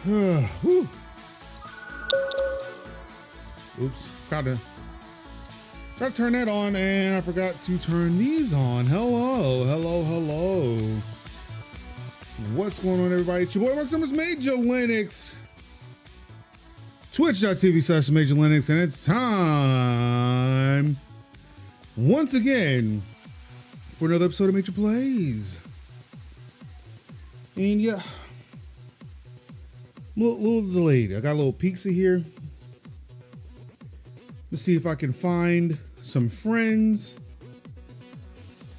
Whew. Oops, forgot to turn that on, and I forgot to turn these on. Hello. What's going on, everybody? It's your boy Mark Summers, Major Linux. Twitch.tv/Major Linux, and it's time once again for another episode of Major Plays. And yeah, little delayed. I got a little pizza here. Let's see if I can find some friends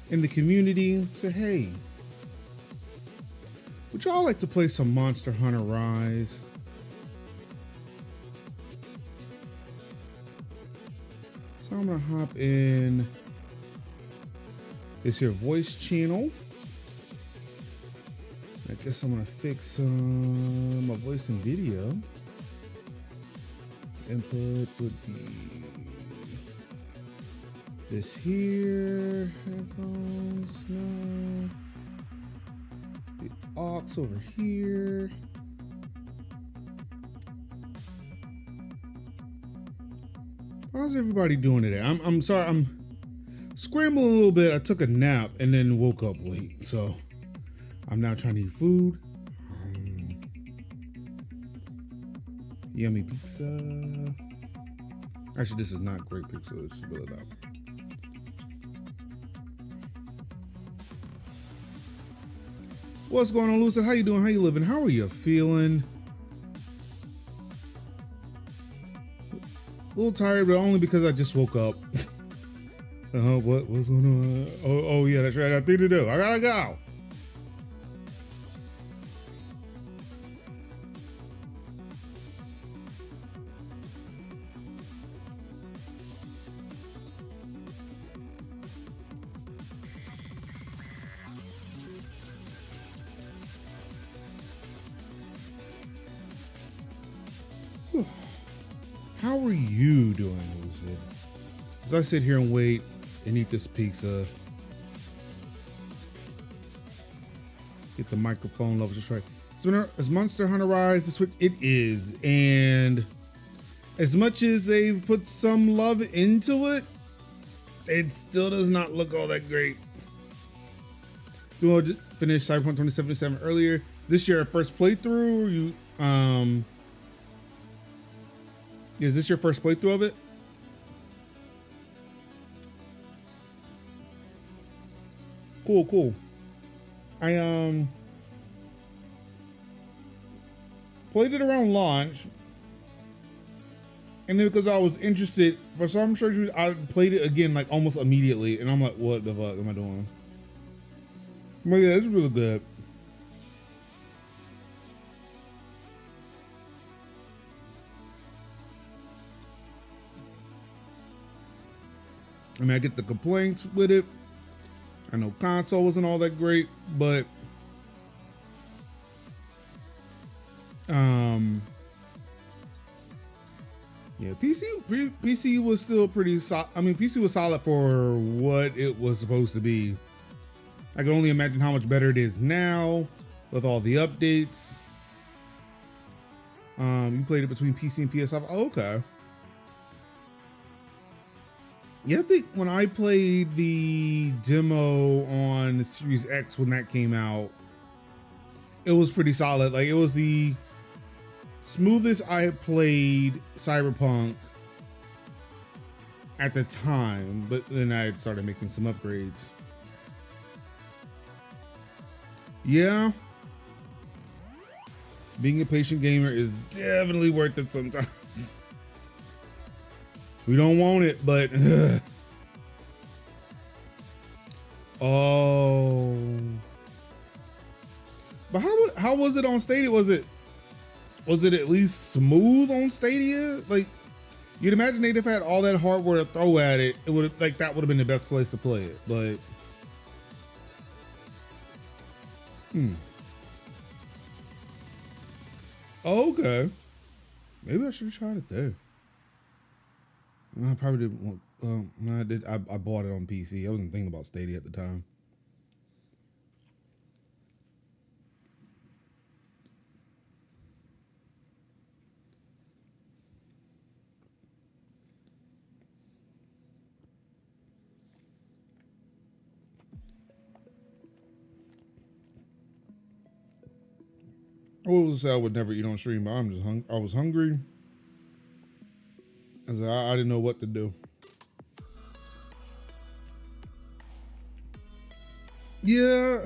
in the community. Say, hey, would y'all like to play some Monster Hunter Rise? So I'm gonna hop in this here voice channel. I guess I'm gonna fix my voice and video. Input would be this here. Headphones, no. The aux over here. How's everybody doing today? I'm sorry, I'm scrambling a little bit. I took a nap and then woke up late, so I'm now trying to eat food. Yummy pizza. Actually, this is not great pizza. Let's spill it out. What's going on, Lucid? How you doing? How you living? How are you feeling? A little tired, but only because I just woke up. What's going on? Oh yeah, that's right. I got things to do. I gotta go. How are you doing, Lucid? As I sit here and wait and eat this pizza, get the microphone level just right. Is Monster Hunter Rise this week? It is, and as much as they've put some love into it, it still does not look all that great. So I finished Cyberpunk 2077 earlier. This year, our first playthrough. Is this your first playthrough of it? Cool. I played it around launch, and then because I was interested, for some strange reason, I played it again like almost immediately, and I'm like, what the fuck am I doing? But yeah, it's really good. I mean, I get the complaints with it. I know console wasn't all that great, but yeah, PC was still pretty solid. I mean, PC was solid for what it was supposed to be. I can only imagine how much better it is now with all the updates. You played it between PC and PS5. Oh, okay. Yeah, I think when I played the demo on the Series X when that came out, it was pretty solid. Like, it was the smoothest I had played Cyberpunk at the time, but then I had started making some upgrades. Yeah. Being a patient gamer is definitely worth it sometimes. We don't want it, but oh. But how was it on Stadia? Was it at least smooth on Stadia? Like, you'd imagine they'd have had all that hardware to throw at it. It would that would have been the best place to play it. But okay, maybe I should have tried it there. I probably didn't want. No, I did. I bought it on PC. I wasn't thinking about Stadia at the time. I would say I would never eat on stream, but I'm just I was hungry. I didn't know what to do. Yeah.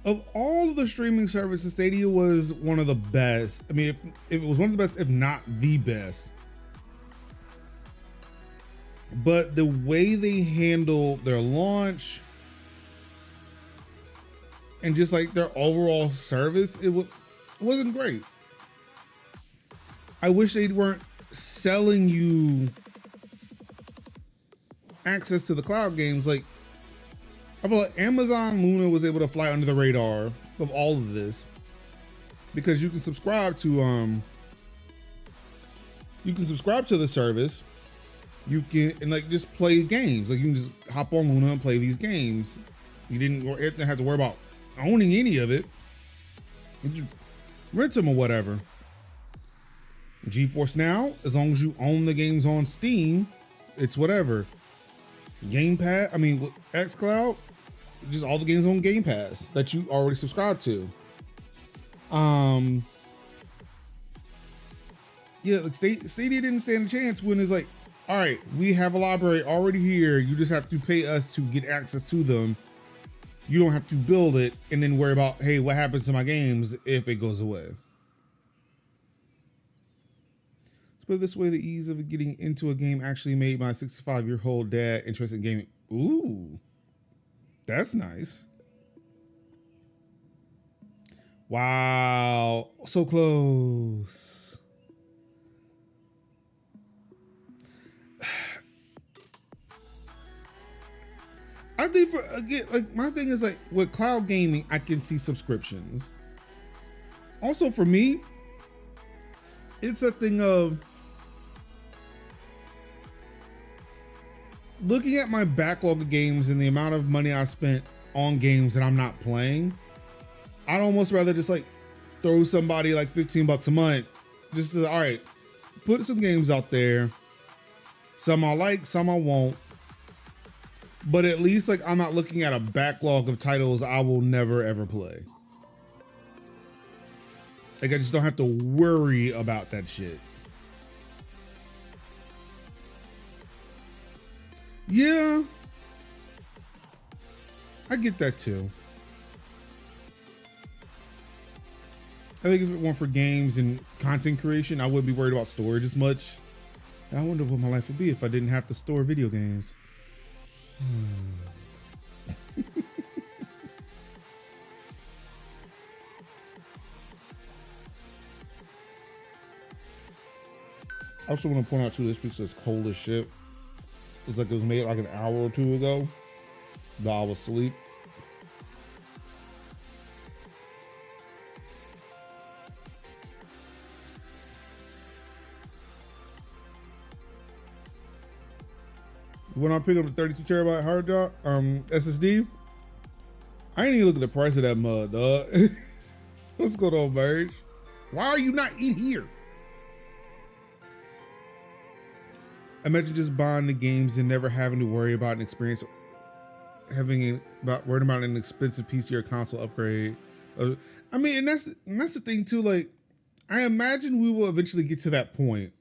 Of all of the streaming services, Stadia was one of the best. I mean, if it was one of the best, if not the best. But the way they handle their launch and just like their overall service, it wasn't great. I wish they weren't selling you access to the cloud games. Like, I feel like Amazon Luna was able to fly under the radar of all of this because you can subscribe to the service. You can like just play games. Like you can just hop on Luna and play these games. You didn't have to worry about owning any of it. You just rent them or whatever. GeForce Now, as long as you own the games on Steam, it's whatever. Game Pass, I mean xCloud, just all the games on Game Pass that you already subscribe to. Yeah, like Stadia didn't stand a chance when it's like, all right, we have a library already here. You just have to pay us to get access to them. You don't have to build it and then worry about, hey, what happens to my games if it goes away? Let's put it this way, the ease of getting into a game actually made my 65-year-old dad interested in gaming. Ooh, that's nice. Wow, so close. I think for again, like my thing is like with cloud gaming, I can see subscriptions. Also for me, it's a thing of looking at my backlog of games and the amount of money I spent on games that I'm not playing. I'd almost rather just like throw somebody like $15 a month. Just to, all right, put some games out there. Some I like, some I won't. But at least like I'm not looking at a backlog of titles I will never ever play. Like I just don't have to worry about that shit. Yeah, I get that too. I think if it weren't for games and content creation, I wouldn't be worried about storage as much. I wonder what my life would be if I didn't have to store video games. I also want to point out too, this pizza is cold as shit. It's like it was made like an hour or two ago, but I was asleep. When I pick up the 32 terabyte hard drive, SSD, I ain't even look at the price of that mud, dog. What's going on, Merge? Why are you not in here? Imagine just buying the games and never having to worry about an experience, worrying about an expensive PC or console upgrade. I mean, and that's the thing too. Like, I imagine we will eventually get to that point.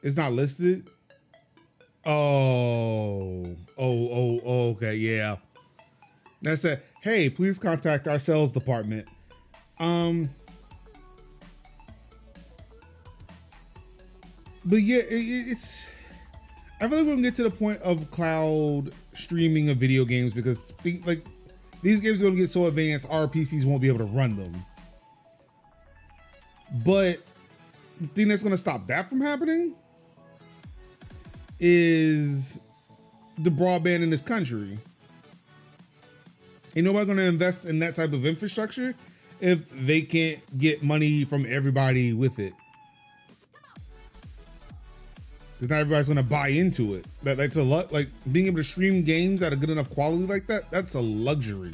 It's not listed. Oh, okay, yeah. That's it. Hey, please contact our sales department. But yeah, it's. I feel like we're gonna get to the point of cloud streaming of video games because like these games are gonna get so advanced, our PCs won't be able to run them. But the thing that's gonna stop that from happening is the broadband in this country. Ain't nobody gonna invest in that type of infrastructure if they can't get money from everybody with it. Because not everybody's gonna buy into it. That's a lot. Like being able to stream games at a good enough quality like that, that's a luxury.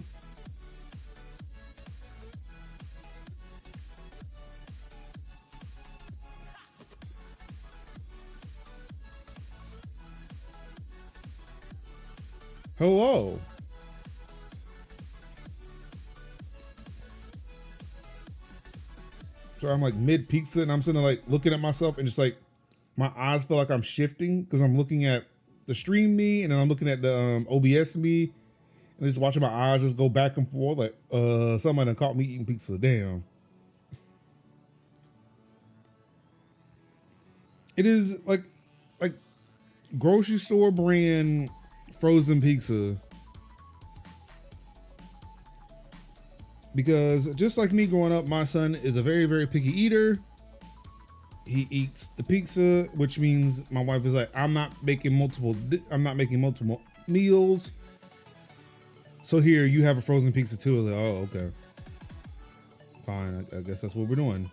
Hello. So I'm like mid pizza and I'm sitting there like looking at myself and just like my eyes feel like I'm shifting because I'm looking at the stream me and then I'm looking at the OBS me and just watching my eyes just go back and forth like somebody done caught me eating pizza. Damn. It is like grocery store brand frozen pizza. Because just like me growing up, my son is a very, very picky eater. He eats the pizza, which means my wife is like, I'm not making multiple meals. So here you have a frozen pizza too. I was like, oh, okay. Fine, I guess that's what we're doing.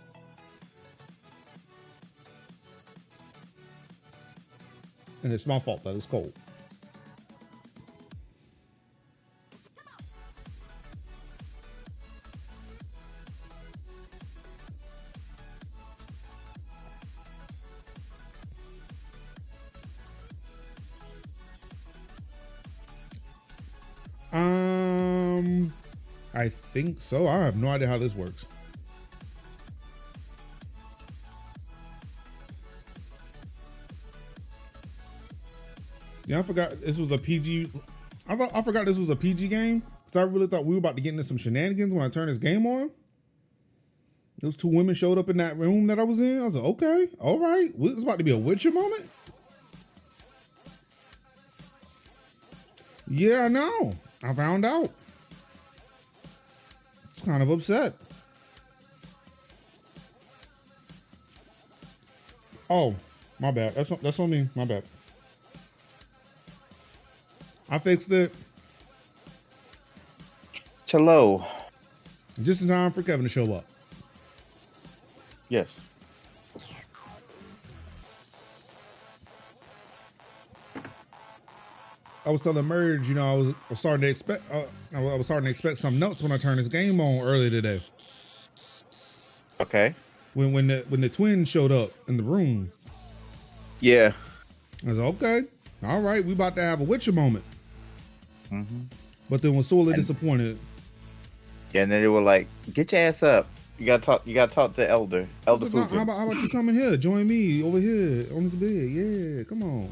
And it's my fault that it's cold. I think so. I have no idea how this works. Yeah, I forgot this was a PG. I forgot this was a PG game because I really thought we were about to get into some shenanigans when I turned this game on. Those two women showed up in that room that I was in. I was like, okay, all right. It's about to be a Witcher moment. Yeah, I know. I found out. It's kind of upset. Oh, my bad. That's on me. My bad. I fixed it. Hello. Just in time for Kevin to show up. Yes. I was telling Merge, you know, I was starting to expect. I was starting to expect something else when I turned this game on earlier today. Okay. When the twins showed up in the room. Yeah. I was like, okay, all right, we about to have a Witcher moment. Mm-hmm. But then was sorely disappointed. Yeah, and then they were like, "Get your ass up! You gotta talk. You gotta talk to Elder How about you come in here, join me over here on this bed? Yeah, come on."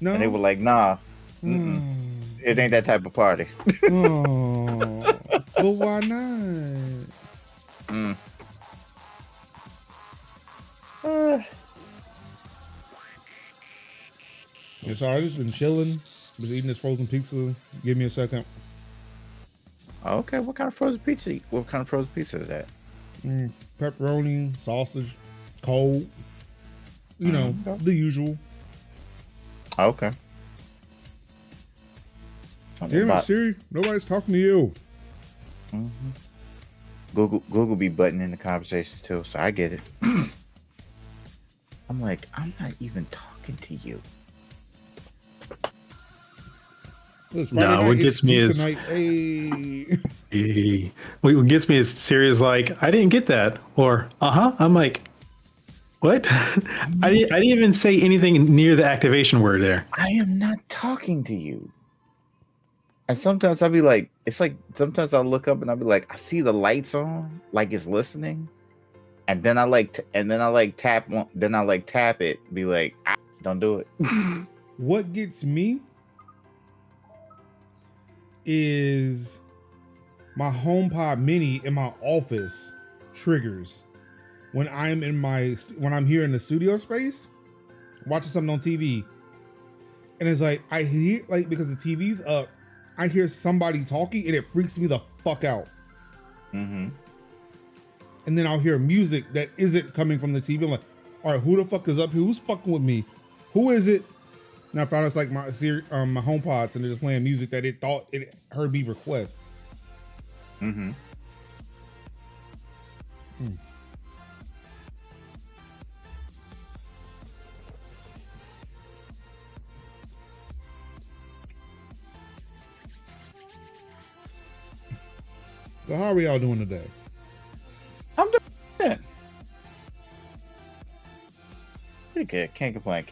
No, and they were like, "Nah, it ain't that type of party." Oh, but why not? Yeah, so I just been chilling, just eating this frozen pizza. Give me a second. Okay, what kind of frozen pizza? What kind of frozen pizza is that? Pepperoni, sausage, cold. You know, the usual. Okay. Damn it, Siri! Nobody's talking to you. Google be butting in the conversations too, so I get it. I'm like, I'm not even talking to you. No, what gets me is what gets me is Siri's like, I didn't get that, or I'm like, what? I didn't even say anything near the activation word there. I am not talking to you. And sometimes I'll be like, it's like sometimes I'll look up and I'll be like, I see the lights on, like it's listening, and then I tap it, be like, don't do it. What gets me is my HomePod Mini in my office triggers when I'm here in the studio space watching something on TV, and it's like I hear, like, because the TV's up, I hear somebody talking and it freaks me the fuck out. And then I'll hear music that isn't coming from the TV. I'm like, all right, who the fuck is up here? Who's fucking with me? Who is it? And I found it's like my HomePods, and they're just playing music that it thought it heard me request. So how are y'all doing today? I'm doing good. Pretty good. Can't complain.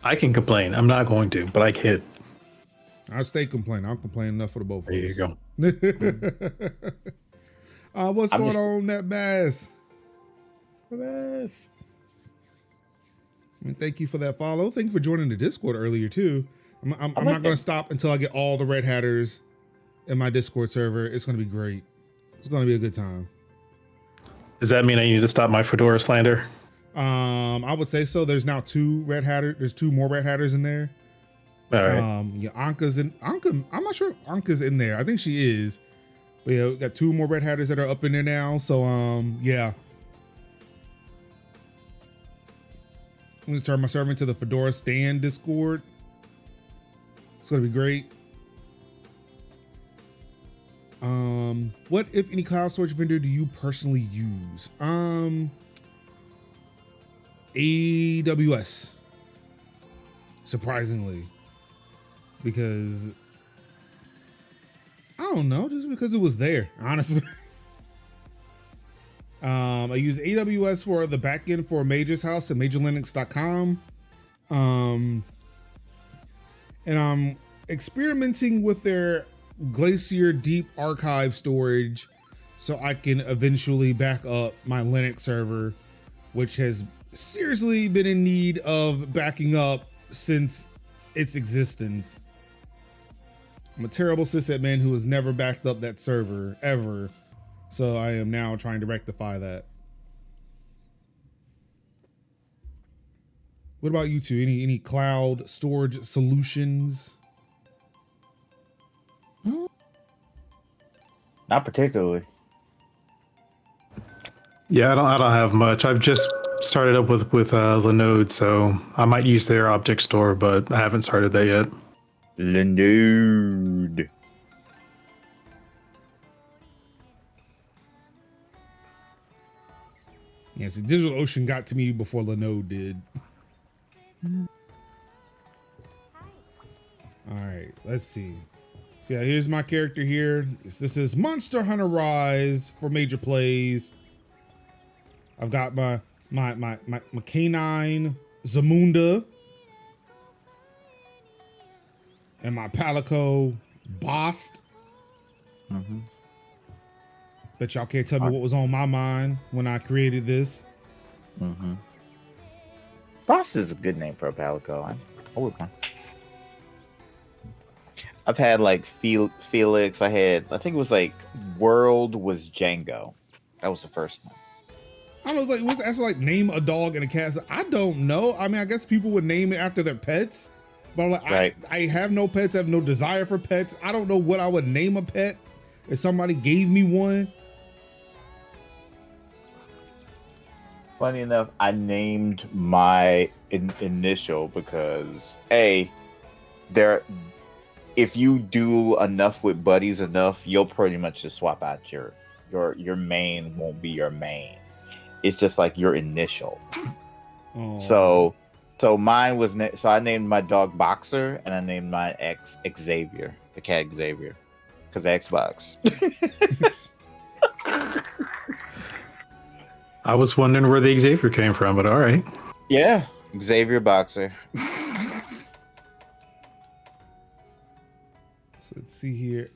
I can complain. I'm not going to, but I can. I'll stay complaining. I'll complain enough for the both There of you us. go. What's I'm going just- on, that mass? Yes. Thank you for that follow. Thank you for joining the Discord earlier too. I'm like not going to that. stop until I get all the Red Hatters in my Discord server. It's going to be great. It's going to be a good time. Does that mean I need to stop my Fedora slander? I would say so. There's now 2 Red Hatters. There's 2 more Red Hatters in there. All right. Yeah, Anka's in. Anka, I'm not sure if Anka's in there. I think she is. But yeah, we got 2 more Red Hatters that are up in there now. So yeah. I'm gonna turn my server into the Fedora Stand Discord. It's gonna be great. What, if any, cloud storage vendor do you personally use? AWS. Surprisingly. Because I don't know, just because it was there, honestly. I use AWS for the backend for Major's house at majorlinux.com. And I'm experimenting with their Glacier Deep Archive storage so I can eventually back up my Linux server, which has seriously been in need of backing up since its existence. I'm a terrible sysadmin who has never backed up that server ever. So I am now trying to rectify that. What about you two? Any cloud storage solutions? Not particularly. Yeah, I don't have much. I've just started up with Linode, so I might use their object store, but I haven't started that yet. Linode. Yeah, so DigitalOcean got to me before Linode did. All right, let's see. So yeah, here's my character here. This is Monster Hunter Rise for MajorPlays. I've got my canine Zamunda and my Palico Bost. Mm-hmm. Bet y'all can't tell me what was on my mind when I created this. Mm-hmm. Boss is a good name for a Palico. I would mind. I've had like Felix. I think it was like World was Django. That was the first one. I was like, what's that's like name a dog and a cat? So I don't know. I mean, I guess people would name it after their pets, but I'm like, Right. I have no pets. I have no desire for pets. I don't know what I would name a pet if somebody gave me one. Funny enough, I named my initial because if you do enough with buddies enough, you'll pretty much just swap out your main won't be your main. It's just like your initial. Oh. So mine was so I named my dog Boxer and I named my ex Xavier, the cat Xavier, because Xbox. I was wondering where the Xavier came from, but all right. Yeah, Xavier Boxer. So let's see here.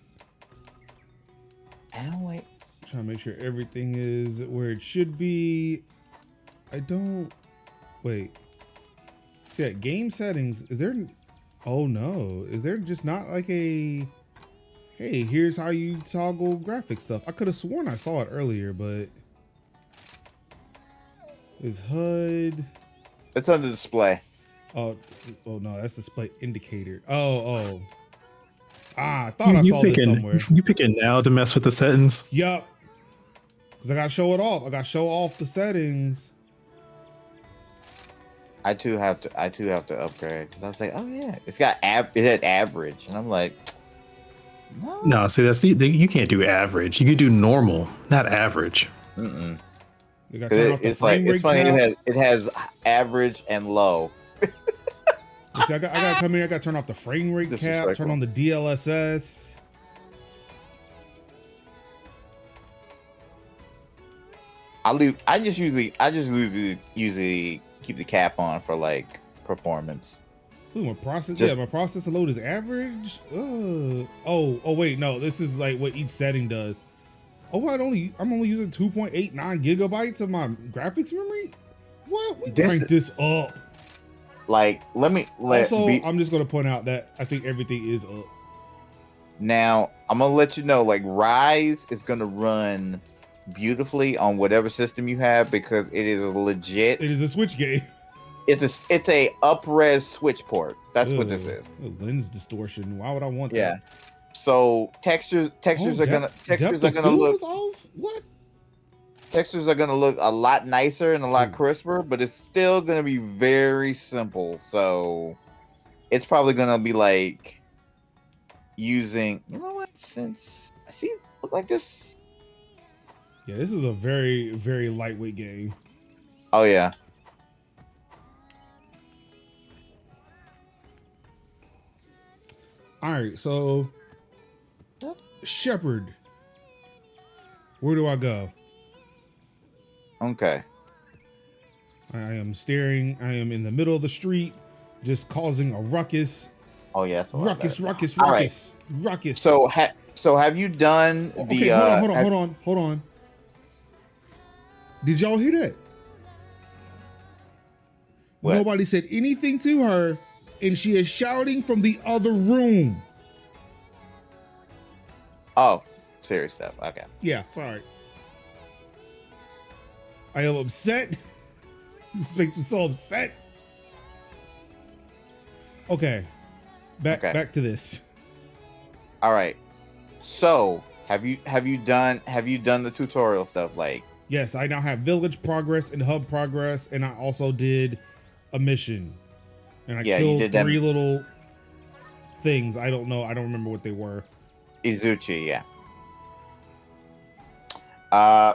And wait. Trying to make sure everything is where it should be. I don't wait. See at game settings, is there oh no. Is there just not like a hey, here's how you toggle graphic stuff? I could have sworn I saw it earlier, but is HUD It's on the display. oh no, that's display indicator. Oh. I thought I saw this somewhere. You pick it now to mess with the settings. Yup. Cause I gotta show it off. I gotta show off the settings. I too have to upgrade because I was like, oh yeah, it had average, and I'm like, No, see that's you can't do average. You could do normal, not average. mm-mm. You gotta turn off the It's like frame it's rate funny. cap. It has average and low. You see, I gotta come in. I gotta turn off the frame rate cap. Turn Disrespectful. on the DLSS. I just usually usually keep the cap on for like performance. Ooh, my process. Just- Yeah, my processor load is average. Oh, wait, no. This is like what each setting does. Oh, I'm only using 2.89 gigabytes of my graphics memory. What? We crank this up. Like, I'm just gonna point out that I think everything is up. Now, I'm gonna let you know, like, Rise is gonna run beautifully on whatever system you have because it is legit. It is a Switch game. It's a up-res Switch port. That's what this is. Lens distortion. Why would I want Yeah. that? So textures are gonna look off. What? Textures are gonna look a lot nicer and a lot crisper, but it's still gonna be very simple. So it's probably gonna be like using, you know what? Since I see it look like this. Yeah, this is a very, very lightweight game. Oh yeah. All right, so Shepherd, where do I go? Okay. I am staring. I am in the middle of the street, just causing a ruckus. Oh yes. Ruckus. So have you done the? Okay, hold on. Did y'all hear that? What? Nobody said anything to her, and she is shouting from the other room. Oh, serious stuff. Okay. Yeah, sorry. I am upset. This makes me so upset. Okay. Back to this. All right. So have you done the tutorial stuff? Like, yes, I now have village progress and hub progress, and I also did a mission. And I killed 3 little things. I don't know. I don't remember what they were. Izuchi, yeah.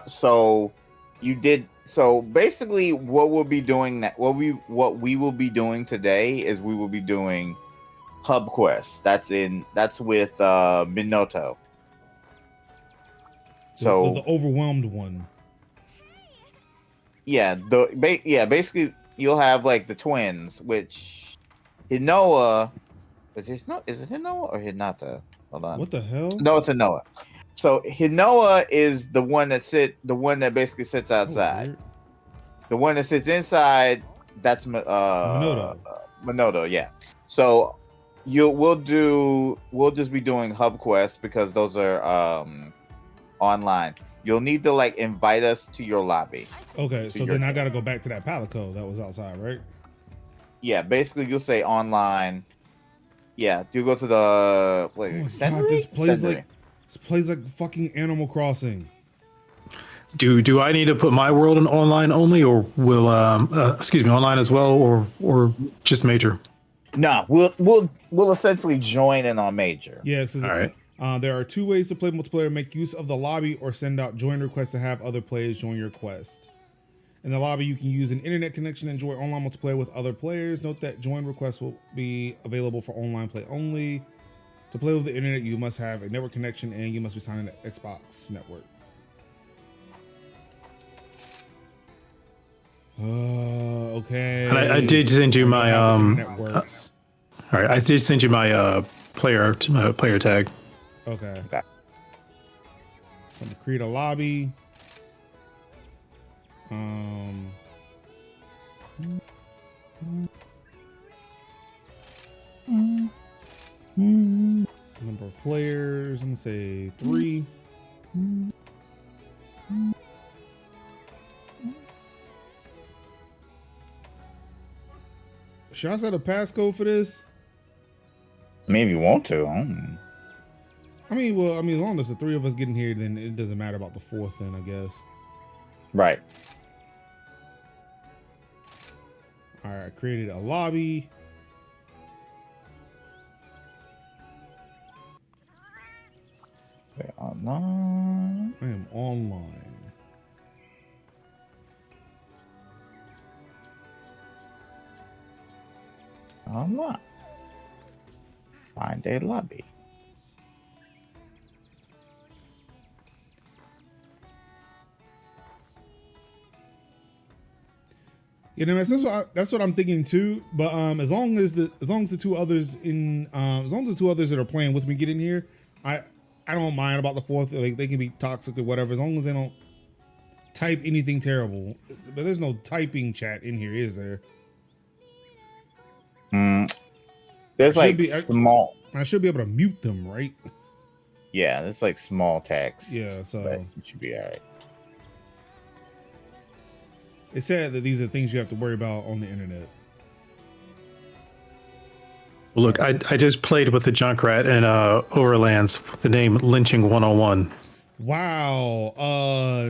So you did. So basically, what we will be doing today is we will be doing hub quests. That's with Minoto. So the overwhelmed one. Yeah, basically you'll have like the twins, which Hinoa is it Hinoa or Hinata? Hold on. What the hell? No, it's Hinoa. So Hinoa is the one that basically sits outside. The one that sits inside, that's Minoto, yeah. So we'll just be doing hub quests because those are online. You'll need to like invite us to your lobby. Okay, so then I got to go back to that Palico that was outside, right? Yeah, basically you'll say online. Yeah, you go to the God, this plays like fucking Animal Crossing. Do I need to put my world in online only, or will online as well, or just major? No, we'll essentially join in on major. Yeah, all right. There are 2 ways to play multiplayer: make use of the lobby or send out join requests to have other players join your quest. In the lobby, you can use an internet connection and enjoy online multiplayer with other players. Note that join requests will be available for online play only. To play with the internet, you must have a network connection and you must be signed in to Xbox network. Okay. And I did send you my networks. all right, I did send you my player tag. Okay. So I'm gonna create a lobby. Number of players, I'm gonna say 3. Should I set a passcode for this? Maybe you want to. I mean, as long as the 3 of us get in here, then it doesn't matter about the 4th then, I guess. Right. All right, created a lobby. Online. I am online. Online. Find a lobby. You know, that's what I'm thinking too. But as long as the two others that are playing with me get in here, I don't mind about the fourth. Like they can be toxic or whatever, as long as they don't type anything terrible. But there's no typing chat in here, is there? There's like small. I should be able to mute them, right? Yeah, it's like small text. Yeah, so it should be all right. It's sad that these are things you have to worry about on the internet. Well, look, I just played with the Junkrat and Overlands with the name Lynching 101. Wow.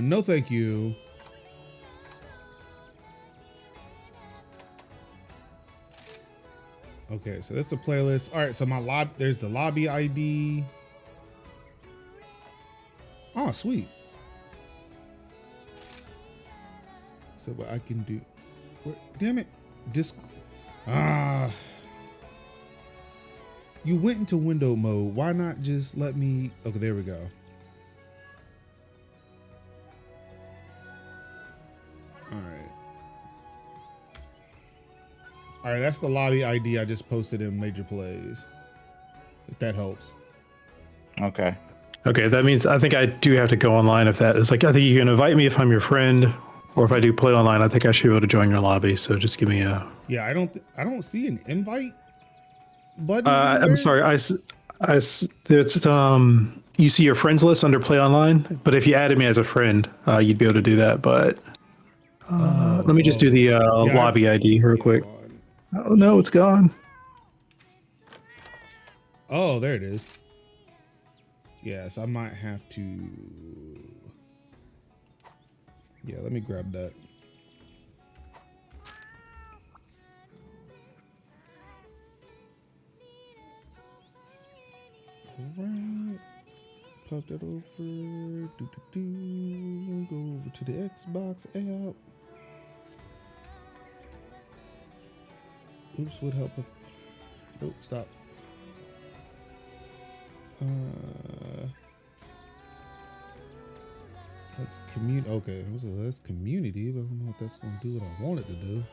No thank you. Okay, so that's the playlist. All right, so there's the lobby ID. Oh, sweet. So what I can do? Damn it! You went into window mode. Why not just let me? Okay, there we go. All right. All right, that's the lobby ID I just posted in MajorPlays. If that helps. Okay. Okay, that means I think I do have to go online if that is like, I think you can invite me if I'm your friend, or if I do play online, I think I should be able to join your lobby. So just give me a. Yeah, I don't see an invite button. I'm sorry. It's you see your friends list under play online, but if you added me as a friend, you'd be able to do that. But let me just do the lobby ID real quick. Oh no, it's gone. Oh, there it is. Yes, I might have to. Yeah, let me grab that. All right. Pop that over. Go over to the Xbox app. Oops, would help if. Oh, stop. That's community. Okay, so that's community, but I don't know if that's gonna do what I want it to do.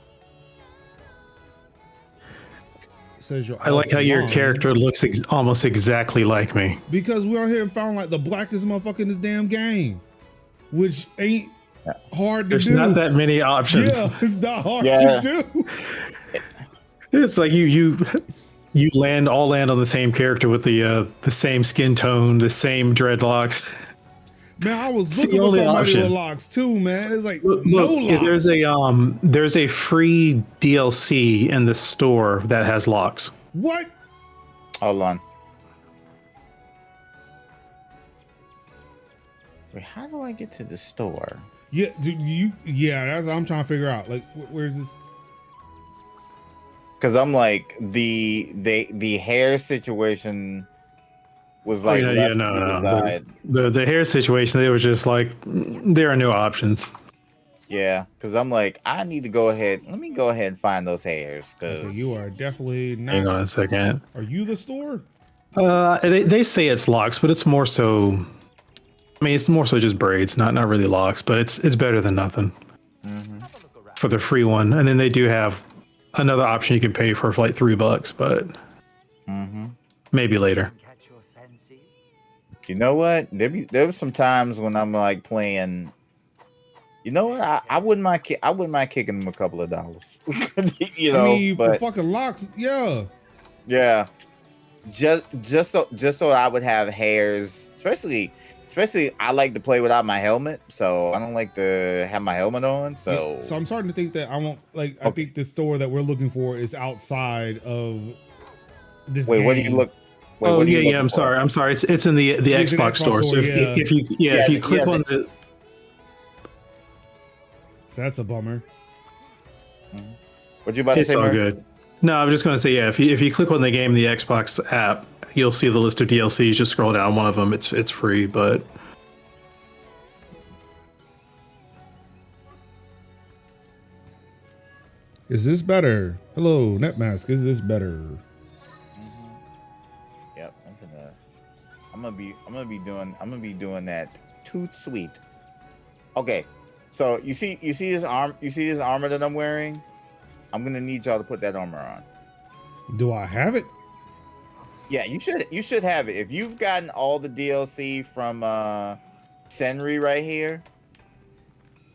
It says you're. I like how your character looks almost exactly like me. Because we're out here and found like the blackest motherfucker in this damn game, which ain't hard to do. There's not that many options. Yeah, it's not hard to do. It's like you land on the same character with the same skin tone, the same dreadlocks. Man, I was looking for somebody with locks too, man. It's like no locks. There's a free DLC in the store that has locks. What? Hold on. Wait, how do I get to the store? Yeah, dude, that's what I'm trying to figure out. Like, where's this? Because I'm like the hair situation was like no. The hair situation, they were just like there are no options. Yeah, because I'm like I need to go ahead. Let me go ahead and find those hairs. Because okay, you are definitely not. Hang on a second. Are you the store? They say it's locks, but it's more so. I mean, it's more so just braids, not really locks. But it's better than nothing for the free one. And then they do have another option you can pay for like $3, but maybe later. You know what? There was some times when I'm like playing. You know what? I wouldn't mind. I wouldn't mind kicking them a couple of dollars. You know, I mean, for fucking locks, yeah. Just so I would have hairs, especially I like to play without my helmet, so I don't like to have my helmet on. So yeah, so I'm starting to think that I won't like. Okay. I think the store that we're looking for is outside of this. Wait, game. what do you look? Wait, oh yeah, I'm sorry. It's in the Xbox store. So if you click on the. So that's a bummer. What you about to say? It's all good. No, I'm just going to say, yeah. If you click on the game in the Xbox app, you'll see the list of DLCs. Just scroll down one of them. It's free, but. Is this better? Hello, NetMask. Is this better? Yep, I'm gonna be doing that toot sweet. Okay. So you see this armor that I'm wearing? I'm gonna need y'all to put that armor on. Do I have it? Yeah, you should have it. If you've gotten all the DLC from Senri right here,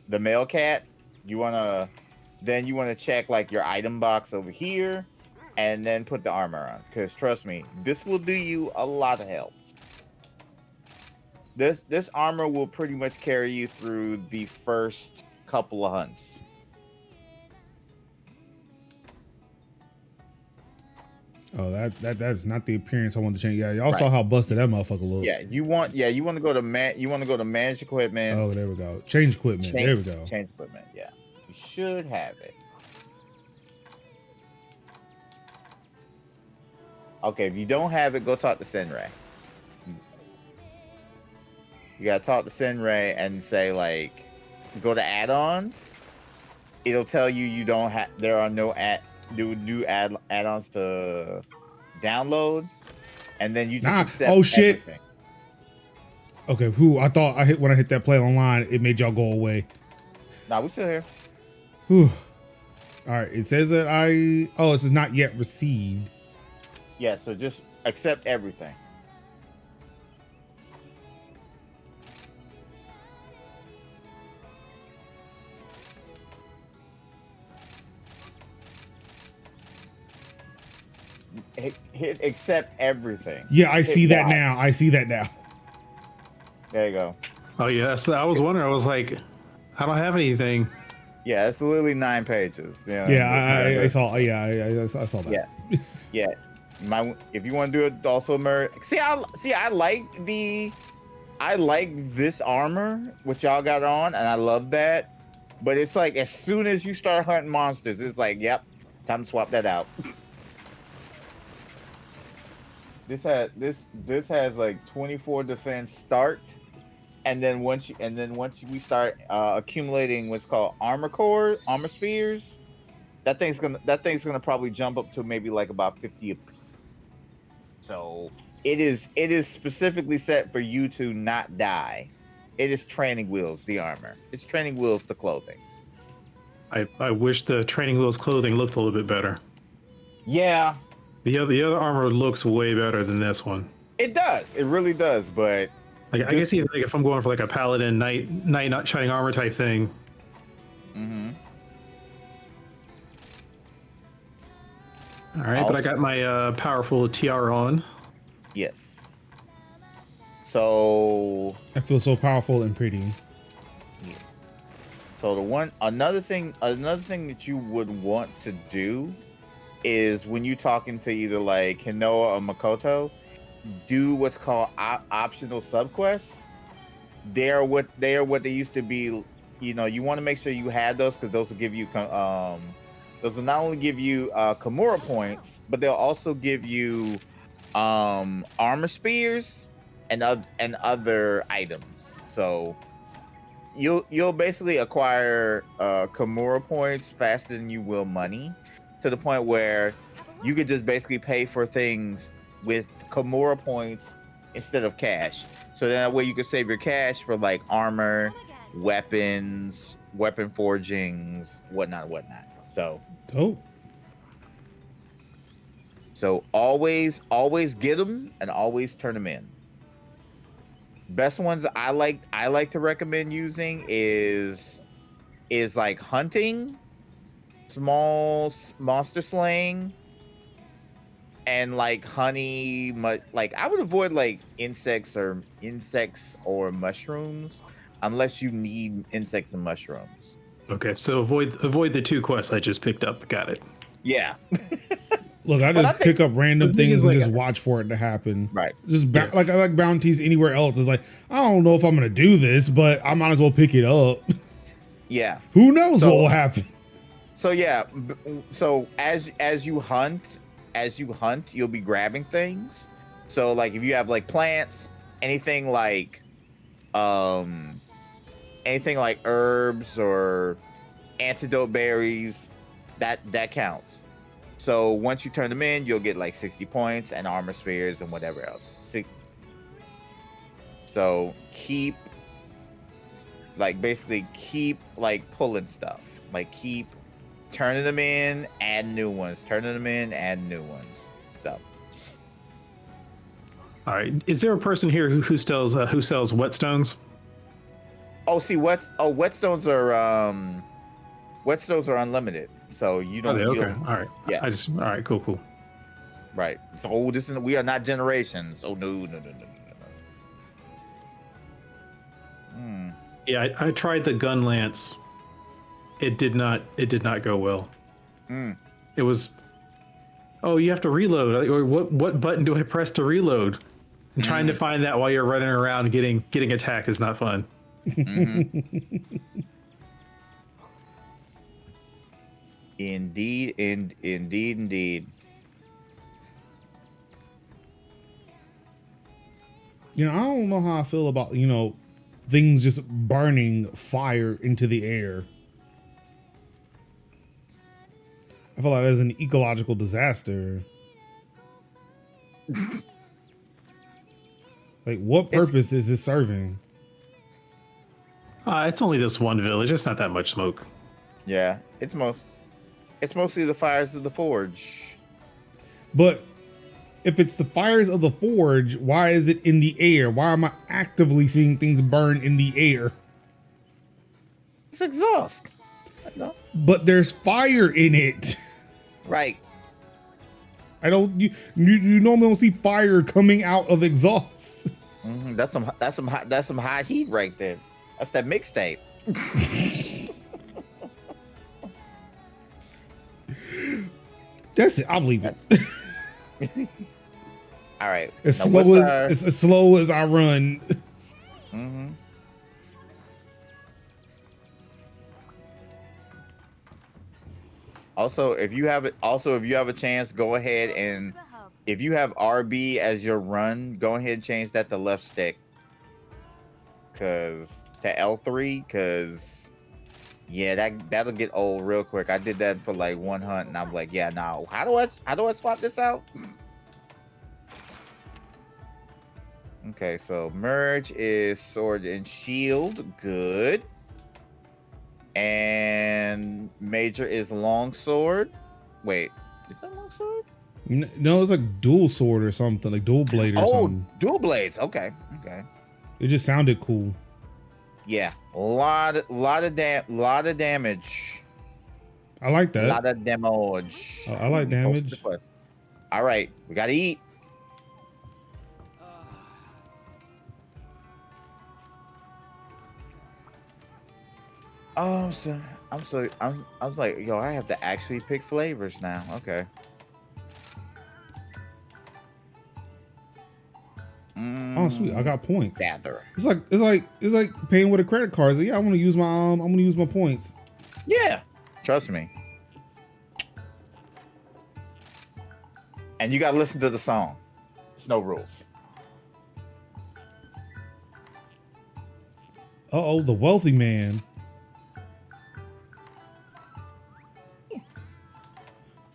the male cat, you wanna check like your item box over here, and then put the armor on. Because trust me, this will do you a lot of help. This armor will pretty much carry you through the first couple of hunts. Oh, that's not the appearance I wanted to change. Yeah, y'all saw how busted that motherfucker looked. Yeah, you want to go to manage equipment. Oh, there we go. Change equipment. There we go. Change equipment. Yeah, you should have it. Okay, if you don't have it, go talk to Senrai. You gotta talk to Senrai and say like, go to add-ons. It'll tell you don't have. There are no new add-ons to download, and then you just accept shit. everything. Okay, I thought when I hit that play online, it made y'all go away. Nah, we still here. Whew. All right, it says that this is not yet received. Yeah, so just accept everything. Hit accept everything. Yeah, I see that now. I see that now. There you go. Oh yeah, I was wondering. I was like, I don't have anything. Yeah, it's literally 9 pages. Yeah, I saw. Yeah, I saw that. Yeah, yeah. If you want to do it, also I like this armor, which y'all got on, and I love that. But it's like as soon as you start hunting monsters, it's like, yep, time to swap that out. This has like 24 defense start, and then once we start accumulating what's called armor spheres, that thing's gonna probably jump up to maybe like about 50 a piece. So it is specifically set for you to not die. It is training wheels, the armor. It's training wheels, the clothing. I wish the training wheels clothing looked a little bit better. Yeah. The other armor looks way better than this one. It does. It really does. But like, I guess even like if I'm going for like a paladin knight not shining armor type thing. Mm-hmm. All right, but I got my powerful tiara on. Yes. So I feel so powerful and pretty. Yes. So another thing that you would want to do is when you're talking to either like Hinoa or Makoto, do what's called optional subquests. They are what they used to be. You want to make sure you have those because those will give you those will not only give you Kimura points, but they'll also give you armor spears and other items. So you'll basically acquire Kimura points faster than you will money, to the point where you could just basically pay for things with Kimura points instead of cash. So that way you could save your cash for like armor, weapons, weapon forgings, whatnot. So dope. So always get them and always turn them in. Best ones I like to recommend using is like hunting, small monster slaying, and like honey. Like I would avoid like insects or mushrooms unless you need insects and mushrooms. Okay, so avoid the 2 quests I just picked up. Got it. Yeah. Look, I just pick up random things and like just watch for it to happen. Right. Just like I like bounties anywhere else. It's like, I don't know if I'm gonna do this, but I might as well pick it up. Yeah. Who knows what will happen? So yeah. So as you hunt, you'll be grabbing things. So like if you have like plants, anything like herbs or antidote berries, that counts. So once you turn them in, you'll get like 60 points and armor spheres and whatever else. So keep like pulling stuff. Like keep turning them in, add new ones, turning them in, add new ones. So. All right. Is there a person here who sells whetstones? Oh, see, whetstones are unlimited. So you don't. Okay. You don't, All right. Yeah. All right. Cool. Right. So we are not generations. Oh no. Yeah, I tried the gun lance. It did not go well. It was, oh, you have to reload. Or what button do I press to reload? And trying to find that while you're running around getting attacked is not fun. Indeed. You know, I don't know how I feel about, things just burning fire into the air. I feel like that's an ecological disaster. Like, what purpose is this serving? It's only this one village. It's not that much smoke. Yeah, it's mostly the fires of the forge. But if it's the fires of the forge, why is it in the air? Why am I actively seeing things burn in the air? It's exhaust. No. But there's fire in it. Right. I don't. You normally don't see fire coming out of exhaust. That's some high heat right there. That's that mixtape. That's it. I'll believe it. All right. As slow as I run. Also, if you have a chance, go ahead and if you have RB as your run, go ahead and change that to left stick. To L3, cause yeah, that'll get old real quick. I did that for like one hunt, and I'm like, yeah, no. How do I swap this out? Okay, so merge is sword and shield, good. And major is long sword. Wait, is that long sword? No, it's like dual sword or something, like dual blade or something. Dual blades. Okay. It just sounded cool. Yeah, a lot of damage. I like that. A lot of damage. I like damage. All right, we gotta eat. Oh, I was like, yo, I have to actually pick flavors now. Okay. Oh, sweet! I got points. Gather. It's like paying with a credit card. It's like, yeah, I'm gonna use my points. Yeah, trust me. And you gotta listen to the song. It's no rules. Uh-oh, the wealthy man.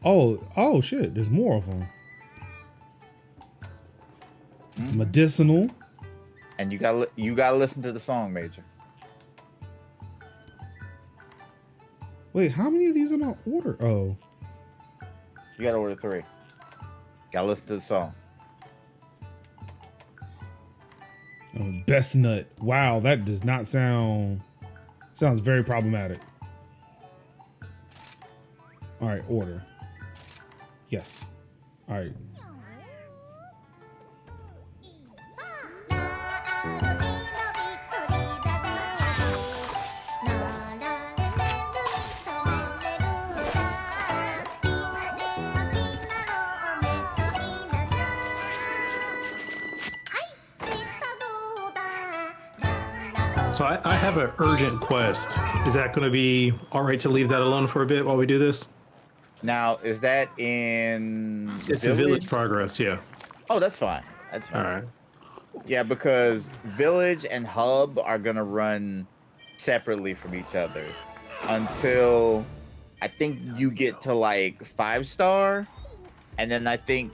Oh shit! There's more of them. Medicinal. And you gotta listen to the song, Major. Wait, how many of these am I order? Oh, you gotta order 3. Gotta listen to the song. Best nut. Wow, that does not sounds very problematic. All right, order. Yes. All right. So I have an urgent quest. Is that going to be all right to leave that alone for a bit while we do this? Now, is that in It's a village progress, yeah. Oh, that's fine. That's fine. All right. Yeah, because village and hub are gonna run separately from each other until I think you get to like 5-star, and then I think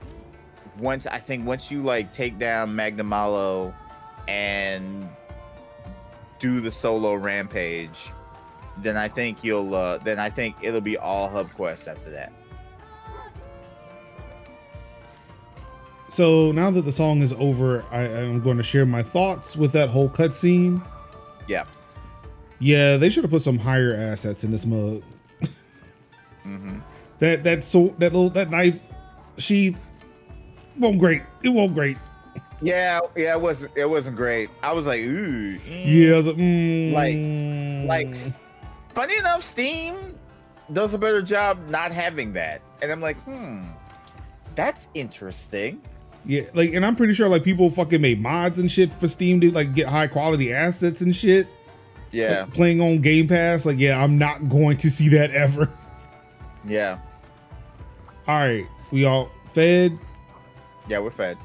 once you like take down Magnamalo and do the solo rampage, then I think it'll be all hub quests after that. So now that the song is over, I'm going to share my thoughts with that whole cutscene. Yeah. Yeah, they should have put some higher assets in this mug. Mm-hmm. That knife sheath won't great. It won't great. Yeah, it wasn't great. I was like, ooh. Yeah, I was like, funny enough, Steam does a better job not having that, and I'm like, that's interesting. Yeah, like, and I'm pretty sure like people fucking made mods and shit for Steam to like get high quality assets and shit. Yeah, like, playing on Game Pass, like, yeah, I'm not going to see that ever. Yeah. All right, we all fed. Yeah, we're fed.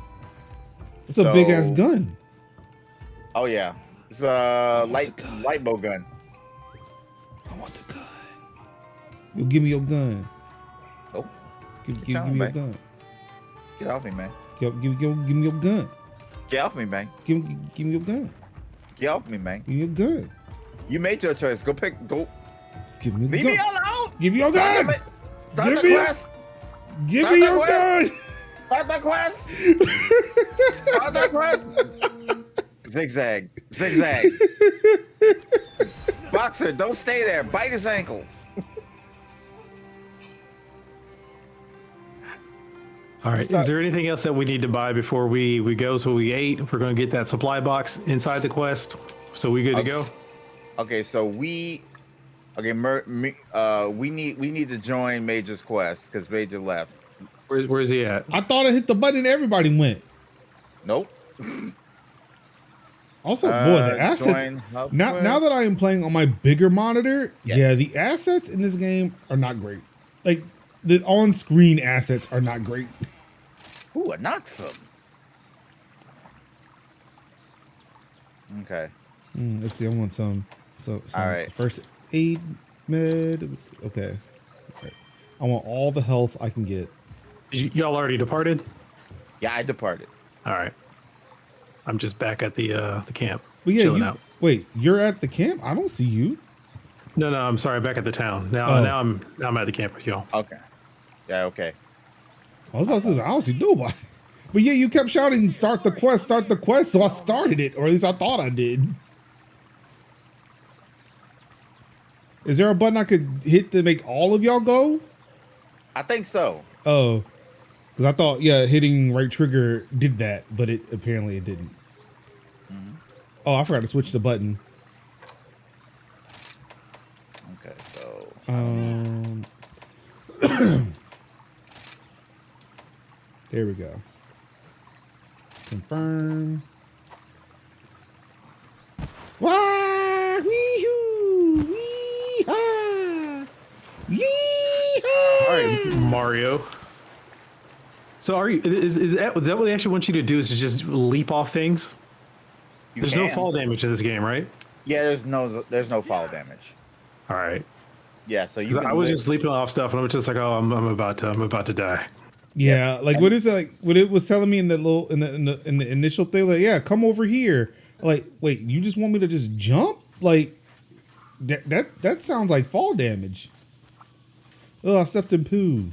It's a big ass gun. Oh yeah, it's a light bow gun. I want the gun. You give me your gun. Oh, give me your gun. Get off me, man. Give me your gun. Get off me, man. Give me your gun. Get off me, man. Give me your gun. You made your choice. Go. Give me Leave gun. me alone. Give me your gun. Start the quest. Give me your gun. Start the quest. Start the quest. Zigzag. Boxer, don't stay there. Bite his ankles. All right. Is there anything else that we need to buy before we go? So we ate. We're going to get that supply box inside the quest. So we good to go? Okay. So we need to join Major's quest because Major left. Where's he at? I thought I hit the button and everybody went. Nope. Also, boy, the assets. Now that I am playing on my bigger monitor, yeah, the assets in this game are not great. Like, the on-screen assets are not great. Ooh, a Noxum. Okay. Let's see. I want some all right. First aid med. Okay. I want all the health I can get. Y'all already departed? Yeah, I departed. All right. I'm just back at the camp. But yeah, chilling out. Wait, you're at the camp? I don't see you. No, I'm sorry. Back at the town. Now I'm at the camp with y'all. Okay. Yeah, okay. I was about to say, I don't see nobody. But yeah, you kept shouting, start the quest, so I started it, or at least I thought I did. Is there a button I could hit to make all of y'all go? I think so. Oh. Because I thought, yeah, hitting right trigger did that, but apparently it didn't. Mm-hmm. Oh, I forgot to switch the button. Okay, so... There we go. Confirm. Wah! Wee-hoo! Wee-ha! Yee-ha! All right, Mario. So is that what they actually want you to do, is just leap off things? There's no fall damage in this game, right? Yeah, there's no fall damage. All right. Yeah, so I was just leaping off stuff and I was just like, oh, I'm about to die. Yeah, like what is it like what it was telling me in the little in the initial thing, like, yeah, come over here. Like, wait, you just want me to just jump? Like that sounds like fall damage. Oh, I stepped in poo.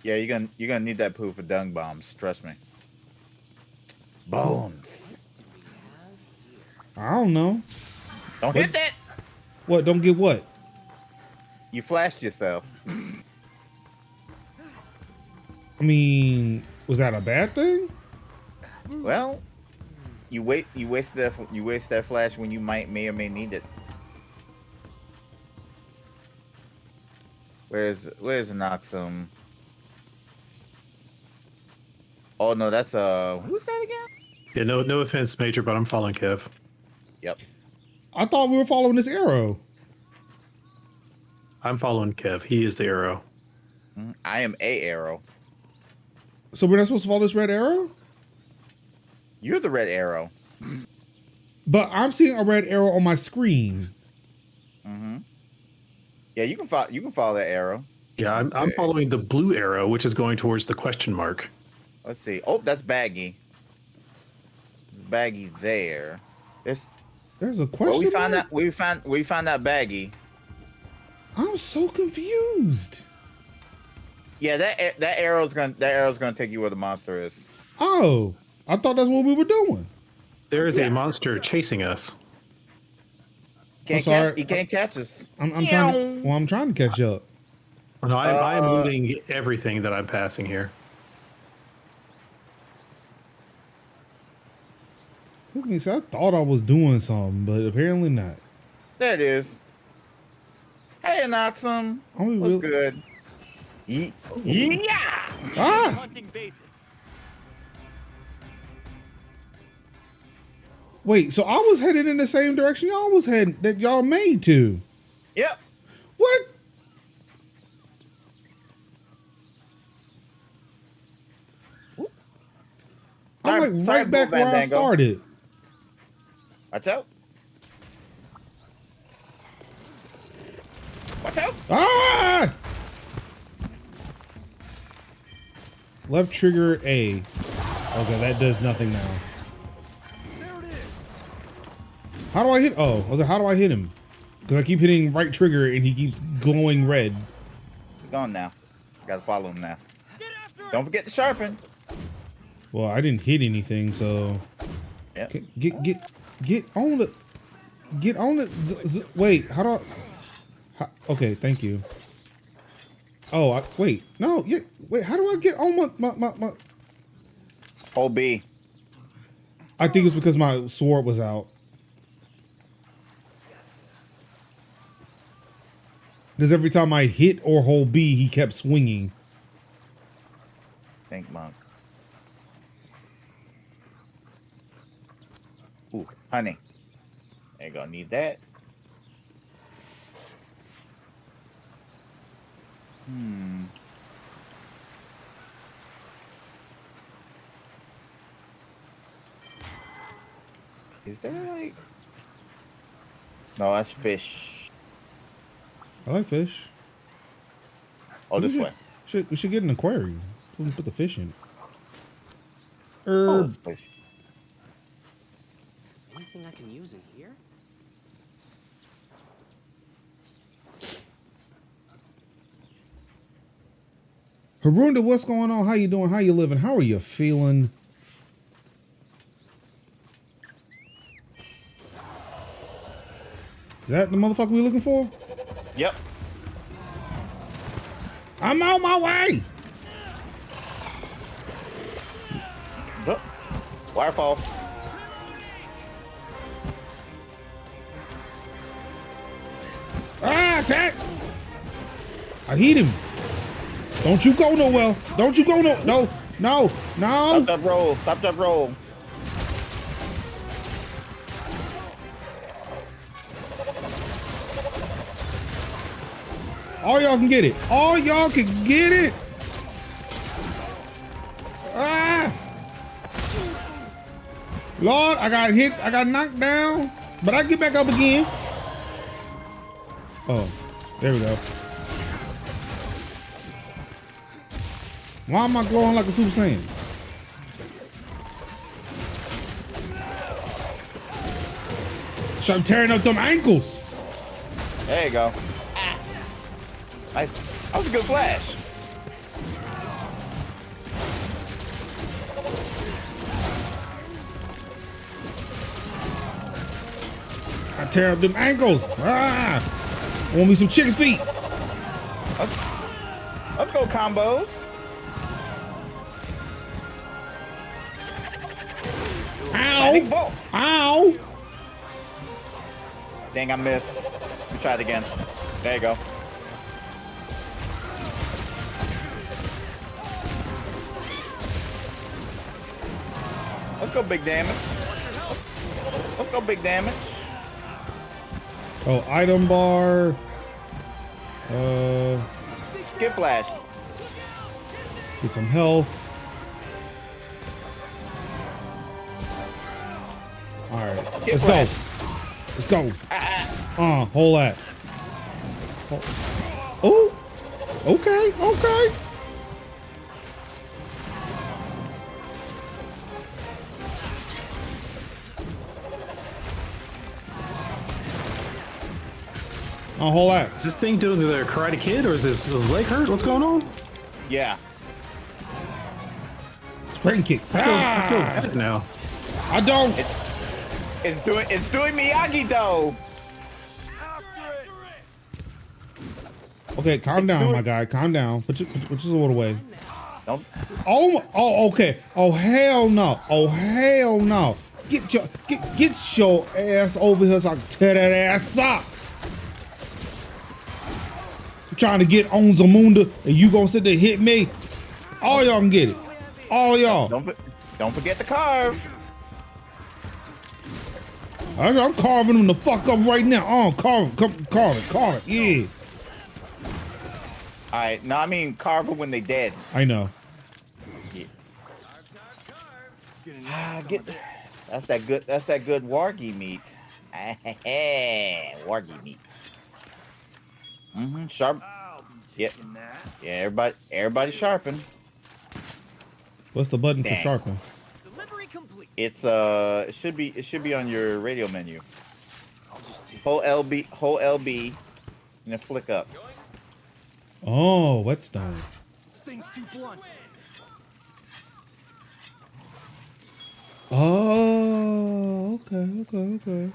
Yeah, you're gonna need that poo for dung bombs, trust me. Bones. I don't know. Don't hit that. What? Don't get what? You flashed yourself. I mean, was that a bad thing? Well, you waste that flash when you may or may need it. Where's Noxum? Oh no, that's who's that again? Yeah, no offense, Major, but I'm following Kev. Yep. I thought we were following this arrow. I'm following Kev. He is the arrow. I am a arrow. So we're not supposed to follow this red arrow? You're the red arrow. But I'm seeing a red arrow on my screen. Mm-hmm. Yeah, you can follow that arrow. Yeah, I'm following the blue arrow, which is going towards the question mark. Let's see. Oh, that's Baggy. Baggy there. There's a question. Well, we found mark? that we found that baggie. I'm so confused. Yeah, that arrow's gonna take you where the monster is. Oh, I thought that's what we were doing. There is a monster chasing us. He can't catch us. I'm trying to. Well, I'm trying to catch up. Oh, no, I am looting everything that I'm passing here. Look at me. So I thought I was doing something, but apparently not. There it is. Hey, Noxum. What's good? Yeah. Ah! Hunting basics. Wait, so I was headed in the same direction y'all was heading that y'all made to. Yep. What? I'm like right back where I started. Watch out. Watch out. Ah! Left trigger A. Okay, that does nothing now. There it is. How do I hit? Oh, I was like, how do I hit him? Because I keep hitting right trigger and he keeps glowing red. He's gone now. Gotta follow him now. Get after it. Don't forget to sharpen. Well, I didn't hit anything, so Yep. get on the wait. How do I? Okay, thank you. Oh, wait, no, yeah, wait. How do I get on my? Hold B. I think it's because my sword was out. Because every time I hit or hold B, he kept swinging. Think monk. Ooh, honey. Ain't gonna need that. Is there like... No, that's fish. I like fish. Oh, this way. We should get an aquarium. We can put the fish in. Oh, it's fish. Anything I can use in here? Harunda, what's going on? How you doing? How you living? How are you feeling? Is that the motherfucker we looking for? Yep. I'm on my way. Oh, waterfall. Ah, attack! I hit him. Don't you go nowhere. Don't you go no. Stop that roll. Stop that roll. All y'all can get it. All y'all can get it. Ah! Lord, I got hit. I got knocked down, but I get back up again. Oh, there we go. Why am I glowing like a Super Saiyan? Start tearing up them ankles. There you go. Ah. Nice. That was a good flash. I tear up them ankles. Ah! Want me some chicken feet? Let's go combos. Ow! Ow! Dang, I missed. Let me try it again. There you go. Let's go big damage. Let's go big damage. Oh, item bar. Get flash. Get some health. All right, let's go. Let's go. Hold that. Oh, okay, okay. A whole lot. Is this thing doing the Karate Kid, or is his leg hurt? What's going on? Yeah. Crane kick. I feel bad now. I don't. It's doing Miyagi though. Okay, calm down, my guy. Calm down. Put your sword away. Don't. Oh, okay. Oh, hell no. Oh, hell no. Get your ass over here so I can tear that ass up. You trying to get on Zamunda and you gonna sit there and hit me? All y'all can get it. All y'all. Don't forget to carve. I'm carving them the fuck up right now. Oh, carve it. Yeah. All right. No, I mean carve them when they dead. I know. Yeah. That's that good wargi meat. Wargi meat. Sharp. Yep. Yeah. Everybody sharpen. What's the button Dang. for sharpen? Delivery complete. It's it should be on your radio menu. Hold LB and then flick up. Oh, whetstone. This thing's too blunt. Oh, okay.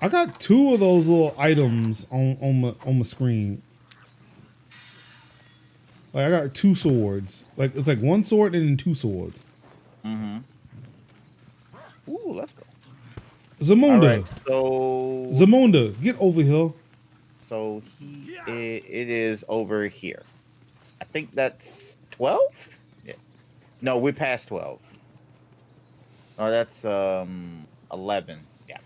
I got 2 of those little items on my screen. Like I got 2 swords. Like it's like 1 sword and then 2 swords. Ooh, let's go. Zamunda. All right, so Zamunda, get over here. So it is over here. I think that's 12? Yeah. No, we passed 12. Oh, that's 11. Yeah.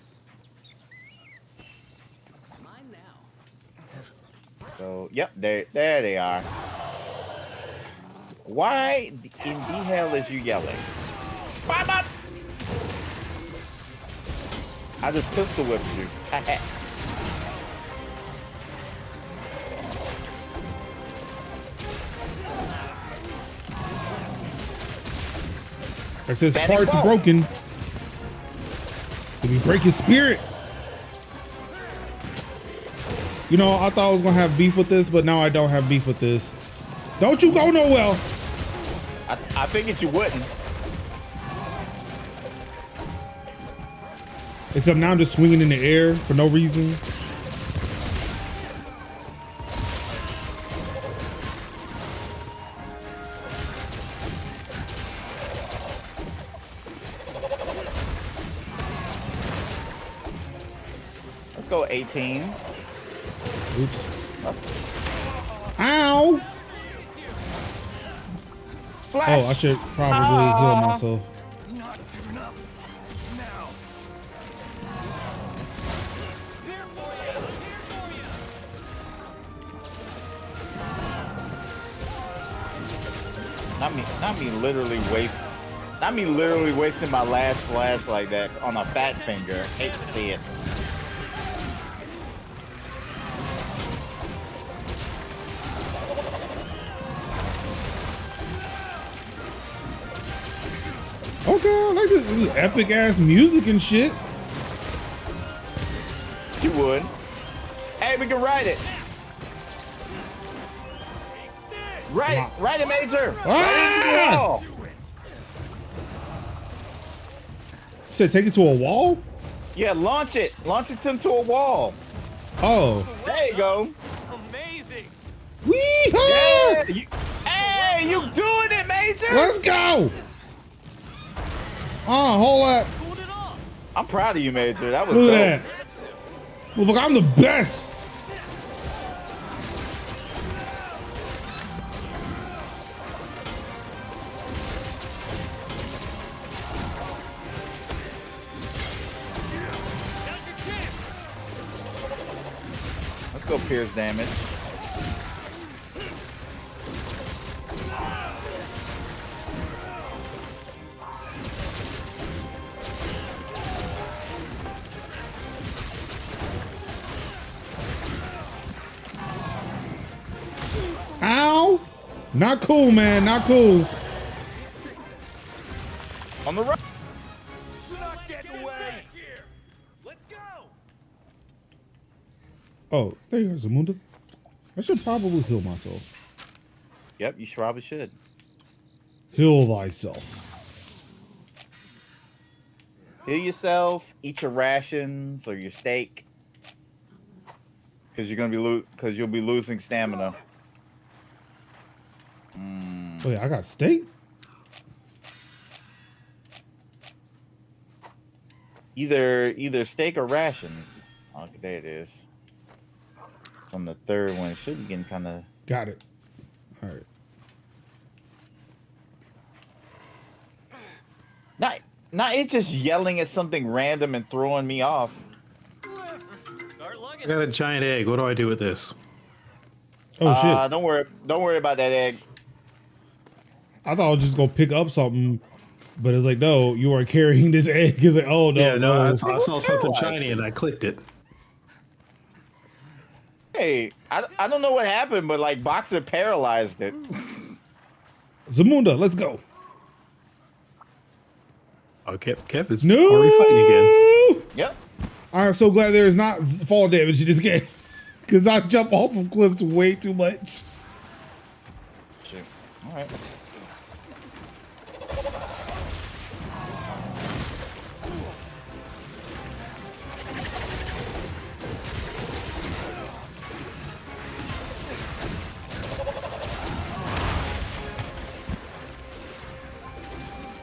Mine now. So, yep, there they are. Why in the hell is you yelling? Bop, bop. I just pistol whipped you. It says Standing parts tall. broken. Did we break his spirit? You know, I thought I was gonna have beef with this, but now I don't have beef with this. Don't you go nowhere. I figured you wouldn't. Except now I'm just swinging in the air for no reason. Let's go 18s. Oops. Ow! Flash. Oh, I should probably heal myself. Not giving up. Now. Here for you. Not me literally wasting my last flash like that on a fat finger. Hate to see it. Okay, I like this epic ass music and shit. You would. Hey, we can ride it. Ride it, Major. Ride it into the wall. You said take it to a wall? Yeah, launch it. Launch it into a wall. Oh. There you go. Amazing. Wee-haw! Yeah. Hey, you doing it, Major? Let's go! Hold up. Pulled it off. I'm proud of you, Major. That was Look dope. at that. Look, I'm the best. Let's go pierce damage. Ow! Not cool, man. Not cool. On the right. Do not get in the way. Let's go. Oh, there you go, Zamunda. I should probably heal myself. Yep, you probably should. Heal thyself. Heal yourself. Eat your rations or your steak, because you're gonna be you'll be losing stamina. Oh yeah, I got steak. Either steak or rations. Oh, there it is. It's on the third one. It should be getting kind of. Got it. All right. Not it's just yelling at something random and throwing me off. Start lugging. I got a giant egg. What do I do with this? Oh shit. Don't worry about that egg. I thought I was just gonna pick up something, but it's like, no, you are carrying this egg. It's like, oh no, Yeah, no, no. I saw something shiny and I clicked it. Hey, I don't know what happened, but like Boxer paralyzed it. Zamunda, let's go. Oh, Kev is No. already fighting again. Yep. I'm so glad there is not fall damage in this game, because I jump off of cliffs way too much. Shoot. All right.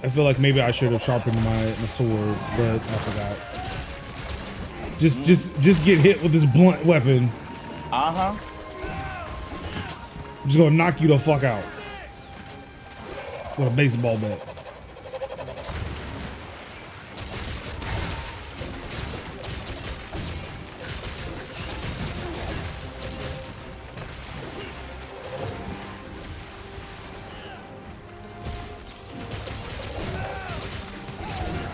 I feel like maybe I should have sharpened my sword, but I forgot. Just get hit with this blunt weapon. Uh-huh. I'm just gonna knock you the fuck out with a baseball bat.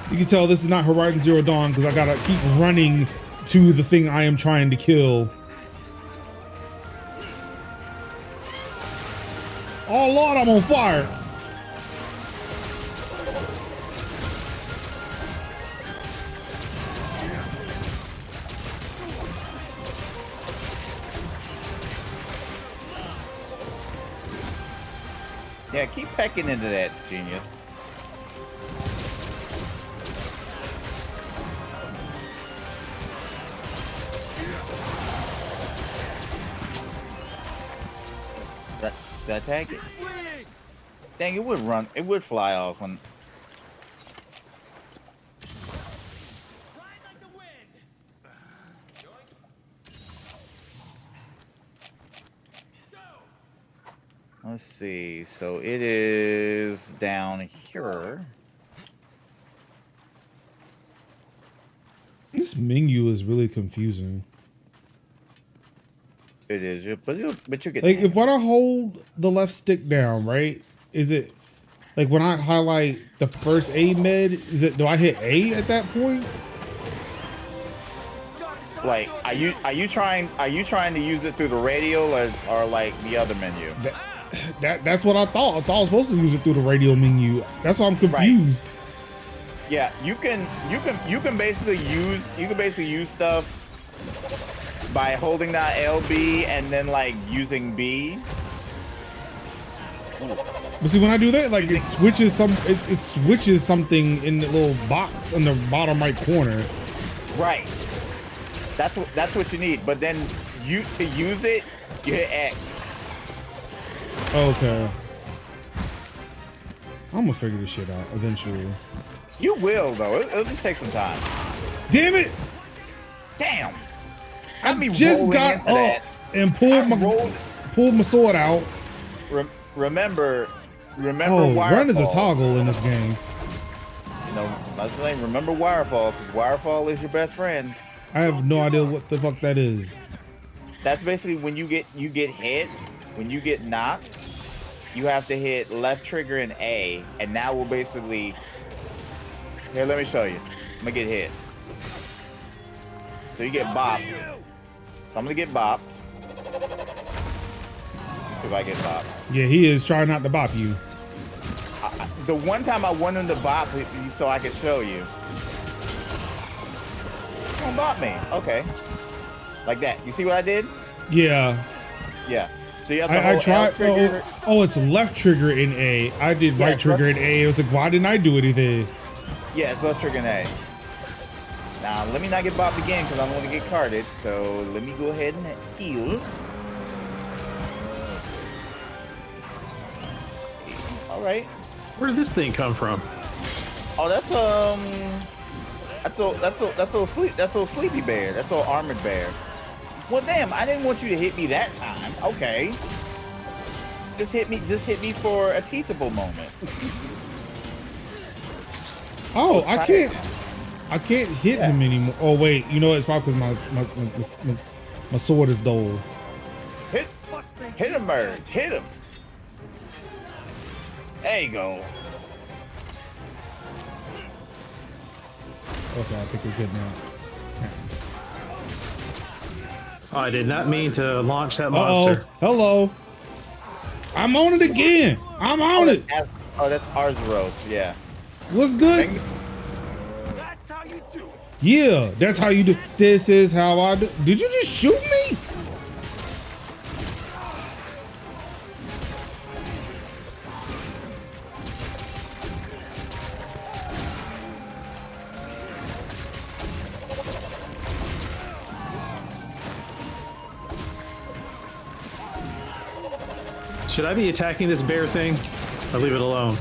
You can tell this is not Horizon Zero Dawn because I gotta keep running to the thing I am trying to kill. Oh Lord, I'm on fire. Yeah, keep pecking into that, genius. Did I tag it? Dang, it would run. It would fly off when. Ride like the wind. Go. Let's see. So it is down here. This menu is really confusing. It is, but you get Like if when I hold the left stick down, right? Is it like when I highlight the first aid med? Is it? Do I hit A at that point? like are you trying to use it through the radial or like the other menu? That's what I thought. I thought I was supposed to use it through the radio menu. That's why I'm confused. Yeah, you can basically use stuff by holding that LB and then like using B. But see, when I do that, like it switches something in the little box in the bottom right corner. Right. That's what you need. But then to use it, you hit X. Okay. I'm gonna figure this shit out eventually. You will though. It'll just take some time. Damn it! Damn. I just got up and pulled my sword out. Remember Oh, Wirefall. run is a toggle in this game. You know, that's the thing. Remember Wirefall, because Wirefall is your best friend. I have no idea what the fuck that is. That's basically when you get hit, when you get knocked, you have to hit left trigger and A, and that will basically. Here, let me show you. I'm gonna get hit. So you get bopped. So I'm gonna get bopped. Let's see if I get bopped. Yeah, he is trying not to bop you. The one time I wanted him to bop so I could show you. Don't bop me. Okay. Like that. You see what I did? Yeah. Yeah. So you have the I whole L tried. trigger. Oh, it's left trigger in A. I did Yeah, right trigger in A. It was like, why didn't I do anything? Yeah, it's left trigger in A. Now, let me not get bopped again because I don't want to get carded. So let me go ahead and heal. All right. Where did this thing come from? Oh, that's old sleepy bear. That's old armored bear. Well, damn, I didn't want you to hit me that time. Okay. Just hit me for a teachable moment. Oh, I can't hit him anymore. Oh wait, you know it's probably because my sword is dull. Hit him, merge. Hit him. There you go. Okay, I think we're good now. Oh, I did not mean to launch that monster. Hello. I'm on it again. I'm on it. Oh, that's Arzuros. Yeah. What's good? That's how you do it. Yeah, that's how you do. This is how I do. Did you just shoot me? Should I be attacking this bear thing? Or leave it alone?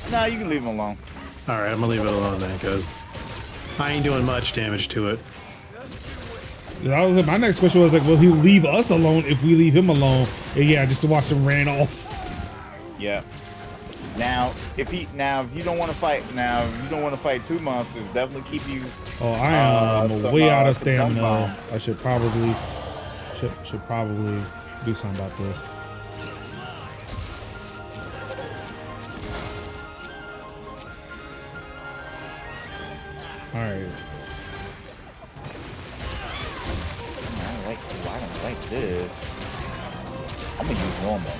No, you can leave him alone. All right, I'm gonna leave it alone then, because I ain't doing much damage to it. That was my next question was like, will he leave us alone if we leave him alone? And yeah, just to watch him ran off. Yeah. Now, if you don't want to fight, two monsters, definitely keep you. Oh, I am way out of some stamina. bombs. I should probably do something about this. All right. I don't like this. I'm gonna use normal.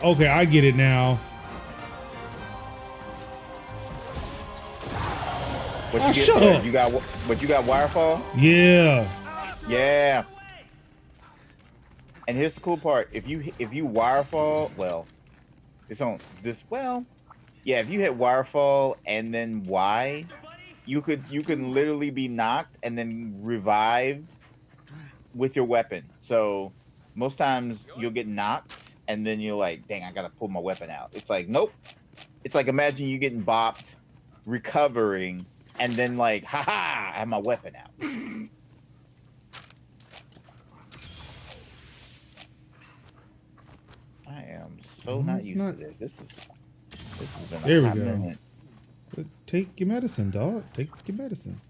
Okay, I get it now. What you get? Shut up. You got wirefall? Yeah. Yeah. And here's the cool part: if you wirefall, well, it's on this. Well, yeah, if you hit wirefall and then Y, you can literally be knocked and then revived with your weapon. So most times you'll get knocked and then you're like, dang, I gotta pull my weapon out. It's like, nope. It's like imagine you getting bopped, recovering, and then like, haha, I have my weapon out. I am so not used to this. This has been There a we hot go. minute. Take your medicine, dog. Take your medicine.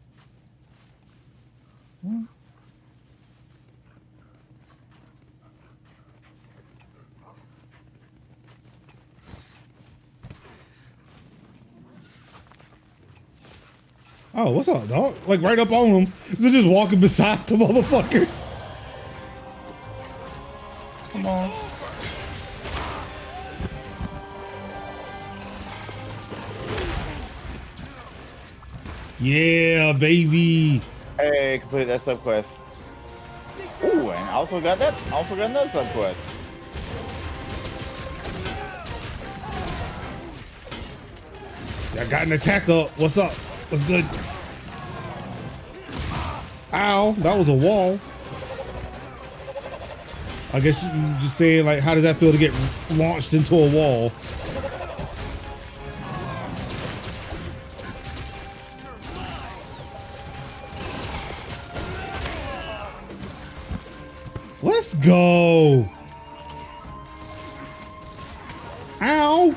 Oh, what's up, dog? Like right up on him. So just walking beside the motherfucker. Come on. Yeah, baby. Hey, complete that subquest. Ooh, and I also got that. Also got another subquest. I got an attack up. What's up? What's good? Ow, that was a wall. I guess you just saying like, how does that feel to get launched into a wall? Let's go. Ow.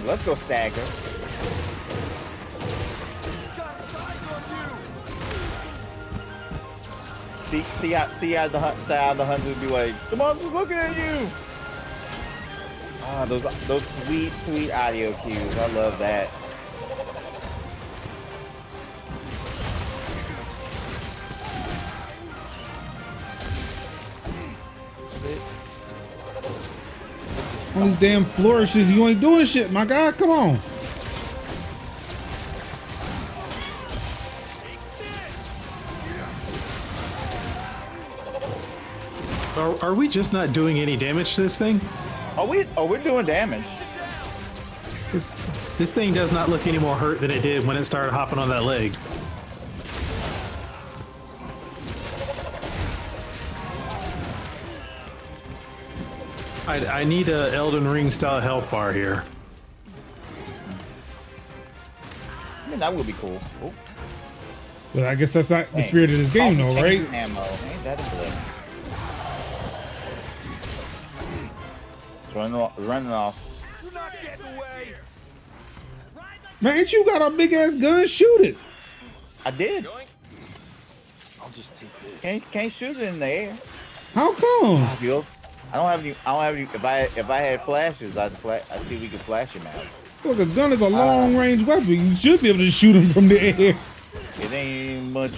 Let's go stagger. See how the hunter would be like, the monster's looking at you. Ah, those sweet audio cues. I love that. On these damn flourishes, you ain't doing shit, my guy. Come on. Are we just not doing any damage to this thing? We're doing damage. This thing does not look any more hurt than it did when it started hopping on that leg. I need a Elden Ring style health bar here. I mean, that would be cool. Oh. But I guess that's not the spirit of this game, though, right? Ammo. Ain't that a blip? Running off. You're not getting away. Man, ain't you got a big ass gun? Shoot it. I did. I'll just take this. Can't shoot it in the air. How come? I don't have any. If I had flashes, I'd see if we could flash him out. Look, a gun is a long range weapon. You should be able to shoot him from the air. It ain't much.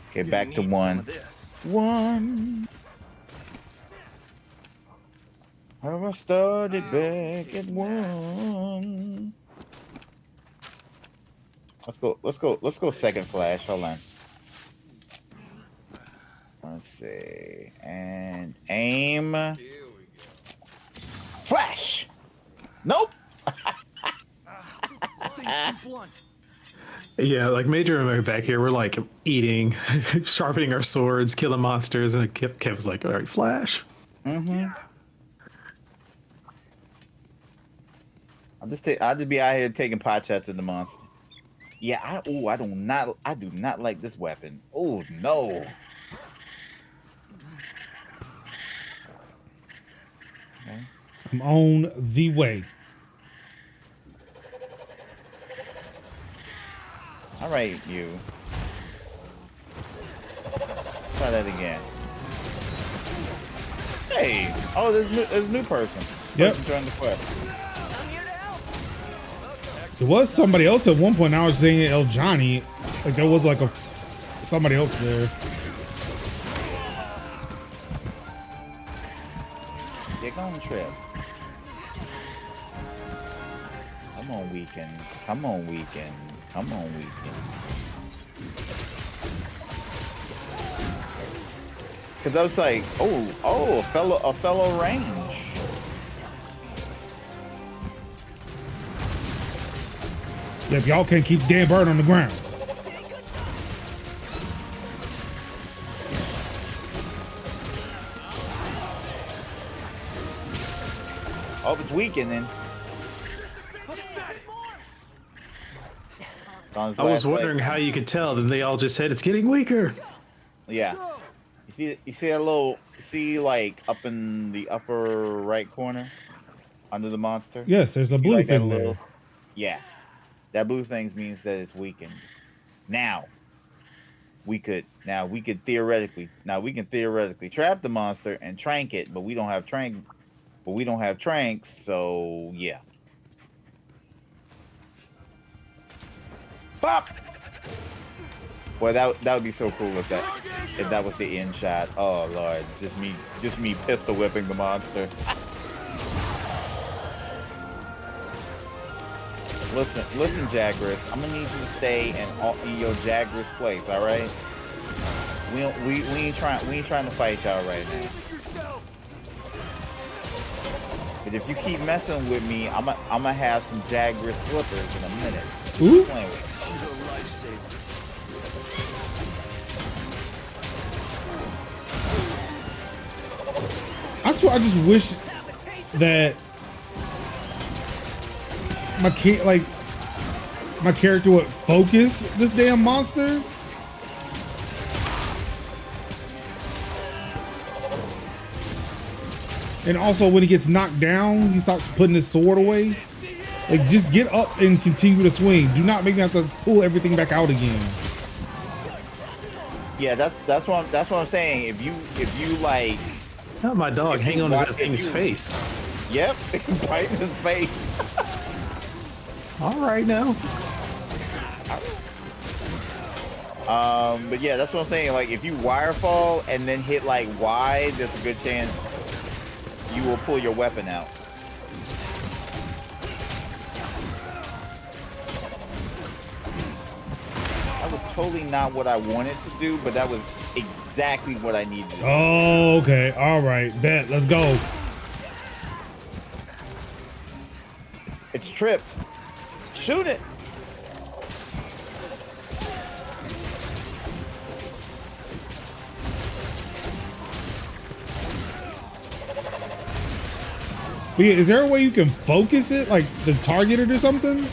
Okay, back to one. One. How I started back at one. Let's go second flash. Hold on. Let's see. And aim. Flash. Nope. Yeah, like Major and I are back here, we're like eating, sharpening our swords, killing monsters, and Kev was like, all right, flash. Mm-hmm. I'll just be out here taking pot shots at the monster. Yeah, I do not like this weapon. Oh no. Okay. I'm on the way. All right, you. Try that again. Hey, oh, there's a new person. Yep. Join the quest. There was somebody else at one point. I was saying El Johnny. Like there was like somebody else there. Get on the trip. Come on, weekend. Come on, weekend. Come on, weekend. Cause I was like, oh, a fellow range. Yep, y'all can't keep Dan Bird on the ground. Oh, it's weekend then. I was wondering how you could tell that they all just said it's getting weaker. Yeah. You see that little, like up in the upper right corner under the monster? Yes, there's a blue like thing there. Yeah. That blue thing means that it's weakened. Now, we can theoretically trap the monster and trank it, but we don't have tranks, so yeah. Pop! Boy, that would be so cool if that was the end shot. Oh Lord, just me pistol whipping the monster. Listen, Jagras. I'm gonna need you to stay in your Jagras place, all right? We ain't trying to fight y'all right now. But if you keep messing with me, I'm gonna have some Jagras slippers in a minute. Ooh. Playing with. I swear, I just wish that my character would focus this damn monster. And also, when he gets knocked down, he stops putting his sword away. Like, just get up and continue to swing. Do not make me have to pull everything back out again. Yeah, that's what I'm saying. If you like, Not my dog hanging on to that thing's face. Yep, right in his face. All right now. But yeah, that's what I'm saying. Like, if you wire fall and then hit like Y, there's a good chance you will pull your weapon out. That was totally not what I wanted to do, but that was exactly what I needed to do. Oh, okay. All right. Bet. Let's go. It's tripped. Shoot it. But yeah, is there a way you can focus it, like the target it or something?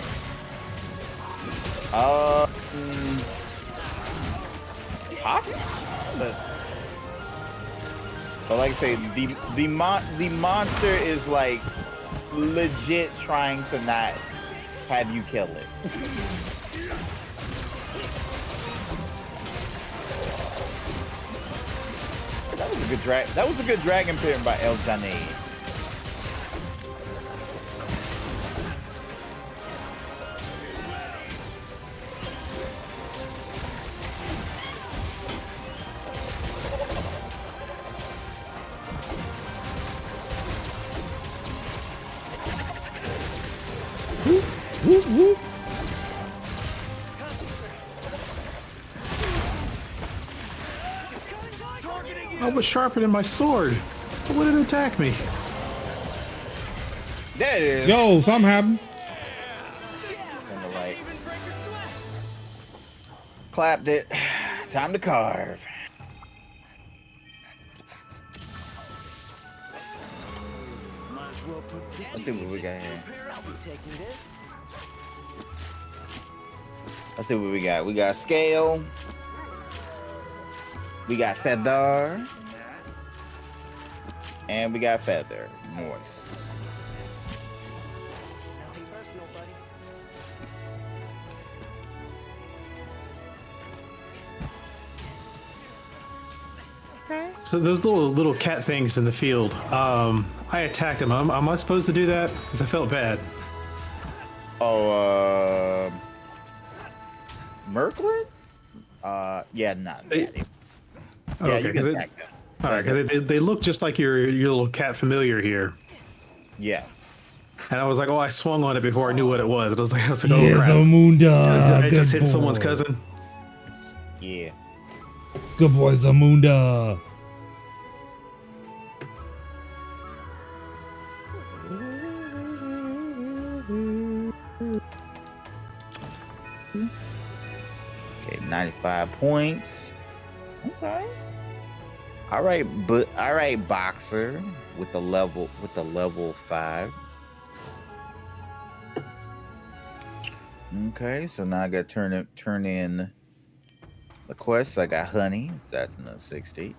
Possible. But like I say, the monster is like legit trying to not have you kill it. That was a good That was a good dragon parent by El Janae. Whoop, whoop. I was sharpening my sword. It wouldn't attack me. There it is. Yo, something happened. And the light. Clapped it. Time to carve. Let's see what we got here. Let's see what we got. We got scale. We got feather. And we got feather. Nice. So those little cat things in the field, I attacked them. Am I supposed to do that? Because I felt bad. Oh, Merklin? Yeah, not that. Yeah, Okay, you can attack them. All right, because they look just like your little cat familiar here. Yeah. And I was like, oh, I swung on it before I knew what it was. And I was like, oh, Yes, crap. Zamunda. I just Good hit someone's boy. cousin. Yeah. Good boy, Zamunda. Okay, 95 points. Okay. All right, boxer with the level 5. Okay, so now I got to turn in the quest. I got honey. That's another 60.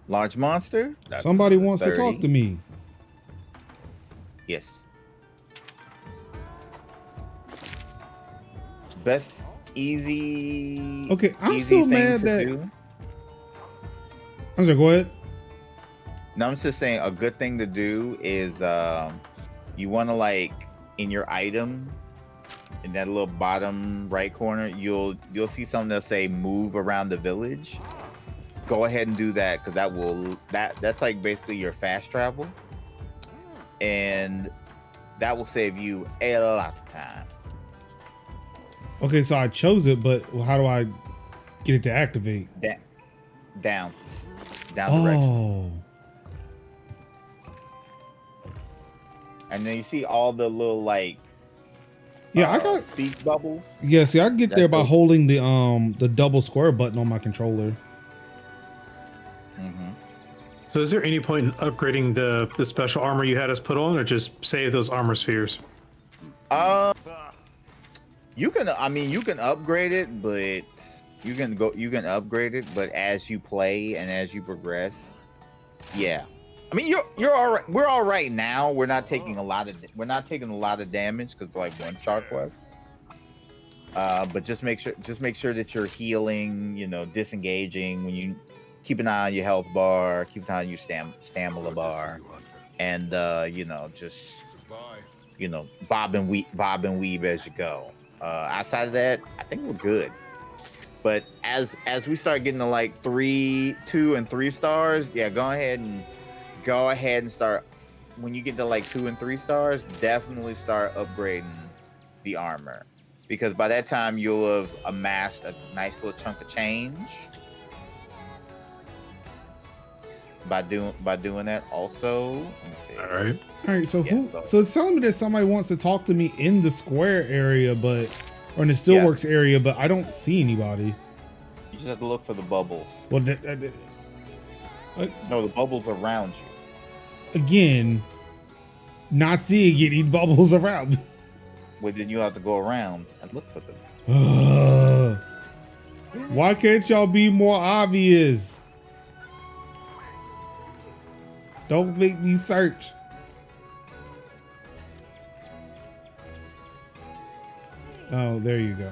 Large monster. That's Somebody another wants 30. to talk to me. Yes. Best easy. Okay, I'm easy still thing mad to that. do. I'm sorry, go ahead. No, I'm just saying a good thing to do is you want to, like, in your item in that little bottom right corner, you'll see something that'll say move around the village. Go ahead and do that, because that's like basically your fast travel, and that will save you a lot of time. Okay, so I chose it, but how do I get it to activate? Down direction. Oh. And then you see all the little, like, Yeah, I got. speak bubbles. Yeah, see, I get there by That's holding the double square button on my controller. Mm-hmm. So is there any point in upgrading the special armor you had us put on, or just save those armor spheres? You can upgrade it, but you can upgrade it, but as you play and as you progress, yeah. I mean, you're all right. We're all right now. We're not taking a lot of damage because like 1-star quests. But just make sure that you're healing. You know, disengaging when you keep an eye on your health bar, keep an eye on your stamina bar, and you know, just bob and weave as you go. Outside of that, I think we're good. But as we start getting to like 2 and 3 stars, yeah, go ahead and start. When you get to like 2 and 3 stars, definitely start upgrading the armor, because by that time you'll have amassed a nice little chunk of change. By doing that, also, let me see. All right. So so it's telling me that somebody wants to talk to me in the square area, or in the Steelworks area, but I don't see anybody. You just have to look for the bubbles. Well, no, the bubbles around you. Again, not seeing any bubbles around. Well, then you have to go around and look for them. Why can't y'all be more obvious? Don't make me search. Oh, there you go.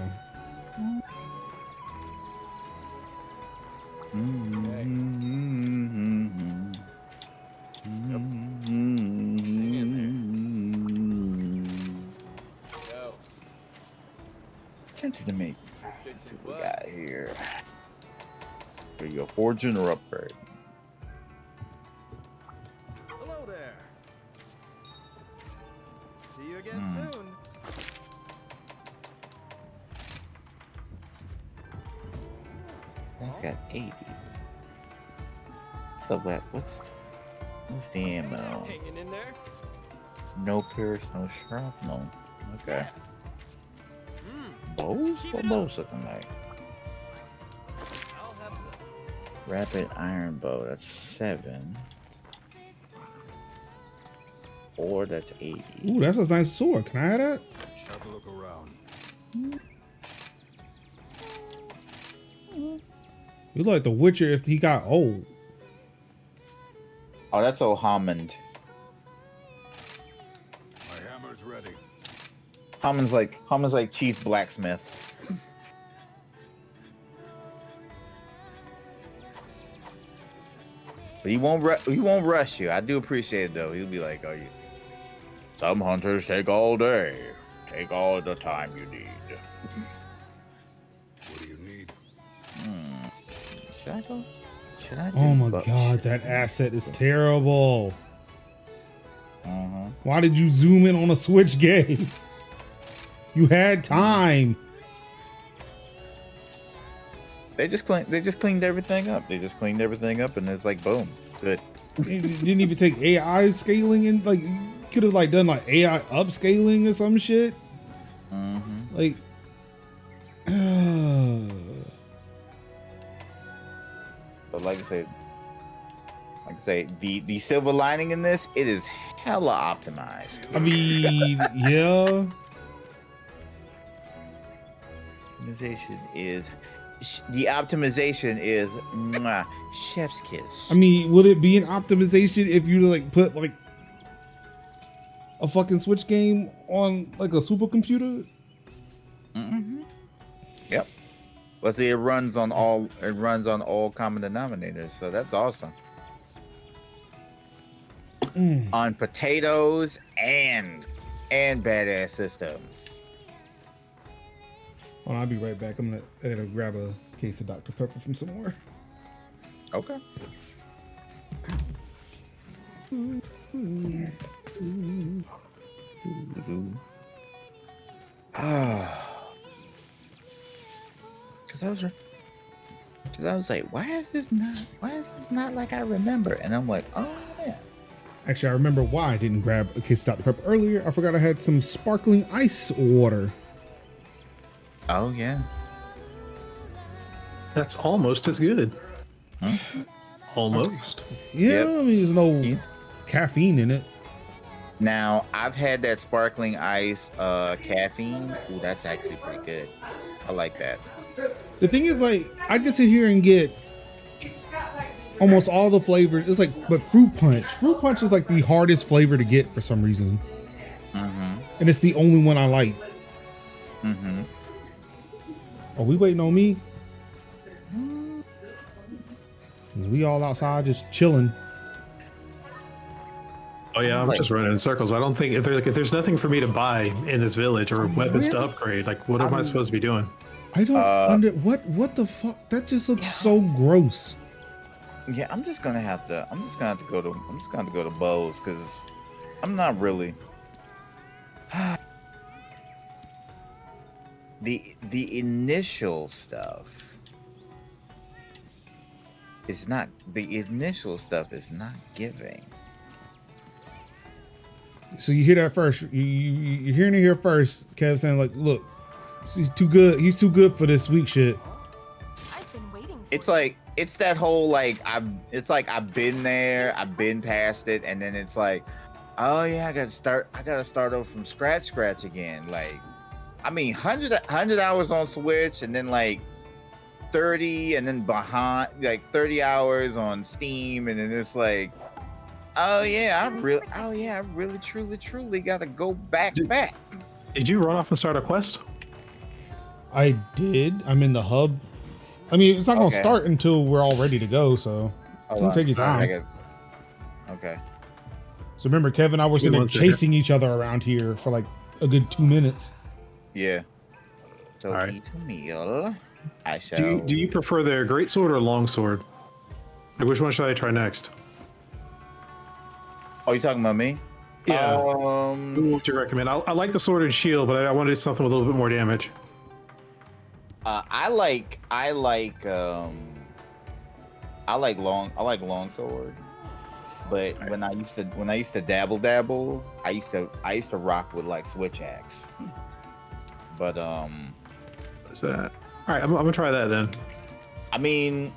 Tempted to make. Let's see what we got here. Here you go. Fortune or upgrade. Hello there. See you again soon. That's got 80. So what's the ammo? Hanging in there. No pierce, no shrapnel. Okay. Bows? What bows looking like? I'll have the Rapid iron bow, that's 7. Or that's 80. Ooh, that's a nice sword. Can I have that? have a look around. You like the Witcher if he got old. Oh, that's old Hammond. My hammer's ready. Hammond's like chief blacksmith. But he won't rush you. I do appreciate it though. He'll be like, "Oh, you." Some hunters take all day. Take all the time you need. What do you need? Should I go? Should I? Oh my god, that asset is terrible. Why did you zoom in on a Switch game? You had time. They just cleaned everything up. They just cleaned everything up, and it's like boom, good. It didn't even take AI scaling, and like could have like done like AI upscaling or some shit. Like, but like I say, the silver lining in this, it is hella optimized. I mean, yeah. The optimization is mwah, chef's kiss. I mean, would it be an optimization if you like put like a fucking Switch game on like a supercomputer? Yep. But see, it runs on all common denominators, so that's awesome. On potatoes and badass systems. Well, I'll be right back. I gotta grab a case of Dr. Pepper from somewhere. Okay. Because I was like, why is this not like I remember? And I'm like, oh yeah. Actually, I remember why I didn't grab a case of Dr. Pepper earlier. I forgot I had some sparkling ice water. Oh yeah. That's almost as good. Huh? Almost. Yeah, Yep. I mean, there's no caffeine in it. Now I've had that sparkling ice caffeine. Ooh, that's actually pretty good. I like that. The thing is, like, I can sit here and get almost all the flavors. It's like, but fruit punch. Fruit punch is like the hardest flavor to get for some reason. And it's the only one I like. Are we waiting on me? We all outside just chilling. Oh yeah, I'm just running in circles. I don't think if there's nothing for me to buy in this village or weapons to upgrade, like what am I supposed to be doing? I don't what the fuck? That just looks so gross. Yeah, I'm just gonna have to go to Bows because I'm not really the initial stuff is not giving. So you hear that first. You're hearing it here first. Kev saying like, look, he's too good. He's too good for this weak shit. I've been waiting. It's like it's that whole like I've been there, I've been past it, and then it's like, oh yeah, I gotta start over from scratch again. Like, I mean, 100 hours on Switch, and then like 30, and then behind like 30 hours on Steam, and then it's like, oh yeah, I really truly gotta go back. Did you run off and start a quest? I did. I'm in the hub. I mean, it's not gonna start until we're all ready to go, so it's gonna take your time. Okay. So remember, Kevin and I were sitting there chasing each other around here for like a good 2 minutes. Yeah. So right. eat a meal. I shall. Do you prefer the great sword or long sword? Like, which one should I try next? Oh, you talking about me? Yeah. What would you recommend? I like the sword and shield, but I want to do something with a little bit more damage. I like long sword. But when I used to dabble, I used to rock with like switch axe. But what's that? All right, I'm gonna try that then. I mean,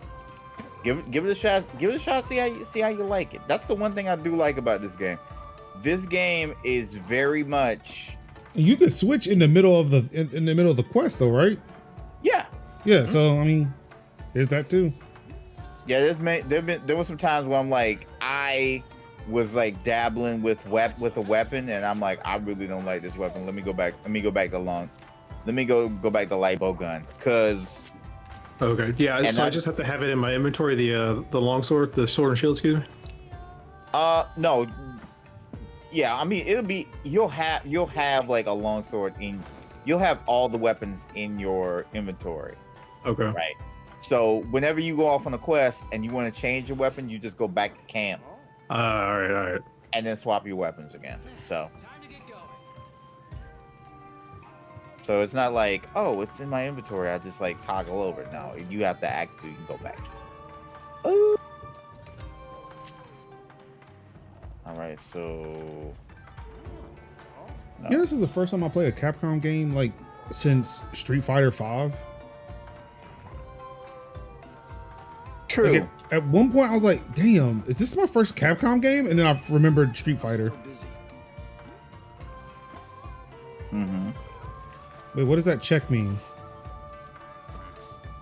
give it a shot. Give it a shot. See how you like it. That's the one thing I do like about this game. This game is very much. You could switch in the middle of the quest, though, right? Yeah. Yeah. So I mean, there's that too. Yeah, there was some times where I'm like, I was like dabbling with a weapon, and I'm like, I really don't like this weapon. Let me go back to light bow gun, cause. Okay. Yeah. So I just have to have it in my inventory. The long sword, the sword and shield. Excuse me. No. Yeah, I mean you'll have like a long sword you'll have all the weapons in your inventory. Okay. Right. So whenever you go off on a quest and you want to change your weapon, you just go back to camp. All right. And then swap your weapons again. So it's not like, oh, it's in my inventory, I just like toggle over. No, you have to actually go back. Ooh. All right, so. No. Yeah, this is the first time I played a Capcom game like since Street Fighter V. True. Like at one point, I was like, "Damn, is this my first Capcom game?" And then I remembered Street Fighter. Mm-hmm. Wait, what does that check mean?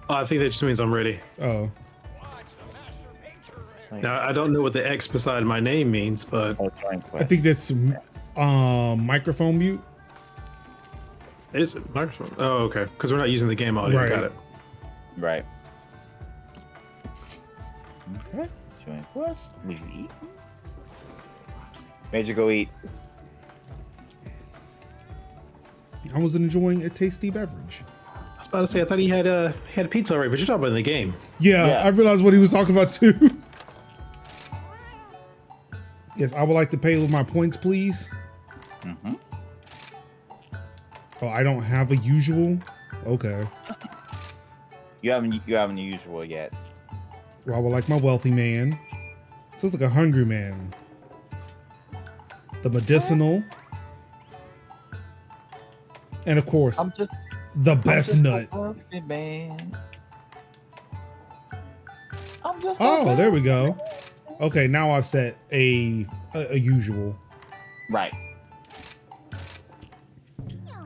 Oh, I think that just means I'm ready. Oh. Now I don't know what the X beside my name means, but I think that's microphone mute. Is it microphone? Oh, okay. Because we're not using the game audio. Right. Got it. Right. Okay. Join quest. We eat. Major, go eat. I was enjoying a tasty beverage. I was about to say I thought he had a pizza already, but you're talking about in the game. Yeah, I realized what he was talking about too. Yes, I would like to pay with my points, please. Mm-hmm. Oh, I don't have a usual. Okay. You haven't the usual yet. Well, I would like my wealthy man. So it's like a hungry man. The medicinal. And of course, the best nut. Oh, there we go. Okay, now I've set a usual. Right.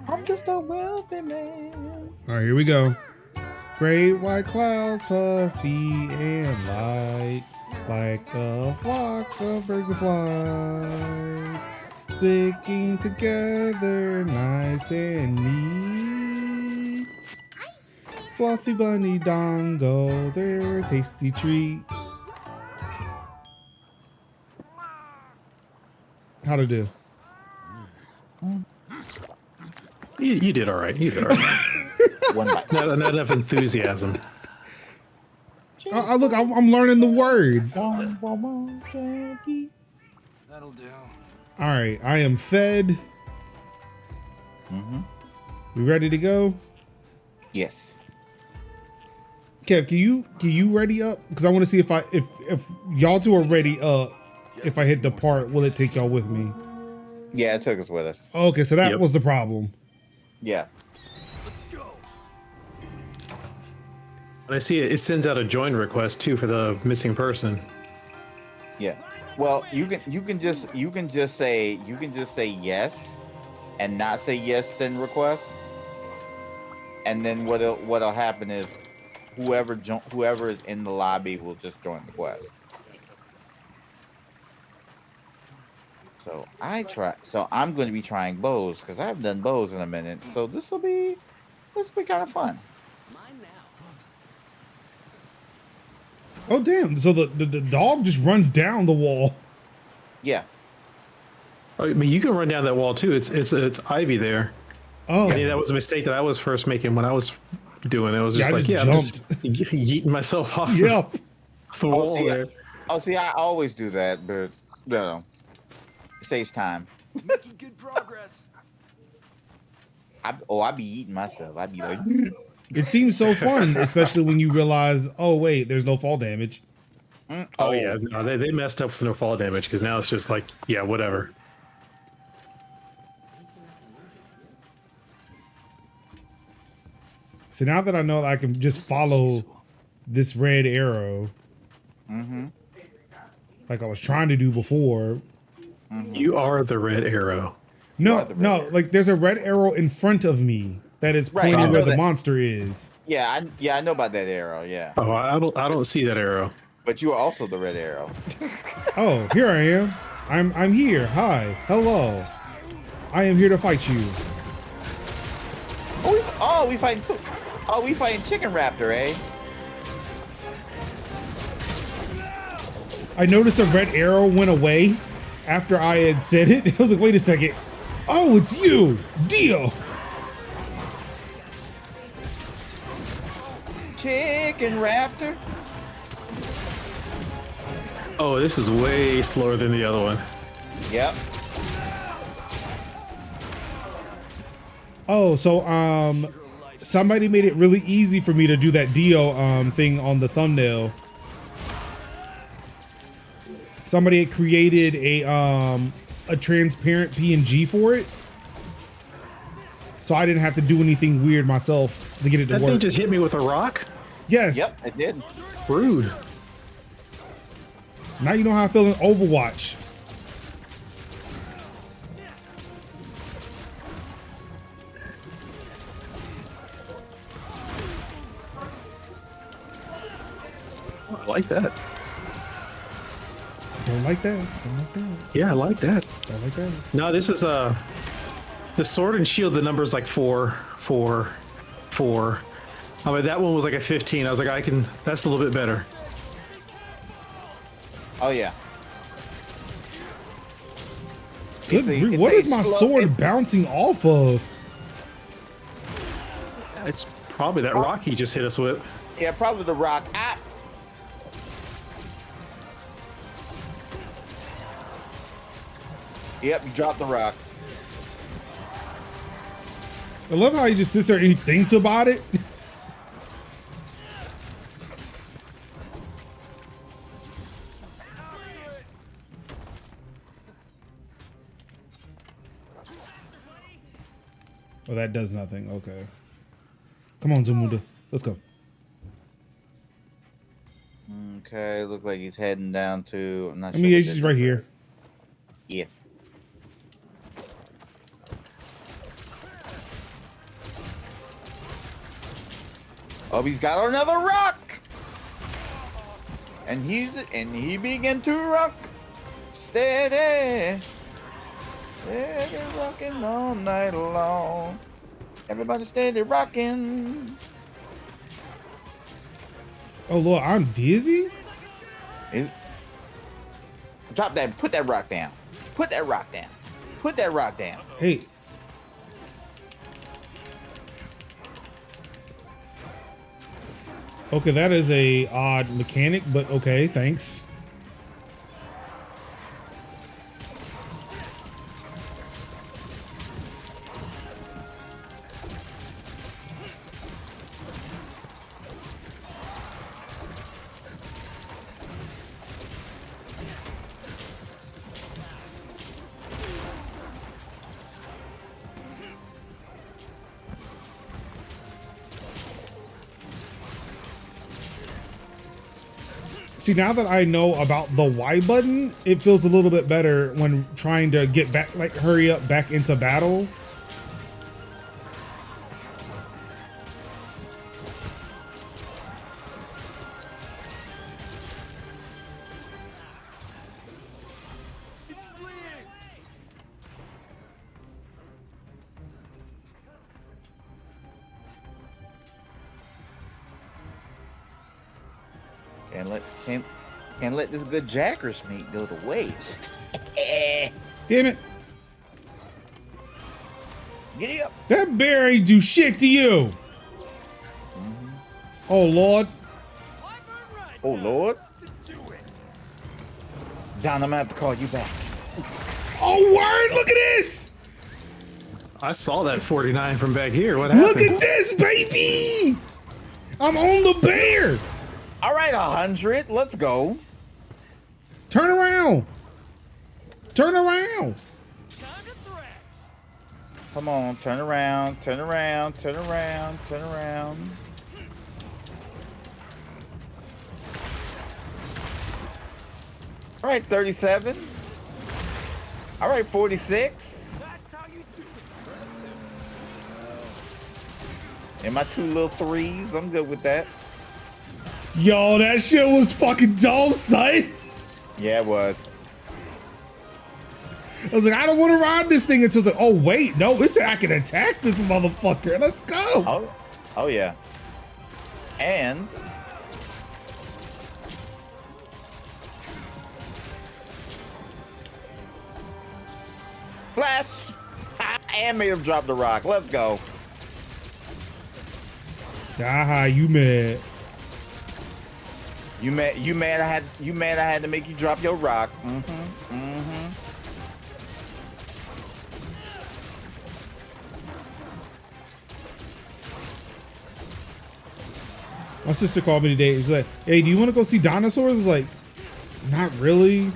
I'm just a wealthy man. All right, here we go. Great white clouds, puffy and light. like a flock of birds of fly, sticking together nice and neat. Fluffy bunny dongo, their tasty treat. How'd it do? You did all right. You did all right. One bite. Not enough enthusiasm. Look, I'm learning the words. All That'll do. right, I am fed. We ready to go? Yes. Kev, can you ready up? Because I want to see if y'all two are ready up. If I hit depart, will it take y'all with me? Yeah, it took us with us. Okay, so that Yep. was the problem. Yeah. Let's go. And I see it sends out a join request too for the missing person. Yeah. Well, you can just say yes, and not say yes send request, and then what'll happen is whoever is in the lobby will just join the quest. So I'm going to be trying bows because I haven't done bows in a minute. So this will be kind of fun. Oh damn! So the dog just runs down the wall. Yeah. Oh, I mean, you can run down that wall too. It's Ivy there. Oh, I mean, that was a mistake that I was first making when I was doing it. I was just I like, just I'm just yeeting myself off yep. the wall there. See, I always do that, but no, it saves time. Making good progress. I'd be eating myself. I'd be like, It seems so fun, especially when you realize, oh wait, there's no fall damage. Oh yeah, no, they messed up with no fall damage because now it's just like, yeah, whatever. So now that I know that I can just follow this red arrow, like I was trying to do before. You are the red arrow. No, the red no, arrow. like there's a red arrow in front of me that is Right, I pointing know where the that. monster is. yeah, I know about that arrow. Yeah, Oh, I don't see that arrow. but you are also the red arrow. Oh, here I am. I'm here. Hi. Hello. I am here to fight you. We fighting chicken raptor, eh? I noticed a red arrow went away after I had said it. I was like, wait a second. Oh, it's you, Dio. Chicken raptor. Oh, this is way slower than the other one. Yep. Oh, so somebody made it really easy for me to do that Dio thing on the thumbnail. Somebody had created a transparent PNG for it, so I didn't have to do anything weird myself to get it to That work. thing just hit me with a rock. Yes. Yep, it did. Rude. Now you know how I feel in Overwatch. I like that. Don't like that. Don't like that. Yeah, I like that. Don't like that. No, this is the sword and shield. The number's like 4, 4, 4. I mean, that one was like a 15. I was like, that's a little bit better. Oh yeah. Good It's a- grief, it's what a is my slow- sword it- bouncing off of? It's probably that rock he just hit us with. Yeah, probably the rock. Ah. Yep, you dropped the rock. I love how he just sits there and he thinks about it. Oh, that does nothing. Okay. Come on, Zamunda. Let's go. Okay, look like he's heading down to. I'm not I sure. mean, what he's this just right is. here. Yeah. Oh, he's got another rock. And he began to rock steady. Steady rocking all night long. Everybody steady rocking. Oh Lord, I'm dizzy. Drop that. Put that rock down. Put that rock down. Put that rock down. Hey. Okay, that is a odd mechanic, but okay, thanks. See, now that I know about the Y button, it feels a little bit better when trying to get back, like hurry up back into battle. It's bleeding. Can't let this good Jackers meat go to waste. Damn it. Giddy up. That bear ain't do shit to you. Oh, Lord. Oh, Lord. Do it. Don, I'm gonna have to call you back. Oh, word. Look at this. I saw that 49 from back here. What happened? Look at this, baby. I'm on the bear. All right, 100. Let's go. Turn around. Turn around. Come on, turn around, turn around, turn around, turn around. All right, 37. All right, 46. That's how you do it. And my 2 little 3s, I'm good with that. Yo, that shit was fucking dope, son. Yeah, it was. I was like, I don't want to ride this thing until it's like, oh wait, no, it's I can attack this motherfucker. Let's go. Oh yeah. And flash. And made him drop the rock. Let's go. Aha, you mad. You mad I had to make you drop your rock. My sister called me today. She's like, hey, do you want to go see dinosaurs? I was like, not really.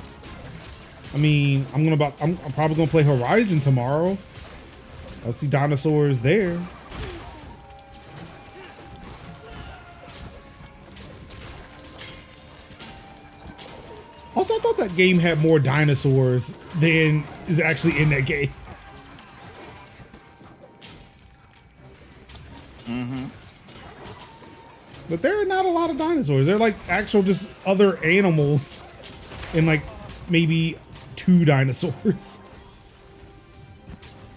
I mean, I'm probably gonna play Horizon tomorrow. I'll see dinosaurs there. Also, I thought that game had more dinosaurs than is actually in that game. But there are not a lot of dinosaurs. They're like actual just other animals and like maybe 2 dinosaurs.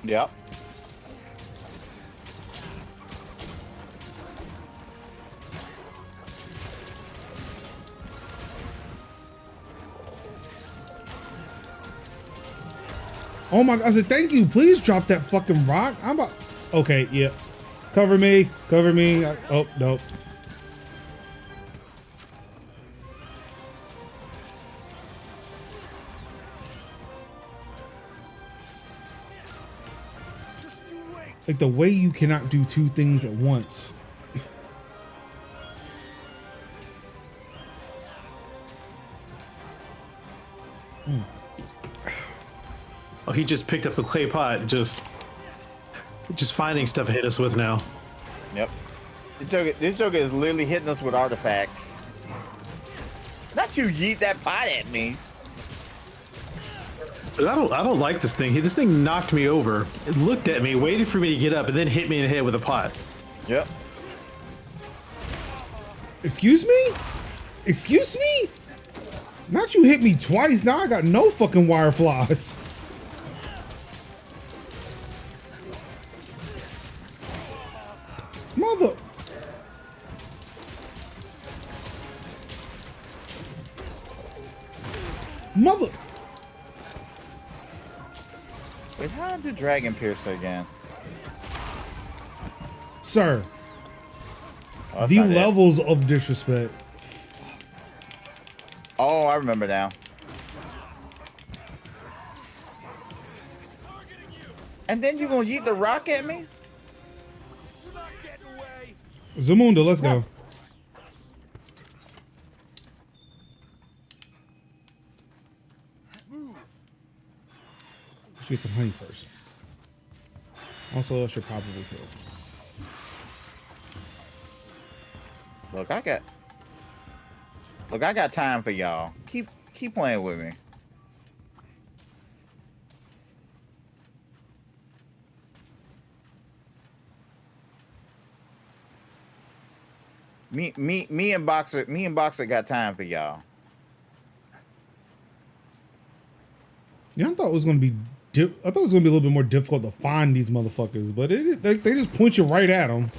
Yep. Oh my God, I said, thank you. Please drop that fucking rock. I'm about, okay, yeah. Cover me, cover me. Oh, nope. Like the way you cannot do 2 things at once. Oh, he just picked up a clay pot. Just finding stuff to hit us with now. Yep. This Joker is literally hitting us with artifacts. Not you yeet that pot at me. But I don't like this thing. This thing knocked me over. It looked at me, waited for me to get up, and then hit me in the head with a pot. Yep. Excuse me? Excuse me? Not you hit me twice. Now I got no fucking wire flies. Mother. Mother. Wait, how did the Dragon Piercer again? Sir. Oh, that's The not it. levels of disrespect. Oh, I remember now. And then you gonna yeet the rock at me? You're not getting away. Zamunda, let's go. Move. Let's get some honey first. Also, I should probably kill. Look, I got time for y'all. Keep playing with me. Me and Boxer got time for y'all. Yeah, I thought it was gonna be. I thought it was gonna be a little bit more difficult to find these motherfuckers, but they just point you right at them.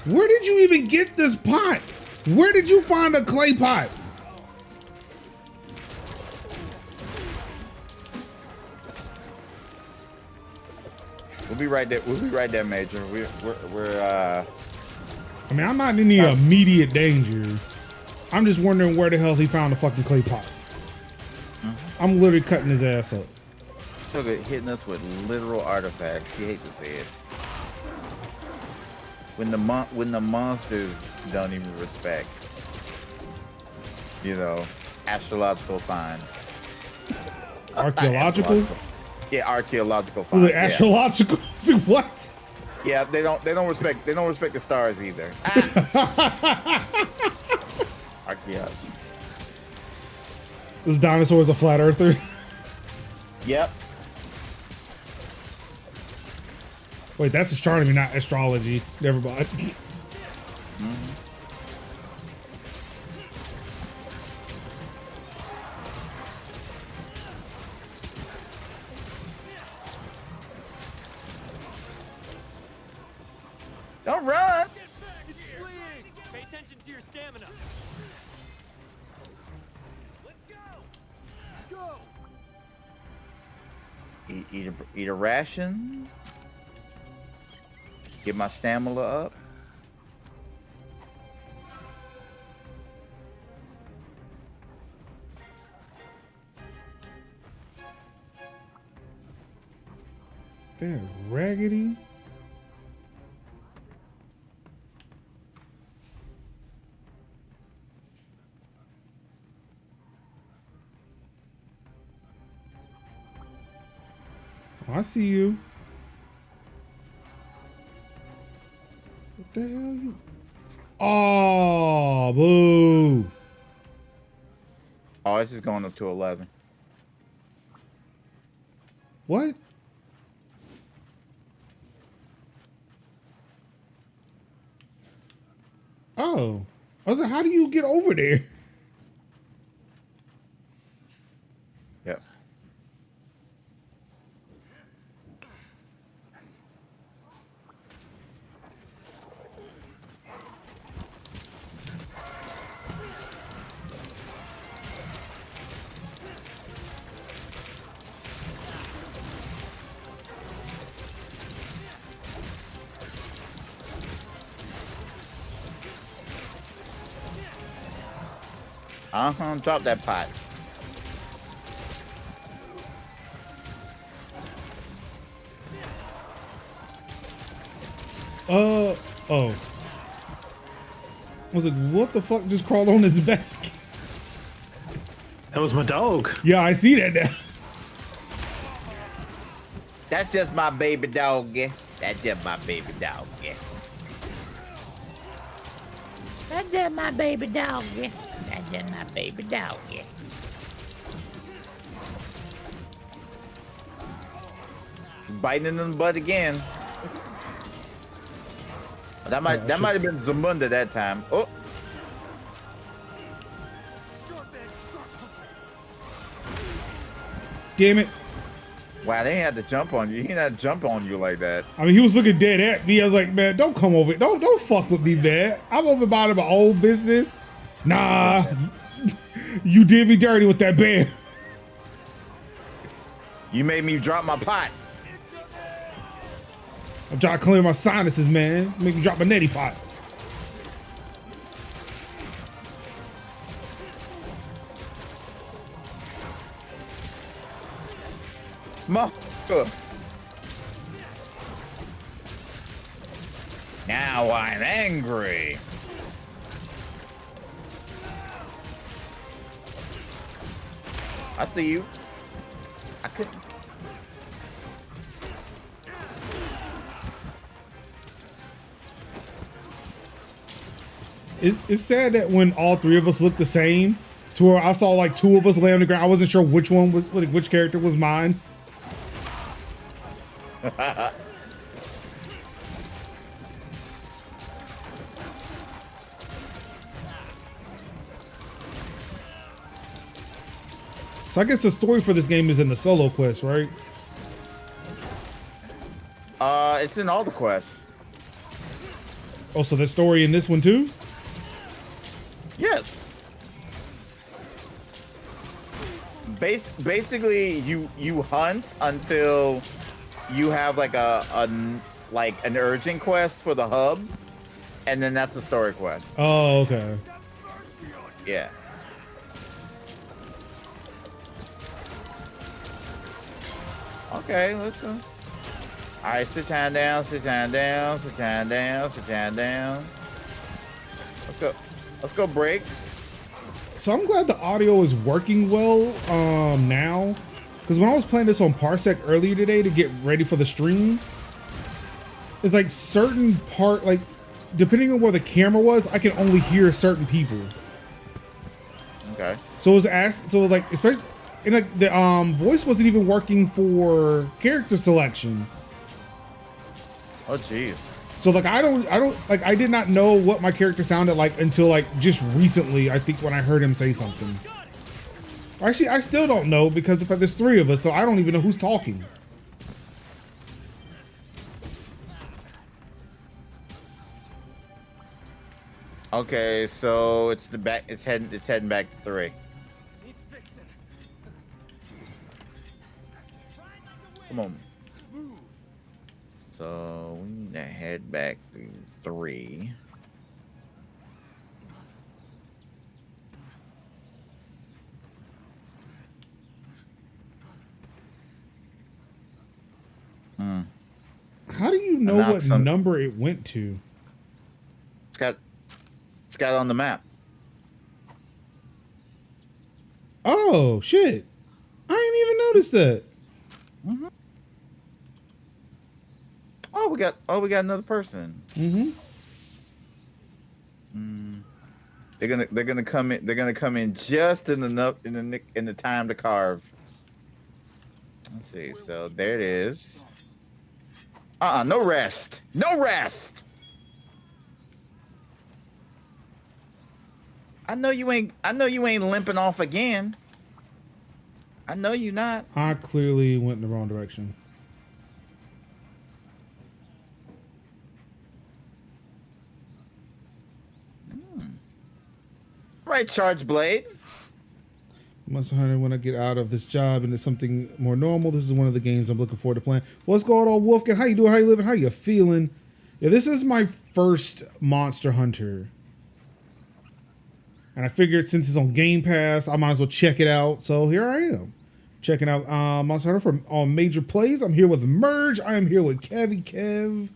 Where did you even get this pot? Where did you find a clay pot? We'll be right there. We'll be right there, Major. We're I mean, I'm not in any immediate danger. I'm just wondering where the hell he found a fucking clay pot. I'm literally cutting his ass up. so good hitting us with literal artifacts. You hate to see it. When the monsters don't even respect, you know, astrological finds. Archaeological? Yeah, archaeological Was finds. it astrological? What? Yeah, they don't respect the stars either. Archaeology. This dinosaur is a flat earther. Yep. Wait, that's astronomy, not astrology. Never mind. Don't run. It's fleeing. Pay attention to your stamina. Let's go. Go. Eat a ration. Get my stamina up. They're raggedy. Oh, I see you. What the hell you? Oh, boo. Oh, it's just going up to 11. What? Oh. I was like, how do you get over there? Yep. Drop that pot. Oh. I was like, what the fuck just crawled on his back? That was my dog. Yeah, I see that now. That's just my baby dog, yeah. That's just my baby dog, yeah. That's just my baby dog, yeah. That's just my baby dog, yeah. Biting in the butt again. That might have been Zamunda that time. Oh. Damn it. Wow, they had to jump on you. He didn't have to jump on you like that. I mean, he was looking dead at me. I was like, man, don't come over. Don't fuck with me, man. I'm over about my own business. Nah, you did me dirty with that bear. You made me drop my pot. I'm trying to clear my sinuses, man. Make me drop my neti pot. Motherfucker. Now I'm angry. I see you. I couldn't. It's sad that when all three of us look the same, to where I saw like two of us lay on the ground, I wasn't sure which one was, which character was mine. So I guess the story for this game is in the solo quest, right? It's in all the quests. Oh, so there's story in this one too? Yes. Basically, you hunt until you have like an urgent quest for the hub, and then that's the story quest. Oh, okay. Yeah. Okay, let's go. All right, sit down, sit down, sit down, sit down. Let's go, breaks. So I'm glad the audio is working well now, because when I was playing this on Parsec earlier today to get ready for the stream, it's like certain part, like depending on where the camera was, I can only hear certain people. Okay. So it was asked, so like especially, and like the voice wasn't even working for character selection. Oh jeez. So like I did not know what my character sounded like until like just recently, I think, when I heard him say something. Actually, I still don't know, because if there's three of us, so I don't even know who's talking. Okay, so it's heading back to 3. Come on. So we need to head back to 3. How do you know what number it went to? It's got it on the map. Oh shit! I didn't even notice that. Mm-hmm. Oh, we got another person. Mm-hmm. They're gonna come in. They're gonna come in just in the time to carve. Let's see. So there it is. No rest. No rest. I know you ain't limping off again. I know you not. I clearly went in the wrong direction. Right, Charge Blade. Monster Hunter, when I get out of this job into something more normal, this is one of the games I'm looking forward to playing. What's going on, Wolfgang? How you doing? How you living? How you feeling? Yeah, this is my first Monster Hunter. And I figured since it's on Game Pass, I might as well check it out. So here I am, checking out Monster Hunter on MajorPlays. I'm here with Merge. I am here with Kev.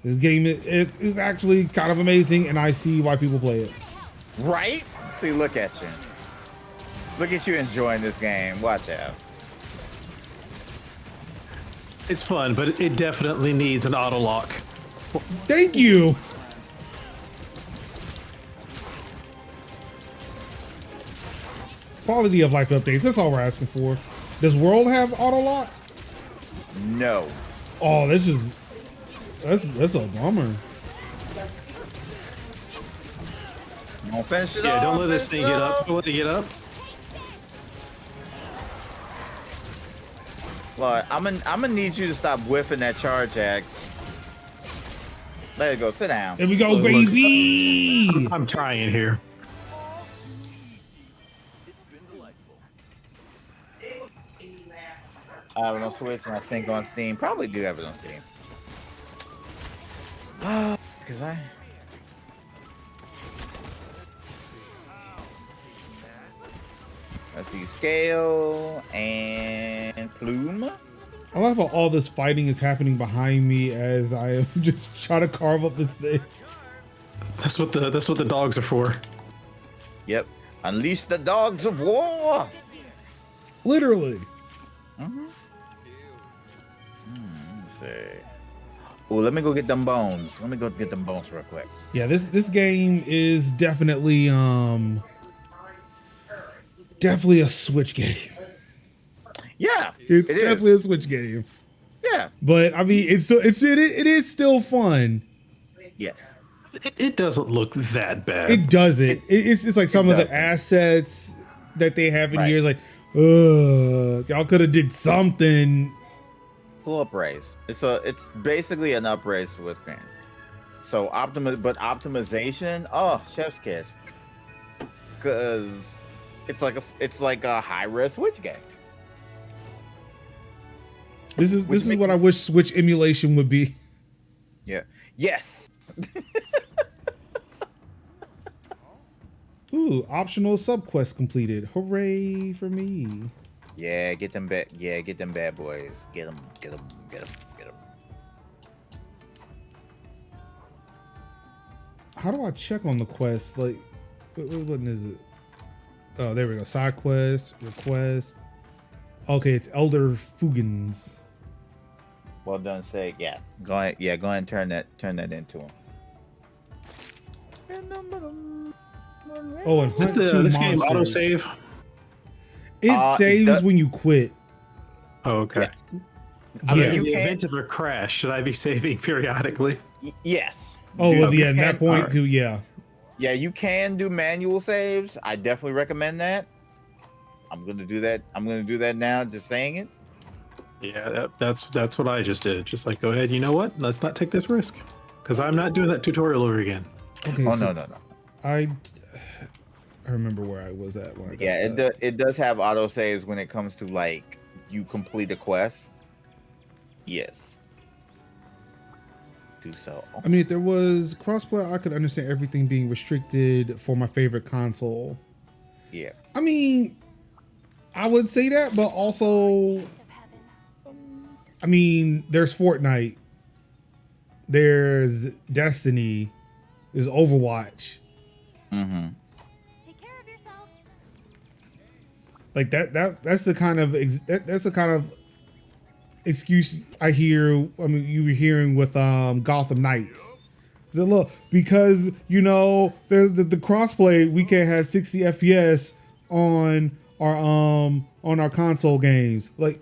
This game is actually kind of amazing, and I see why people play it. Right? See, look at you. Look at you enjoying this game. Watch out. It's fun, but it definitely needs an auto lock. Thank you. Quality of life updates. That's all we're asking for. Does World have auto lock? No. Oh, that's a bummer. Don't finish it Yeah, off. don't let this finish thing it get up. off. Don't let it get up. Lord, I'm gonna need you to stop whiffing that charge axe. Let it go. Sit down. Here we go, Look, baby. I'm trying here. I have it on Switch and I think on Steam. Probably do have it on Steam. Because let's see, scale and plume. I love how all this fighting is happening behind me as I am just trying to carve up this thing. That's what the dogs are for. Yep. Unleash the dogs of war. Literally. Let me see. Oh, let me go get them bones. Let me go get them bones real quick. Yeah, this game is definitely definitely a Switch game. Yeah, It's it is. definitely a Switch game. Yeah. But I mean, it is still fun. Yes. It doesn't look that bad. It doesn't. It's like some of the doesn't. assets that they have in Right. here is like, y'all could have did something. Full upraise. It's basically an upraise Switch game. So optimization. Oh, chef's kiss. Because it's like a high res Switch game. This is Which makes what I wish Switch emulation would be. Yeah. Yes. Ooh, optional subquest completed. Hooray for me. Yeah, get them bad. Yeah, get them bad boys. Get them. Get them. Get them. Get them. How do I check on the quest? Like, what button is it? Oh, there we go. Side quest, request. Okay, it's Elder Fugans. Well done, say yeah. Go ahead. Yeah, go ahead and turn that into him. Oh, and Is this hunt two this game monsters. autosave? It It saves does- when you quit. Oh, okay. Yes. I mean, Yeah. in the You event of a crash, should I be saving periodically? Yes. Oh, Dude, well, you yeah, at that can- point, alright. too, yeah. Yeah, you can do manual saves. I definitely recommend that. I'm gonna do that. I'm gonna do that now. Just saying it. Yeah, that's what I just did. Just like, go ahead. You know what? Let's not take this risk, because I'm not doing that tutorial over again. Okay, Oh so no. I remember where I was at when I got Yeah, that. it does have auto saves when it comes to like you complete a quest. Yes. Do so. I mean, if there was crossplay, I could understand everything being restricted for my favorite console. Yeah. I mean, I would say that, but also, I mean, there's Fortnite, there's Destiny, there's Overwatch. Mm-hmm. Take care of yourself. Like that's the kind of that's the kind of excuse I hear. I mean, you were hearing with Gotham Knights. So look, because you know there's the crossplay, we can't have 60 FPS on our console games. Like,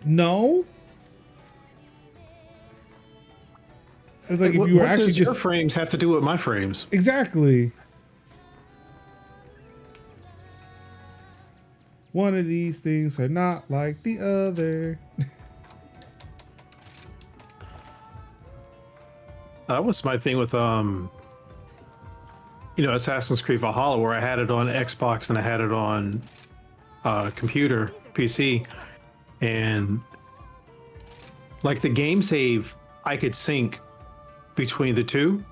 no. It's like if you were what actually does your just frames have to do with my frames? exactly. One of these things are not like the other. That was my thing with Assassin's Creed Valhalla, where I had it on Xbox and I had it on computer PC, and like the game save I could sync between the two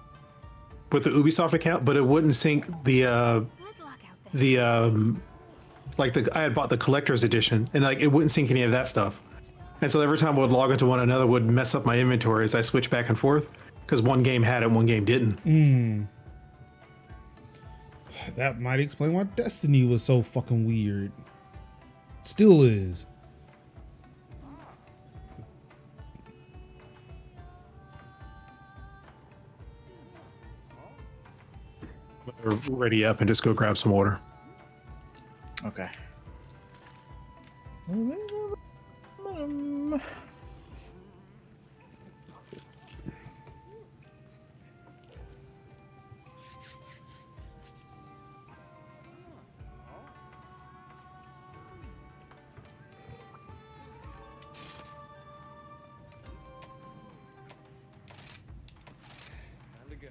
with the Ubisoft account, but it wouldn't sync the Good luck out there. I had bought the collector's edition, and like it wouldn't sync any of that stuff. And so every time I would log into one another would mess up my inventory as I switch back and forth, because one game had it, one game didn't. That might explain why Destiny was so fucking weird. Still is. We're ready up and just go grab some water. Okay. Time to go.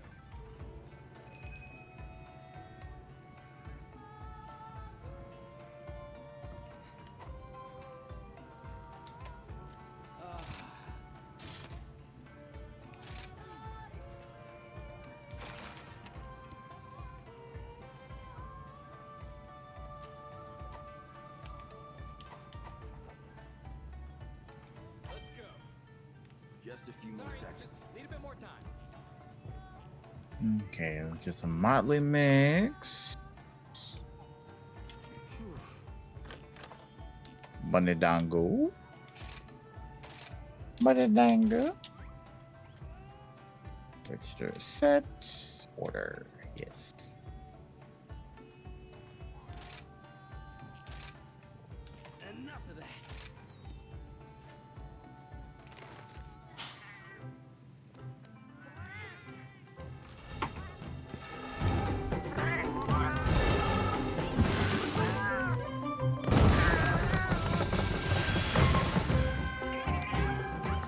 Let's go. Just a few more seconds. Need a bit more time. Okay, just a motley mix. Bunny dango. Bunny dango. Register set. Order. Yes. Enough of that.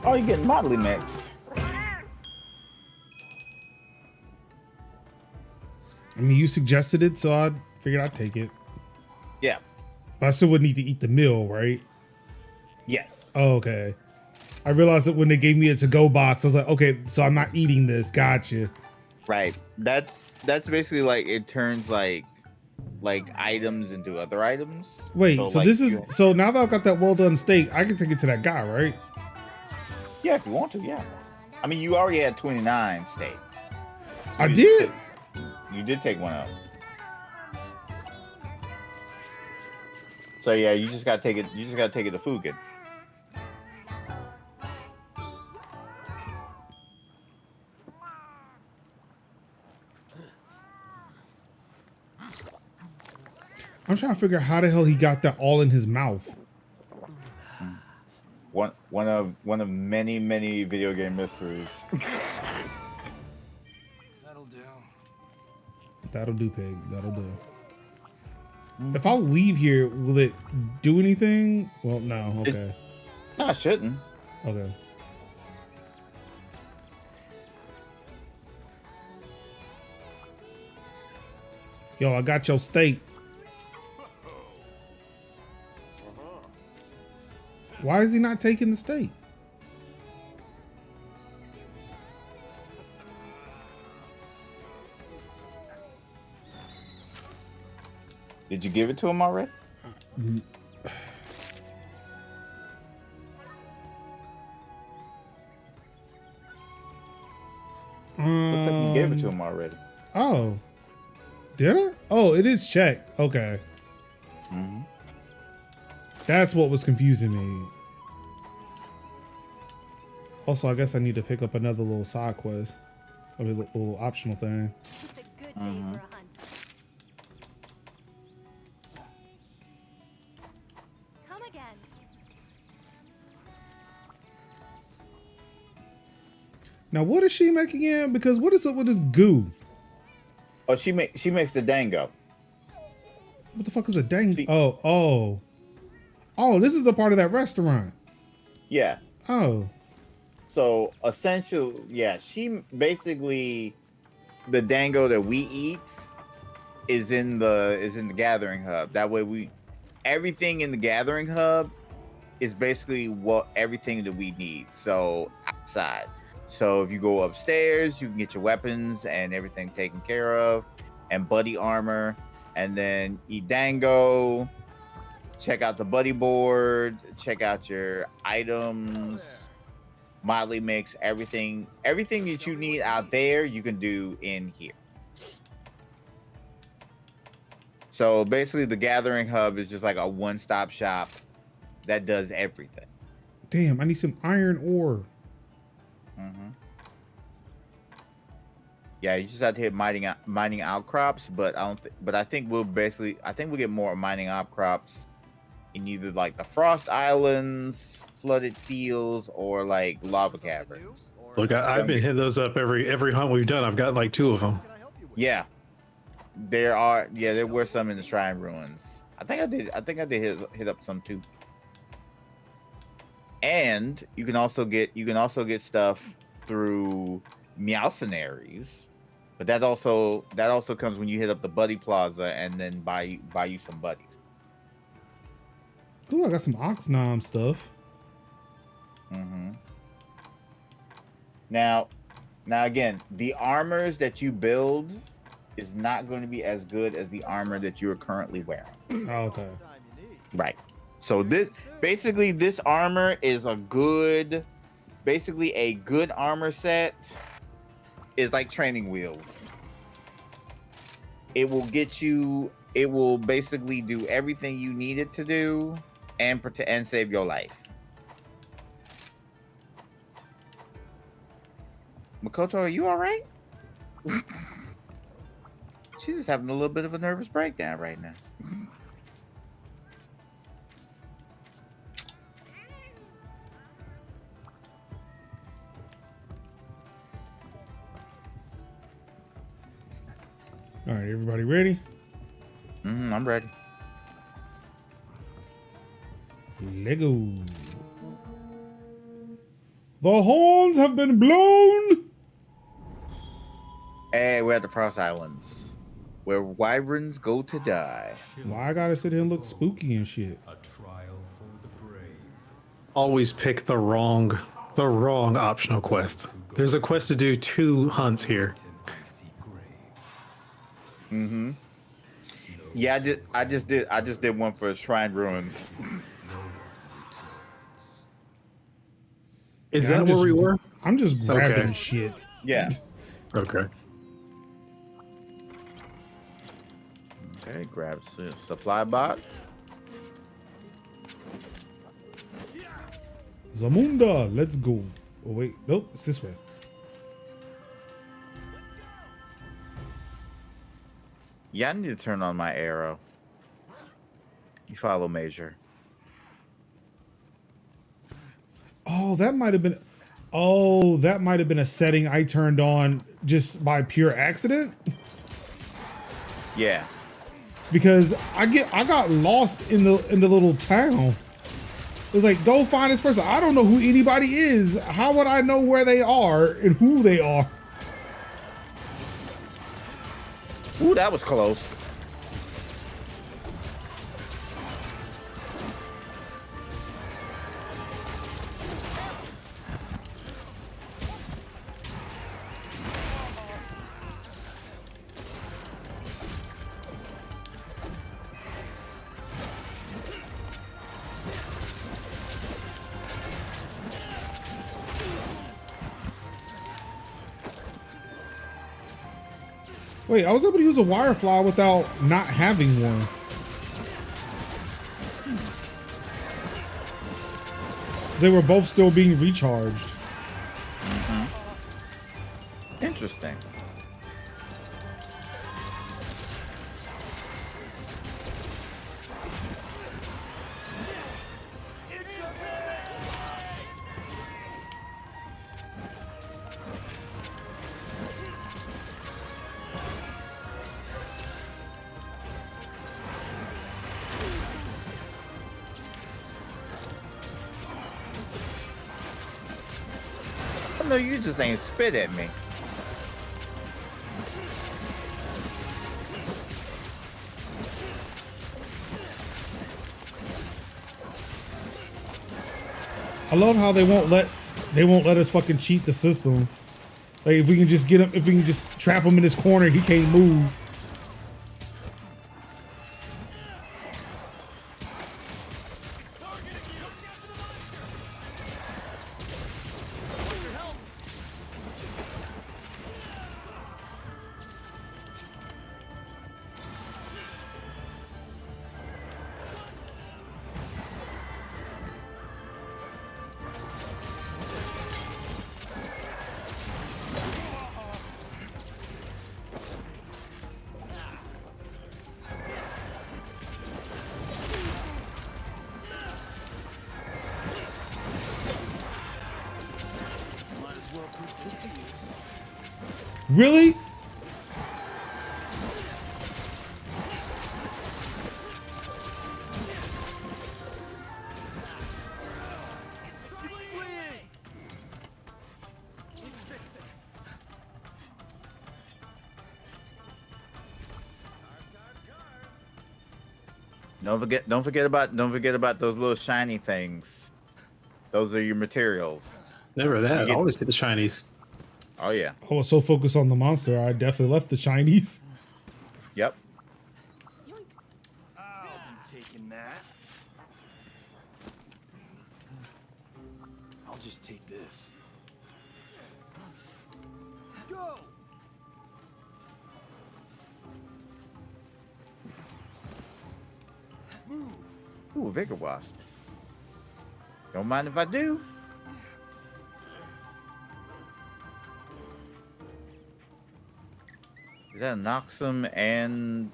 Oh, you're getting motley mix. I mean, you suggested it, so I figured I'd take it. Yeah. But I still would need to eat the meal, right? Yes. Oh, okay. I realized that when they gave me a to-go box, I was like, okay, so I'm not eating this. Gotcha. Right. That's basically like it turns like items into other items. Wait, so like, this is so now that I've got that well done steak, I can take it to that guy, right? Yeah, if you want to, yeah. I mean, you already had 29 steaks. So I did. You did take one out. So yeah, you just gotta take it. You just gotta take it to Fugan. I'm trying to figure out how the hell he got that all in his mouth. One of many video game mysteries. That'll do. That'll do, pig. That'll do. If I leave here, will it do anything? Well, no. Okay. No, I shouldn't. Okay. Yo, I got your steak. Why is he not taking the steak? Did you give it to him already? Looks like you gave it to him already. Oh. Did I? Oh, it is checked. Okay. Mm-hmm. That's what was confusing me. Also, I guess I need to pick up another little side quest. I mean, little optional thing. It's a good day for a hunt. Come again. Now, what is she making in? Because what is up with this goo? Oh, she makes the dango. What the fuck is a dang? See- Oh, this is a part of that restaurant. Yeah. Oh, So essentially, yeah, she basically the dango that we eat is in the gathering hub. That way everything in the gathering hub is basically everything that we need. So outside. So if you go upstairs, you can get your weapons and everything taken care of, and buddy armor, and then eat dango. Check out the buddy board. Check out your items. Motley mix, everything that you need out there, you can do in here. So basically, the gathering hub is just like a one-stop shop that does everything. damn! I need some iron ore. Mm-hmm. Yeah, you just have to hit mining outcrops, but I think we'll get more mining outcrops in either like the Frost Islands, flooded fields, or like lava caverns. Look, I've been hitting those up every hunt we've done. I've got like 2 of them. Yeah, there were some in the Shrine Ruins. I think I did hit up some too. And you can also get stuff through Meowcenaries, but that also comes when you hit up the Buddy Plaza and then buy you some buddies. Cool, I got some Oxnom stuff. Mm-hmm. Now again, the armors that you build is not going to be as good as the armor that you are currently wearing. Okay. Right. So this armor is a good armor set is like training wheels. It will basically do everything you need it to do and save your life. Makoto, are you all right? She's just having a little bit of a nervous breakdown right now. All right, everybody ready? I'm ready. Lego. The horns have been blown. Hey, we're at the Frost Islands, where wyverns go to die. Why I gotta sit here and look spooky and shit? A trial for the brave. Always pick the wrong optional quest. There's a quest to do 2 hunts here. An icy grave. Mm-hmm. Yeah, I just did one for Shrine Ruins. No one returns. Is Yeah, that where we were? I'm just grabbing Okay. shit. Yeah. Okay. Okay, grab supply box. Zamunda, let's go. Oh wait, nope, it's this way. Yeah, I need to turn on my arrow. You follow Major. Oh, that might have been. Oh, that might have been a setting I turned on just by pure accident. Yeah. Because I got lost in the little town. It was like, go find this person. I don't know who anybody is. How would I know where they are and who they are? Ooh, that was close. Wait, I was able to use a wirefly without not having one. They were both still being recharged. Interesting. No, you just ain't spit at me. I love how they won't let us fucking cheat the system. Like if we can just get him, if we can just trap him in this corner, he can't move. Really? Don't forget about those little shiny things. Those are your materials. Never that. You get- Always get the Chinese. Oh yeah. I was so focused on the monster, I definitely left the Chinese. Yep. I'll be taking that. I'll just take this. Go! Move! Ooh, Vigor Wasp. Don't mind if I do. Is that Noxum and...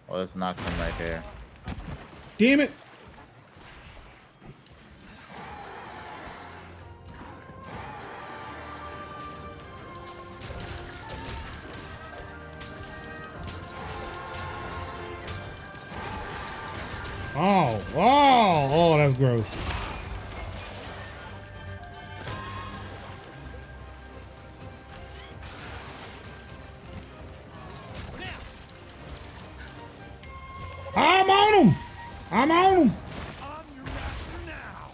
Oh, that's Noxum right there. Damn it. Oh, that's gross. I'm on him. I'm on him. I'm your master now!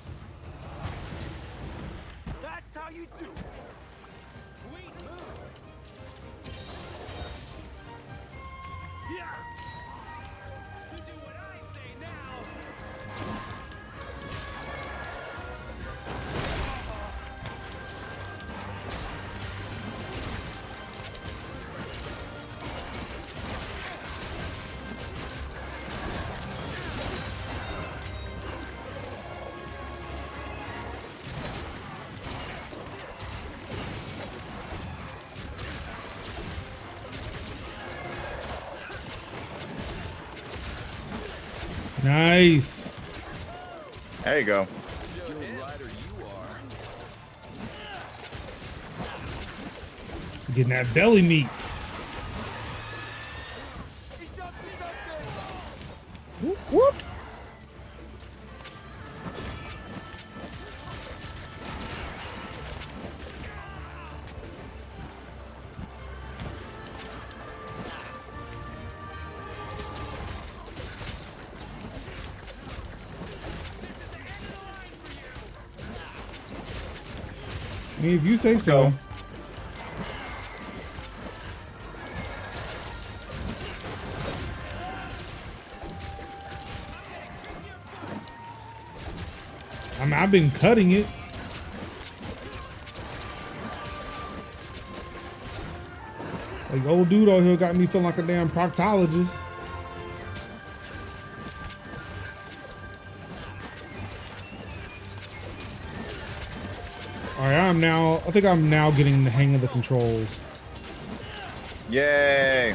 That's how you do it! Sweet move! Yeah! You do what I say now! Nice. There you go. Skilled rider you are. Getting that belly meat. He's up there! Whoop, whoop. I mean, if you say so. I mean, I've been cutting it. Like old dude out here got me feeling like a damn proctologist. All right, I think I'm now getting the hang of the controls. Yay.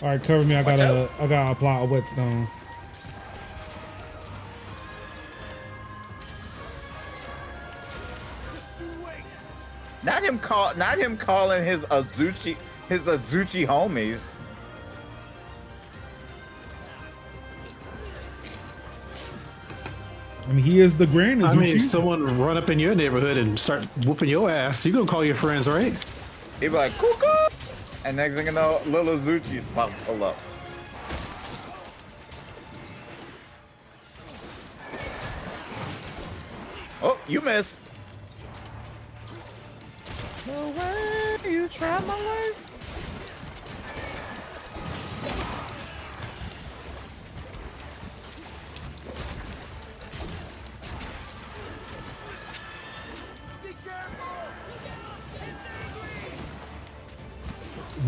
All right, cover me. I gotta apply a whetstone. Just you wait! Not him calling his Azuchi homies. I mean, he is the grand I mean, Azuchi. if someone run up in your neighborhood and start whooping your ass, you gonna call your friends, right? He'd be like, cuckoo! And next thing you know, little Azuchi's pull up. Oh, you missed. No way, you tried my life. Be careful!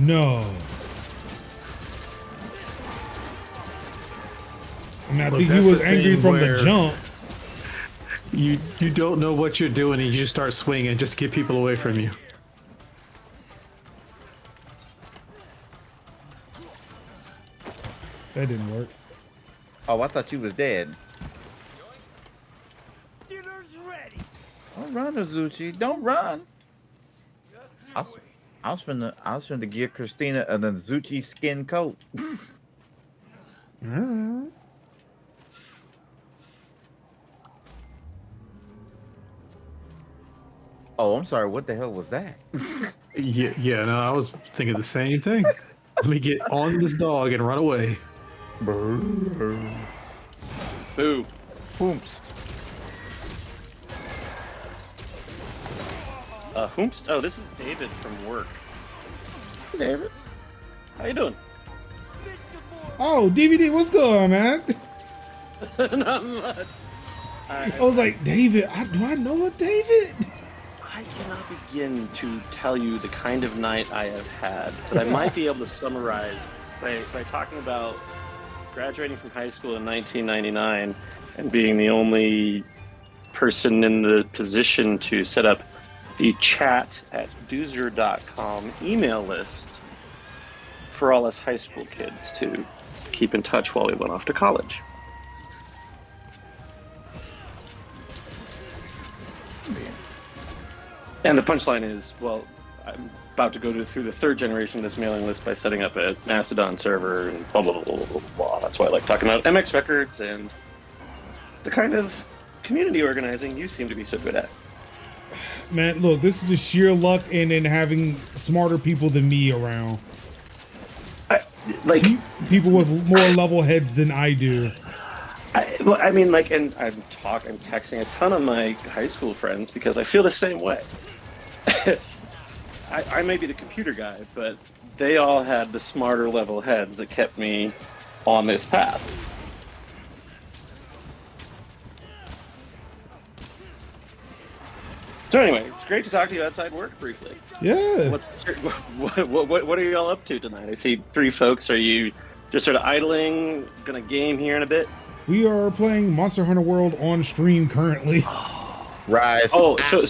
No. I mean, I Look, think he that's was the angry thing from the where- jump. You don't know what you're doing and you just start swinging just to get people away from you. That didn't work. Oh, I thought you was dead. Dinner's ready! Don't run, Azuchi. Don't run. I was finna give Christina an Azuchi skin coat. Oh, I'm sorry. What the hell was that? Yeah, no, I was thinking the same thing. Let me get on this dog and run away. Boo. Boomst. Whomst? Oh, this is David from work. David. How you doing? Oh, DVD, what's going on, man? Not much. I was like, David, do I know a David? I cannot begin to tell you the kind of night I have had, but I might be able to summarize by talking about graduating from high school in 1999 and being the only person in the position to set up the chat at doozer.com email list for all us high school kids to keep in touch while we went off to college. And the punchline is, well, I'm about to go through the third generation of this mailing list by setting up a Mastodon server and blah, blah, blah, blah, blah, blah. That's why I like talking about MX Records and the kind of community organizing you seem to be so good at. Man, look, this is just sheer luck and then having smarter people than me around. People with more level heads than I do. And I'm texting a ton of my high school friends because I feel the same way. I may be the computer guy, but they all had the smarter level heads that kept me on this path. So anyway, it's great to talk to you outside work briefly. Yeah. What are you all up to tonight? I see three folks. Are you just sort of idling, gonna game here in a bit? We are playing Monster Hunter World on stream currently. Rise. Oh, so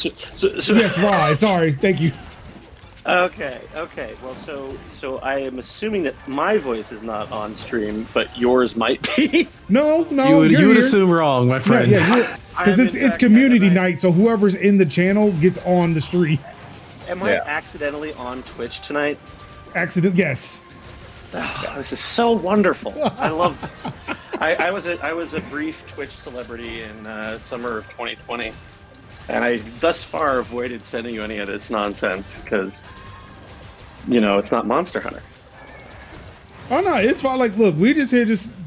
Yes, Rise. Sorry, thank you. Okay. Well, so I am assuming that my voice is not on stream, but yours might be. No, You would here. assume wrong, my friend. Yeah, because it's community night, so whoever's in the channel gets on the stream. Am I accidentally on Twitch tonight? Yes. Oh, this is so wonderful. I love this. I was a brief Twitch celebrity in summer of 2020, and I thus far avoided sending you any of this nonsense because, it's not Monster Hunter. Oh no, it's fine. Like, look, we just here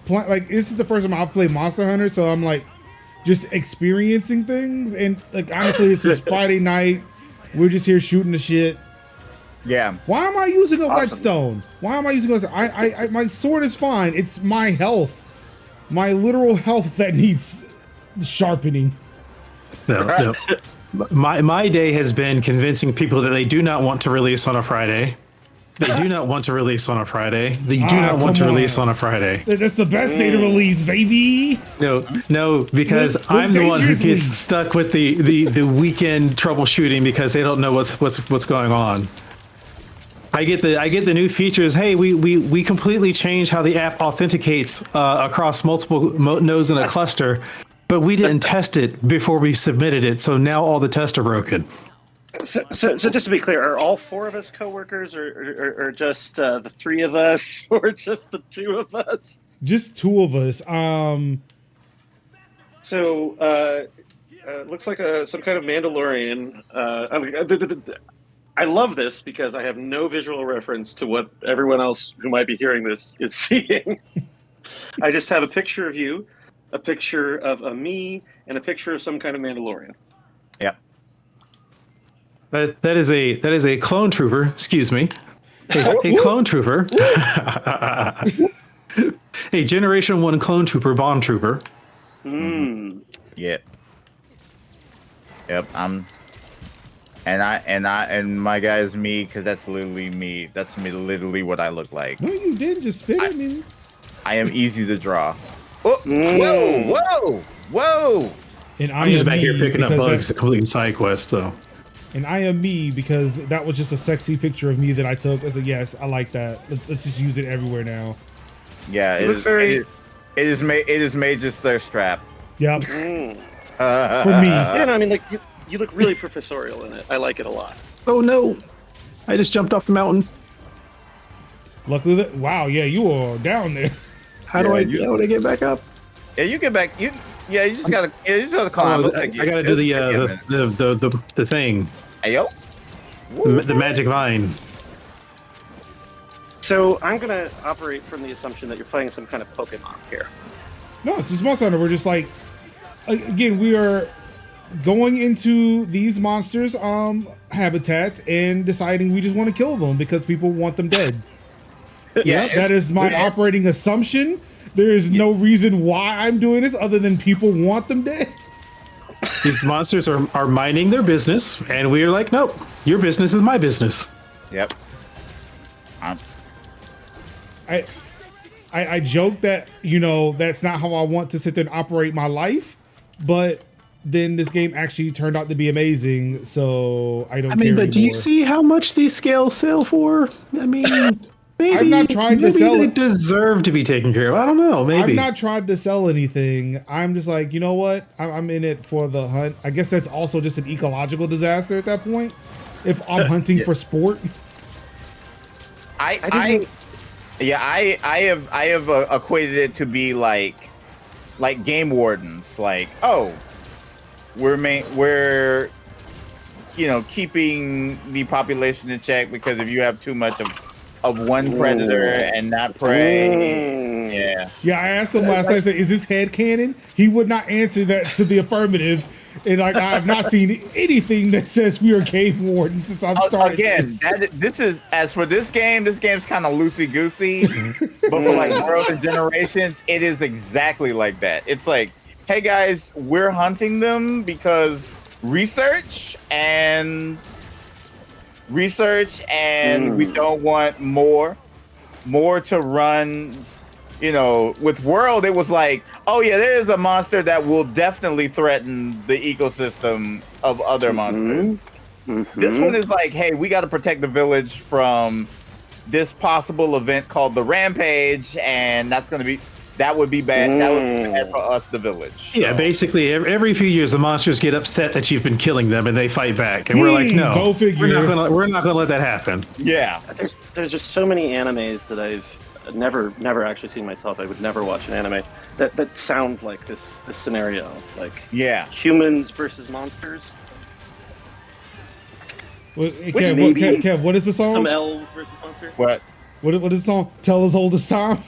like this is the first time I've played Monster Hunter, so I'm like just experiencing things, and like honestly, it's just Friday night. We're just here shooting the shit. Yeah. Why am I using a whetstone? Why am I using a my sword is fine. It's my health. My literal health that needs sharpening. No. My day has been convincing people that they do not want to release on a Friday. They do not want to release on a Friday. They do not want to release on a Friday. That's the best day to release, baby. No, because I'm the one who gets stuck with the weekend troubleshooting because they don't know what's going on. I get the new features. Hey, we completely changed how the app authenticates across multiple nodes in a cluster, but we didn't test it before we submitted it. So now all the tests are broken. So just to be clear, are all four of us coworkers, or just the three of us, or just the two of us? Just two of us. So looks like some kind of Mandalorian. I love this because I have no visual reference to what everyone else who might be hearing this is seeing. I just have a picture of you, a picture of a me, and a picture of some kind of Mandalorian. Yep. That is a clone trooper. Excuse me, a clone trooper. A Generation 1 clone trooper, bomb trooper. Yep. And my guy is me because that's literally me. That's literally what I look like. No, you didn't just spit at me. I am easy to draw. Oh, whoa! And I'm just back here picking up bugs to complete side quests, though. And I am me because that was just a sexy picture of me that I took. I said, yes, I like that. Let's just use it everywhere now. Yeah, it is made just thirst trap. Yep. For me. Yeah, no, I mean, like you look really professorial in it. I like it a lot. Oh no! I just jumped off the mountain. Luckily, wow, yeah, you are down there. How do I get back up? Yeah, you get back. You just gotta climb. Oh, I gotta do the thing. Hey, yo. The magic vine. So I'm gonna operate from the assumption that you're playing some kind of Pokemon here. No, it's just Monster Hunter. We're just like, again, we are going into these monsters' habitats and deciding we just want to kill them because people want them dead. Yeah, That is my operating assumption. There is no reason why I'm doing this other than people want them dead. These monsters are minding their business, and we are like, nope, your business is my business. Yep. I joke that, that's not how I want to sit there and operate my life, but then this game actually turned out to be amazing, so I don't care but do you anymore. see how much these scales sell for? I mean, maybe I've not tried to sell they it. deserve to be taken care of. I don't know. Maybe I've not tried to sell anything. I'm just like, you know what? I'm in it for the hunt. I guess that's also just an ecological disaster at that point. If I'm hunting for sport. I have equated it to be like game wardens. Like, oh, we're keeping the population in check because if you have too much of one predator and not prey, Yeah, I asked him last night, I said, is this headcanon? He would not answer that to the affirmative. And like, I have not seen anything that says we are game wardens since I've started. Again, this is, as for this game's kind of loosey-goosey, but for like World and Generations, it is exactly like that. It's like, hey guys, we're hunting them because research and we don't want more to run. With World, it was like, oh yeah, there is a monster that will definitely threaten the ecosystem of other monsters. This one is like, hey, we got to protect the village from this possible event called the Rampage, and that would be bad. That would be bad for us, the village. Yeah, basically, every few years the monsters get upset that you've been killing them, and they fight back, and we're like, no, go figure. We're not gonna let that happen. Yeah, There's just so many animes that I've never actually seen myself. I would never watch an anime that sound like this scenario. Like, humans versus monsters. Kev, what is the song? Some elves versus monsters. What is the song? Tell us old as time.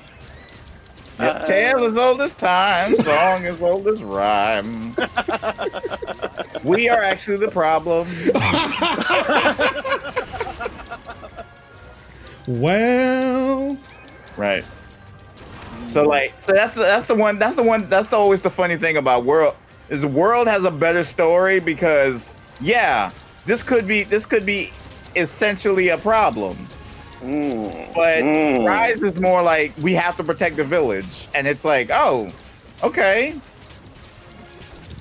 Tale as old as time, song as old as rhyme. We are actually the problem. Well, right. So that's always the funny thing about World is the World has a better story because this could be essentially a problem. But Rise is more like we have to protect the village, and it's like, oh, okay.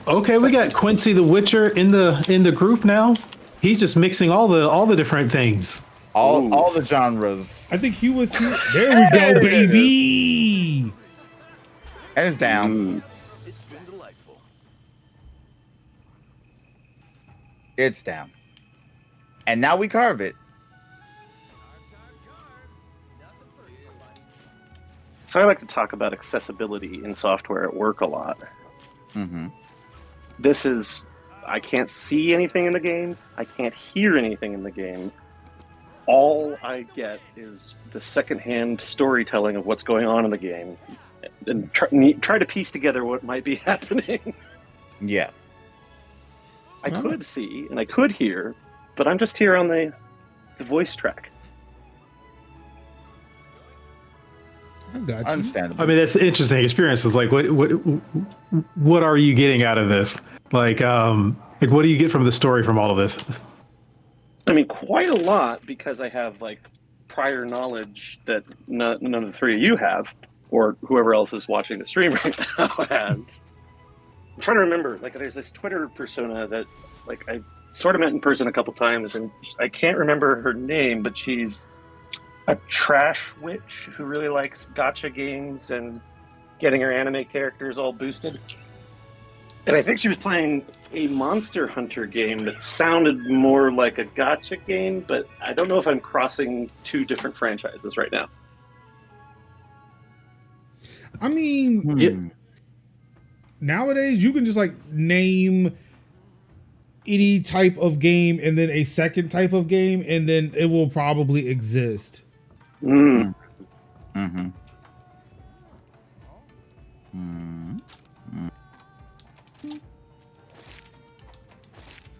Okay, we got Quincy the Witcher in the group now. He's just mixing all the different things. All the genres. I think he was here. There we go, baby. And it's down. It's been delightful. It's down. And now we carve it. So I like to talk about accessibility in software at work a lot. This is, I can't see anything in the game. I can't hear anything in the game. All I get is the secondhand storytelling of what's going on in the game, and try to piece together what might be happening. Yeah. I could see and I could hear, but I'm just here on the voice track. I got you. Understandable. I mean, that's the interesting experience. Is like, what are you getting out of this? Like what do you get from the story from all of this? I mean, quite a lot, because I have like prior knowledge that none of the three of you have, or whoever else is watching the stream right now has. I'm trying to remember. Like, there's this Twitter persona that, like, I sort of met in person a couple times, and I can't remember her name, but she's a trash witch who really likes gacha games and getting her anime characters all boosted. And I think she was playing a Monster Hunter game that sounded more like a gacha game, but I don't know if I'm crossing two different franchises right now. I mean, Hmm. nowadays you can just like name any type of game and then a second type of game, and then it will probably exist. Mm. Mm-hmm. Mm.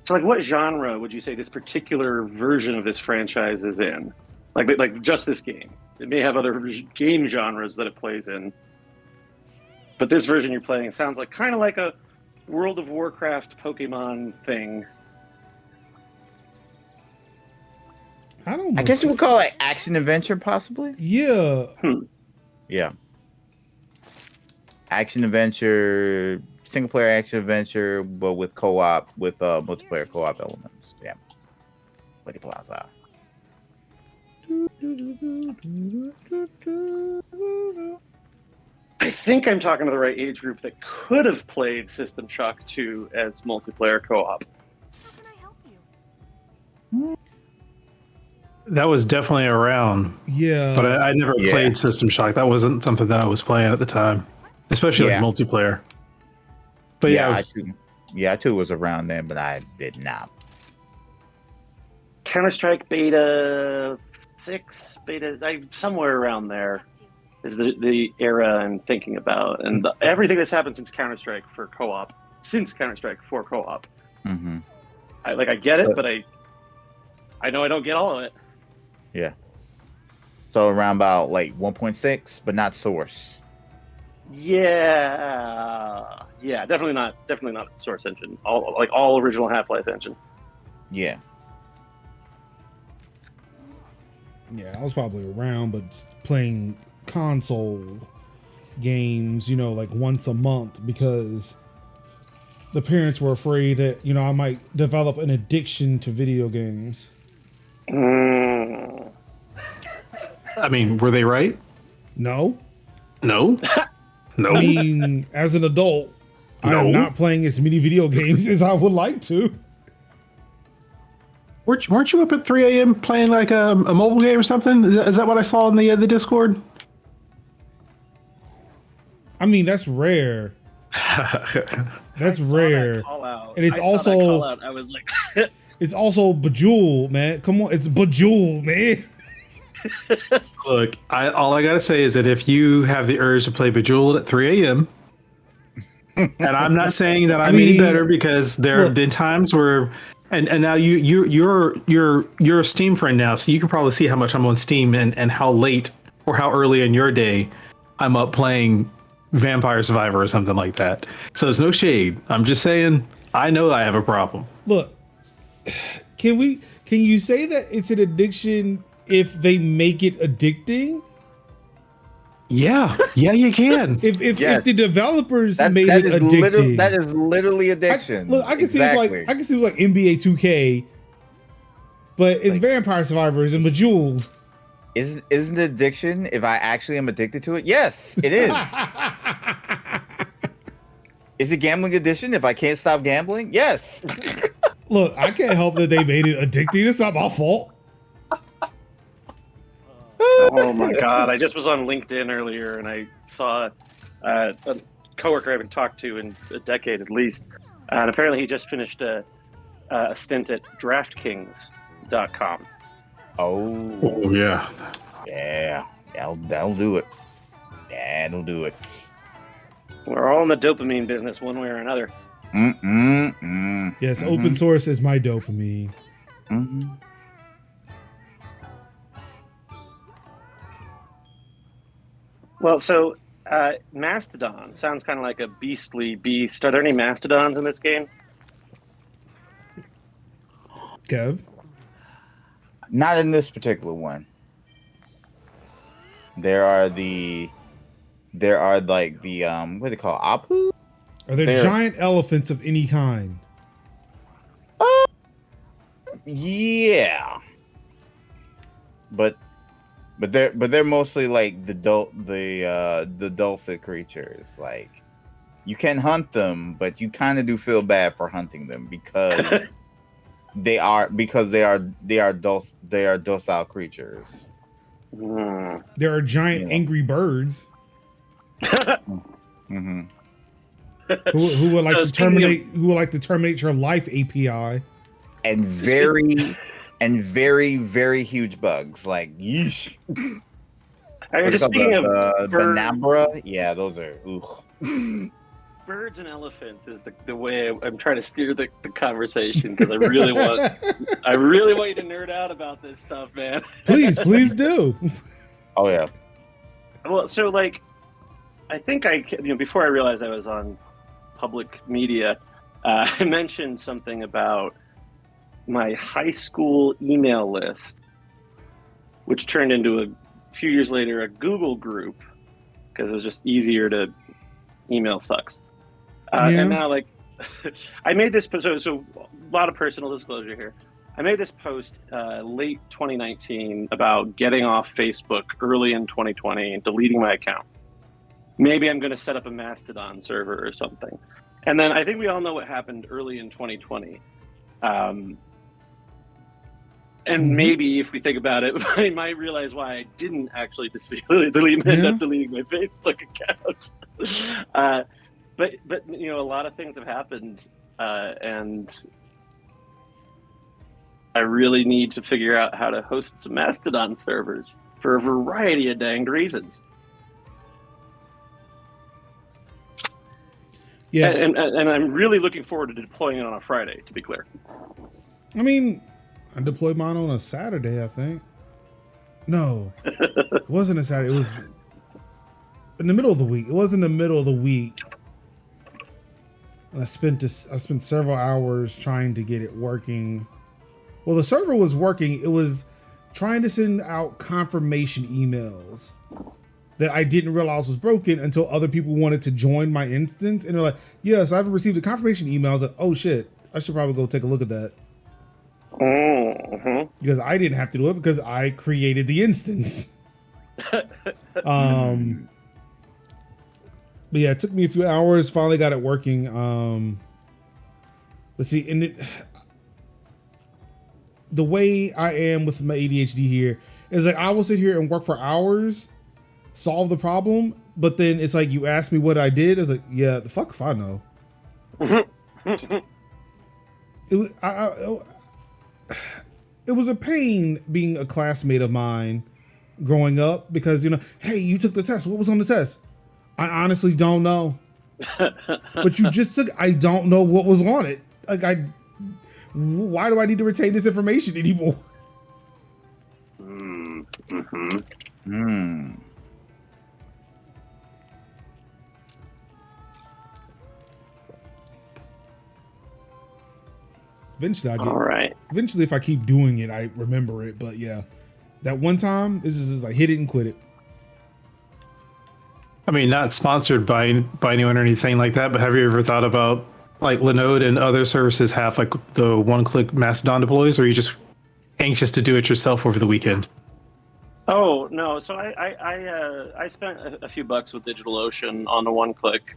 So, like, what genre would you say this particular version of this franchise is in? Like just this game. It may have other game genres that it plays in, but this version you're playing sounds like kind of like a World of Warcraft Pokemon thing. I don't. I guess you would call it action adventure, possibly. Yeah. Yeah. Action adventure, single player action adventure, but with co-op, with multiplayer co-op elements. Yeah. Lady Plaza. I think I'm talking to the right age group that could have played System Shock 2 as multiplayer co-op. How can I help you? That was definitely around, Yeah. but I never Yeah. played System Shock. That wasn't something that I was playing at the time, especially Yeah. like multiplayer. But yeah, I too was around then, but I did not. Counter-Strike Beta 6, somewhere around there is the era I'm thinking about. And everything that's happened since Counter-Strike for co-op, Mm-hmm. I get it, but I know I don't get all of it. Yeah. So around about like 1.6, but not Source. Yeah, definitely not Source Engine. All original Half-Life engine. Yeah. Yeah, I was probably around, but playing console games, you know, like once a month, because the parents were afraid that, you know, I might develop an addiction to video games. Mm. I mean, were they right? No. No. No. I mean, as an adult, I No. am not playing as many video games as I would like to. Weren't you up at 3 a.m. playing like a mobile game or something? Is that what I saw in the Discord? I mean, that's rare. That's rare. And it's also I was like, it's also Bejeweled, man. Come on, it's Bejeweled, man. Look, all I gotta say is that if you have the urge to play Bejeweled at 3 a.m., and I'm not saying that I'm any better, because there have been times where, and now you're a Steam friend now, so you can probably see how much I'm on Steam and how late or how early in your day I'm up playing Vampire Survivor or something like that. So there's no shade. I'm just saying I know I have a problem. Look, can you say that it's an addiction if they make it addicting? Yeah, you can. If Yes. the developers That made is it addicting, that is literally addiction. I can see it was like NBA 2K, but it's Like- Vampire Survivors and Bejeweled. Isn't addiction if I actually am addicted to it? Yes, it is. Is it gambling addiction if I can't stop gambling? Yes. Look, I can't help that they made it addicting. It's not my fault. oh my god! I just was on LinkedIn earlier and I saw a coworker I haven't talked to in a decade at least, and apparently he just finished a stint at DraftKings.com. Oh, Yeah. yeah. That'll do it. That'll do it. We're all in the dopamine business one way or another. Yes, open source is my dopamine. Mm-hmm. Well, so Mastodon sounds kind of like a beastly beast. Are there any Mastodons in this game? Kev? Not in this particular one. There are like the what do they call Apu? Are there They're- giant elephants of any kind? Yeah. But they're mostly like the dulcet creatures, like You can hunt them, but you kind of do feel bad for hunting them because they are docile creatures. There are giant You know. angry birds Mm-hmm. who would like So to speaking of- terminate your life API. And very, very huge bugs. Like, yeesh. I mean, just speaking of the birds, Nabra, yeah, those are. Ooh. birds and elephants is the way I'm trying to steer the conversation because I really want you to nerd out about this stuff, man. Please do. Oh yeah. Well, so like, I think before I realized I was on public media, I mentioned something about my high school email list, which turned into a few years later a Google group because it was just easier to email sucks. And now, like, I made this so a lot of personal disclosure here. I made this post late 2019 about getting off Facebook early in 2020 and deleting my account. Maybe I'm going to set up a Mastodon server or something. And then I think we all know what happened early in 2020. And maybe if we think about it, I might realize why I didn't actually end up deleting my Facebook account. But a lot of things have happened, and I really need to figure out how to host some Mastodon servers for a variety of danged reasons. Yeah, and I'm really looking forward to deploying it on a Friday. To be clear, I mean, I deployed mine on a Saturday, I think. No, it wasn't a Saturday. It was in the middle of the week. It was in the middle of the week. I spent several hours trying to get it working. Well, the server was working. It was trying to send out confirmation emails that I didn't realize was broken until other people wanted to join my instance. And they're like, yes, I haven't received a confirmation email. I was like, oh shit, I should probably go take a look at that. Mm-hmm. Because I didn't have to do it because I created the instance. But yeah, it took me a few hours. Finally got it working. Let's see. And the way I am with my ADHD here is like I will sit here and work for hours, solve the problem, but then it's like you ask me what I did. It's like, yeah, the fuck if I know. It was a pain being a classmate of mine growing up because, hey, you took the test. What was on the test? I honestly don't know. But you just took, I don't know what was on it. Like, why do I need to retain this information anymore? Eventually, All right. Eventually, if I keep doing it, I remember it. But yeah, that one time, this is just like hit it and quit it. I mean, not sponsored by anyone or anything like that, but have you ever thought about like Linode and other services have like the one-click Mastodon deploys, or are you just anxious to do it yourself over the weekend? Oh no! So I spent a few bucks with DigitalOcean on the one click,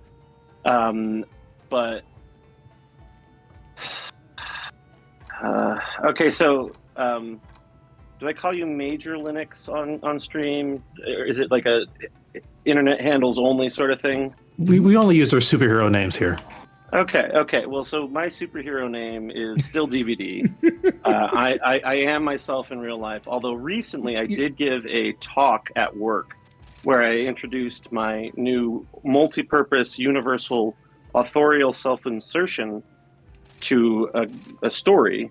but okay. So do I call you Major Linux on stream? Or is it like a internet handles only sort of thing? We only use our superhero names here. Okay. Well, so my superhero name is still DVD. I am myself in real life, although recently I did give a talk at work where I introduced my new multi-purpose universal authorial self-insertion to a story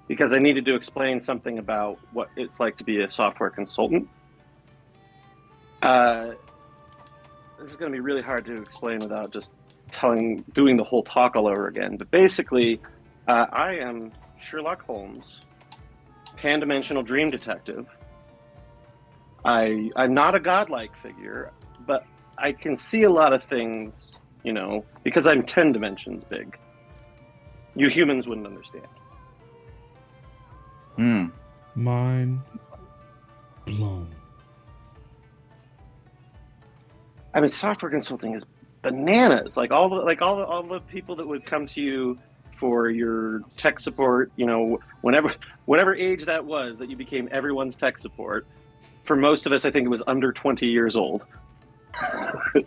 because I needed to explain something about what it's like to be a software consultant. This is going to be really hard to explain without just doing the whole talk all over again. But basically, I am Sherlock Holmes, pan-dimensional dream detective. I'm not a godlike figure, but I can see a lot of things, because I'm 10 dimensions big. You humans wouldn't understand. Mind blown. I mean, software consulting is bananas. Like all the people that would come to you for your tech support, you know, whatever age that was that you became everyone's tech support. For most of us, I think it was under 20 years old.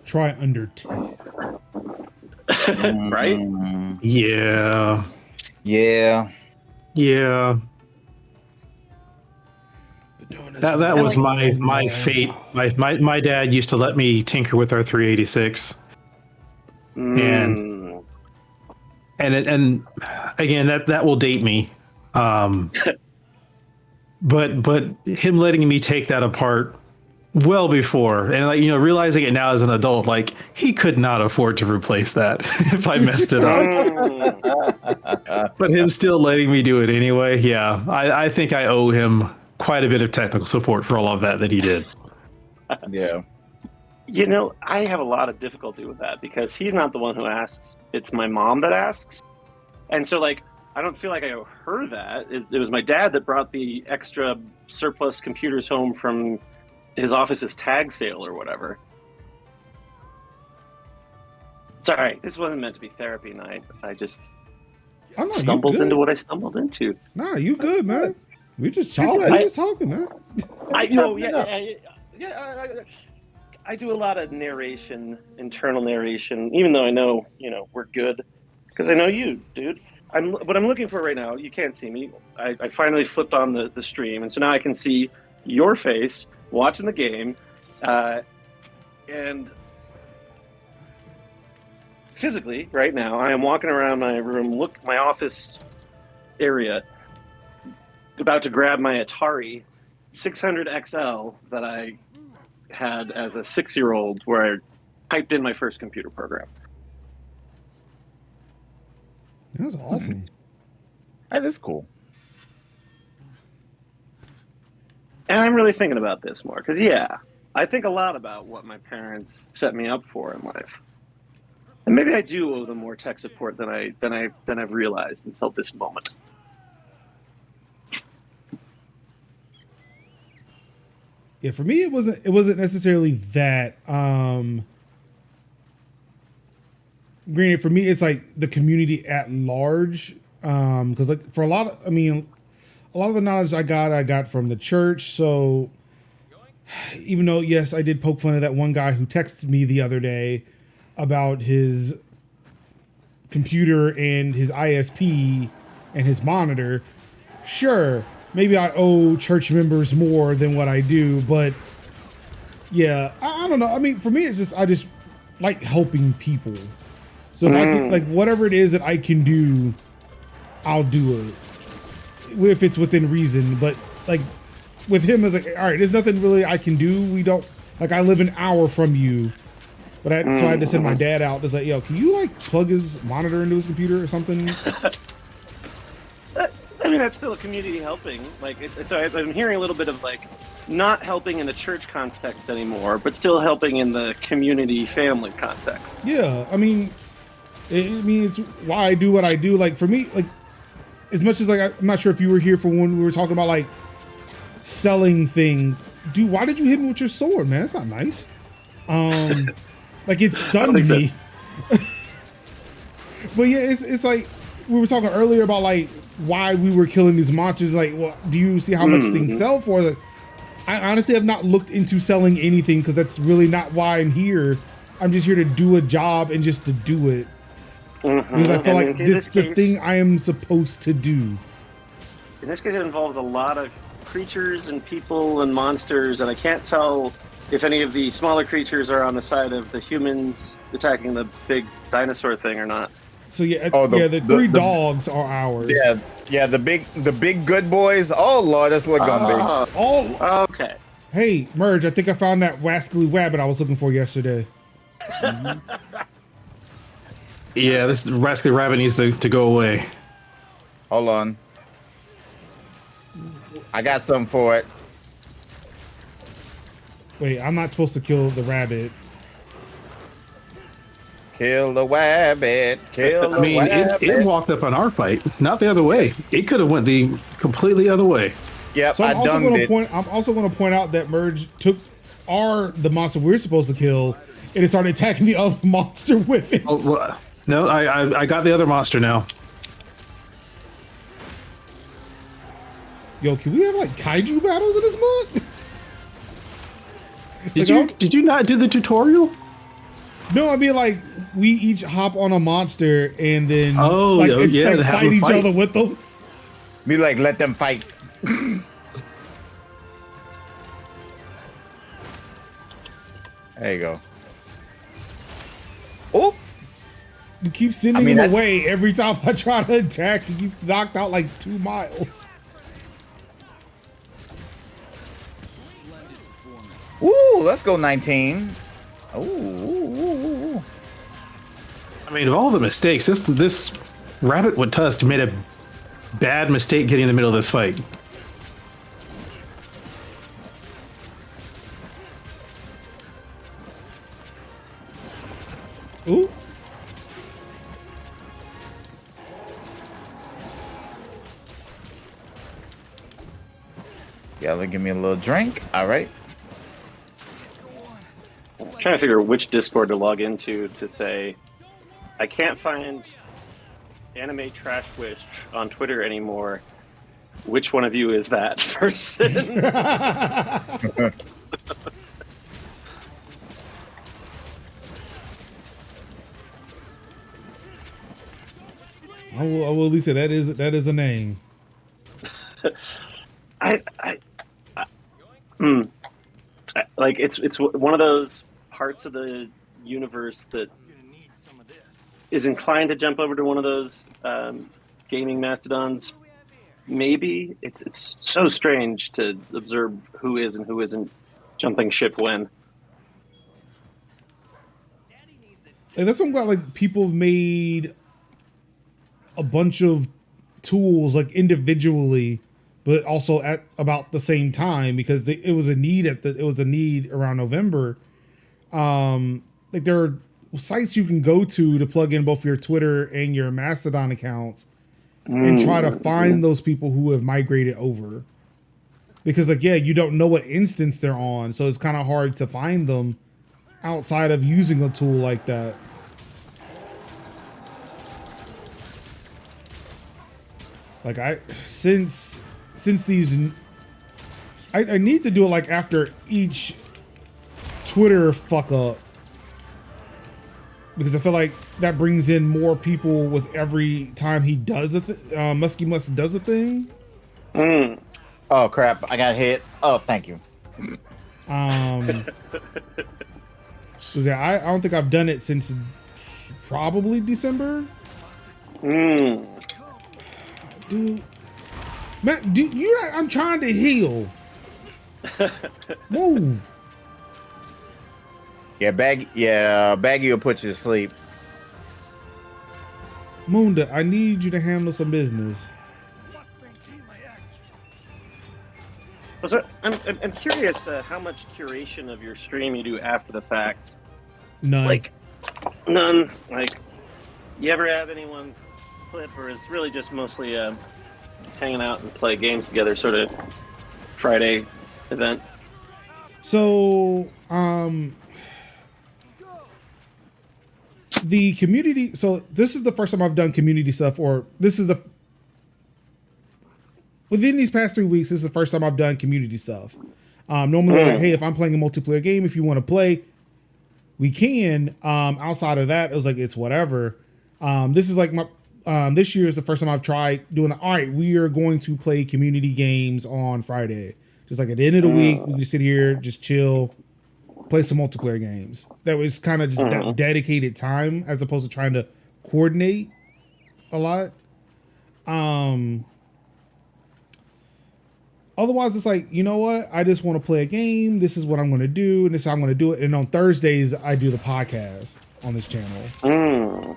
Try under 10. Right? Yeah. Yeah. Yeah. That was my fate. My dad used to let me tinker with our 386, and again that will date me, but him letting me take that apart well before, and like, you know, realizing it now as an adult, like he could not afford to replace that if I messed it up. But him still letting me do it anyway, yeah, I think I owe him quite a bit of technical support for all of that he did. Yeah. You know, I have a lot of difficulty with that because he's not the one who asks. It's my mom that asks. And so, like, I don't feel like I owe her that. It was my dad that brought the extra surplus computers home from his office's tag sale or whatever. Sorry, this wasn't meant to be therapy night. I just stumbled into what I stumbled into. Nah, you good, man. We just talking. We just talking, man. I know, I do a lot of narration, internal narration, even though I know, you know, we're good, because I know you, dude. What I'm looking for right now, you can't see me. I finally flipped on the stream, and so now I can see your face watching the game, and physically, right now, I am walking around my room, my office area, about to grab my Atari 600 XL that I had as a 6-year-old, where I typed in my first computer program. That was awesome. That is cool. And I'm really thinking about this more because, yeah, I think a lot about what my parents set me up for in life, and maybe I do owe them more tech support than I've realized until this moment. Yeah, for me, it wasn't necessarily that. Granted, for me, it's like the community at large. Because like for a lot of the knowledge I got from the church. So even though, yes, I did poke fun at that one guy who texted me the other day about his computer and his ISP and his monitor. Sure, maybe I owe church members more than what I do, but yeah, I don't know. I mean, for me, it's just, I just like helping people. So if I can, like, whatever it is that I can do, I'll do it if it's within reason. But like with him, it's like, all right, there's nothing really I can do. We don't, like, I live an hour from you, but so I had to send my dad out. It's like, yo, can you like plug his monitor into his computer or something? I mean, that's still a community helping. Like, so I'm hearing a little bit of like not helping in the church context anymore, but still helping in the community family context. Yeah, I mean, it's why I do what I do. Like for me, like as much as like I'm not sure if you were here for when we were talking about like selling things. Dude, why did you hit me with your sword, man? That's not nice. Like it stunned me. But yeah, it's like we were talking earlier about like why we were killing these monsters. Like, well, do you see how much things sell for? Like, I honestly have not looked into selling anything because that's really not why I'm here. I'm just here to do a job and just to do it. Because I feel like this is the thing I am supposed to do. In this case, it involves a lot of creatures and people and monsters, and I can't tell if any of the smaller creatures are on the side of the humans attacking the big dinosaur thing or not. So yeah, the three dogs are ours. Yeah, the big good boys. Oh Lord, that's what gonna be. Oh, okay. Hey, Merge, I think I found that rascally rabbit I was looking for yesterday. Yeah, this rascally rabbit needs to go away. Hold on. I got something for it. Wait, I'm not supposed to kill the rabbit. Kill the rabbit. Kill the I mean, rabbit. it walked up on our fight, not the other way. It could have went the completely other way. Yep, so I'm also going to point. I'm also going to point out that Merge took the monster we're supposed to kill and it started attacking the other monster with it. Oh, well, no, I got the other monster now. Yo, can we have like kaiju battles in this month? Did you not do the tutorial? No, I mean like we each hop on a monster and then yeah, fight each other with them. Be like, let them fight. There you go. Oh, You keep sending him away every time I try to attack. He's knocked out like 2 miles. ooh, let's go 19. Ooh. I mean, of all the mistakes, this rabbit with tusk made a bad mistake getting in the middle of this fight. Ooh. Y'all give me a little drink. All right. I'm trying to figure which Discord to log into to say I can't find Anime Trash Wish on Twitter anymore. Which one of you is that person? I will at least say that is a name. Like it's one of those parts of the universe that is inclined to jump over to one of those gaming mastodons. Maybe it's so strange to observe who is and who isn't jumping ship when. And that's what I'm glad like people have made a bunch of tools like individually, but also at about the same time because it was a need around November. Like there are sites you can go to plug in both your Twitter and your Mastodon accounts and try to find those people who have migrated over. Because like, yeah, you don't know what instance they're on. So it's kind of hard to find them outside of using a tool like that. Like since these, I need to do it like after each Twitter fuck up. Because I feel like that brings in more people with every time he does a Musky Musk does a thing. Oh crap! I got hit. Oh, thank you. Because yeah, I don't think I've done it since probably December. Dude, man, I'm trying to heal. Move. Yeah, Baggy will put you to sleep. Munda, I need you to handle some business. So I'm curious how much curation of your stream you do after the fact. None. Like, none. Like, you ever have anyone clip, or is really just mostly hanging out and play games together, sort of Friday event? So, the community. So this is the first time I've done community stuff, or this is within these past 3 weeks. This is the first time I've done community stuff. Normally, like, hey, if I'm playing a multiplayer game, if you want to play, we can. Outside of that, it was like it's whatever. This is like my. This year is the first time I've tried doing. All right, we are going to play community games on Friday. Just like at the end of the week, we can just sit here, just chill, play some multiplayer games. That was kind of just that dedicated time as opposed to trying to coordinate a lot. Otherwise, it's like, you know what? I just want to play a game. This is what I'm going to do, and this is how I'm going to do it. And on Thursdays, I do the podcast on this channel.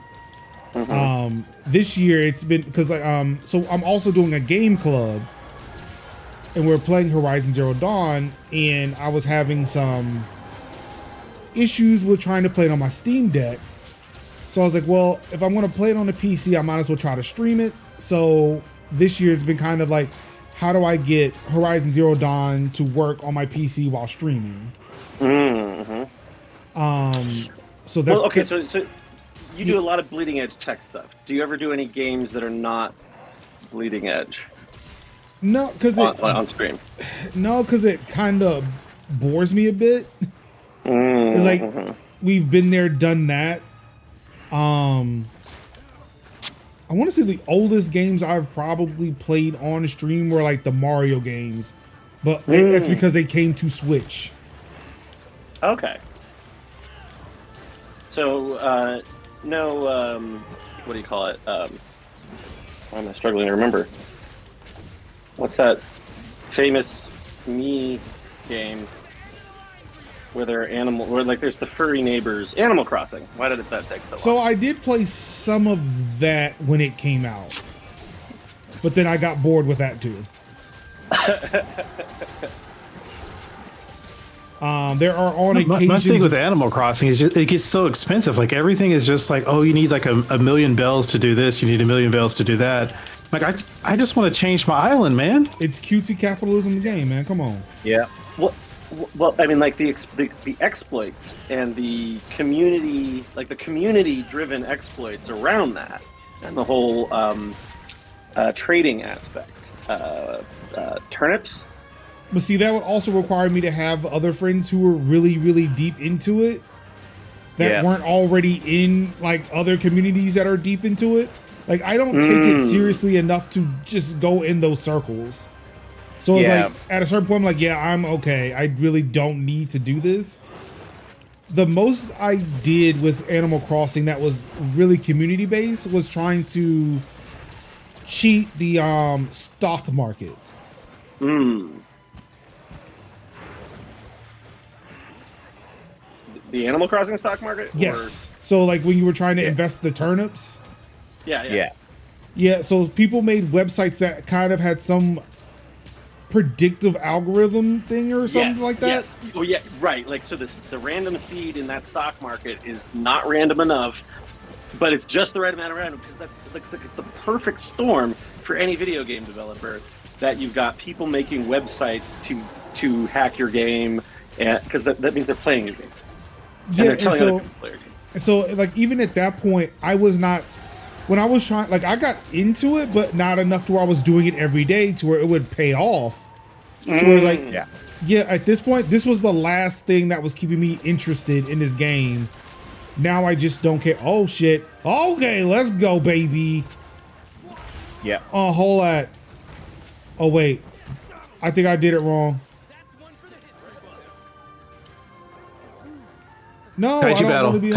This year it's been because so I'm also doing a game club, and we're playing Horizon Zero Dawn, and I was having some issues with trying to play it on my Steam Deck. So I was like, well, if I'm going to play it on the PC, I might as well try to stream it. So this year it's been kind of like, how do I get Horizon Zero Dawn to work on my PC while streaming? So that's Well, okay, so you do a lot of bleeding edge tech stuff. Do you ever do any games that are not bleeding edge no, because on stream? no, because it kind of bores me a bit. It's like we've been there, done that. I want to say the oldest games I've probably played on stream were like the Mario games, but that's because they came to Switch. Okay. So, no, what do you call it? Why am I struggling to remember? What's that famous me game where there are where like there's the furry neighbors? Animal Crossing. Why did that take so long? So I did play some of that when it came out, but then I got bored with that too. There are on occasions. My thing with Animal Crossing is just, it gets so expensive. Like everything is just like, oh, you need like a million bells to do this. You need a million bells to do that. Like I just want to change my island, man. It's cutesy capitalism game, man. Come on. Yeah. Well, I mean, like the exploits and the community, like the community-driven exploits around that, and the whole trading aspect. Turnips. But see, that would also require me to have other friends who were really, really deep into it that weren't already in like other communities that are deep into it. Like I don't take it seriously enough to just go in those circles. So it's like at a certain point, I'm like, yeah, I'm okay. I really don't need to do this. The most I did with Animal Crossing that was really community based was trying to cheat the stock market. The Animal Crossing stock market? Yes. So like when you were trying to invest the turnips. Yeah. So people made websites that kind of had some predictive algorithm thing or something like that. Yes. Well, yeah, right. Like, so the random seed in that stock market is not random enough, but it's just the right amount of random because that's like the perfect storm for any video game developer. That you've got people making websites to hack your game, because that means they're playing your game. And they're telling other people to play your game. So like even at that point, I was not. When I was trying, like I got into it, but not enough to where I was doing it every day to where it would pay off. To where like, at this point, this was the last thing that was keeping me interested in this game. Now I just don't care. Oh shit. Okay, let's go, baby. Yeah. A whole lot. Oh wait, I think I did it wrong. No, Kaiju battle. You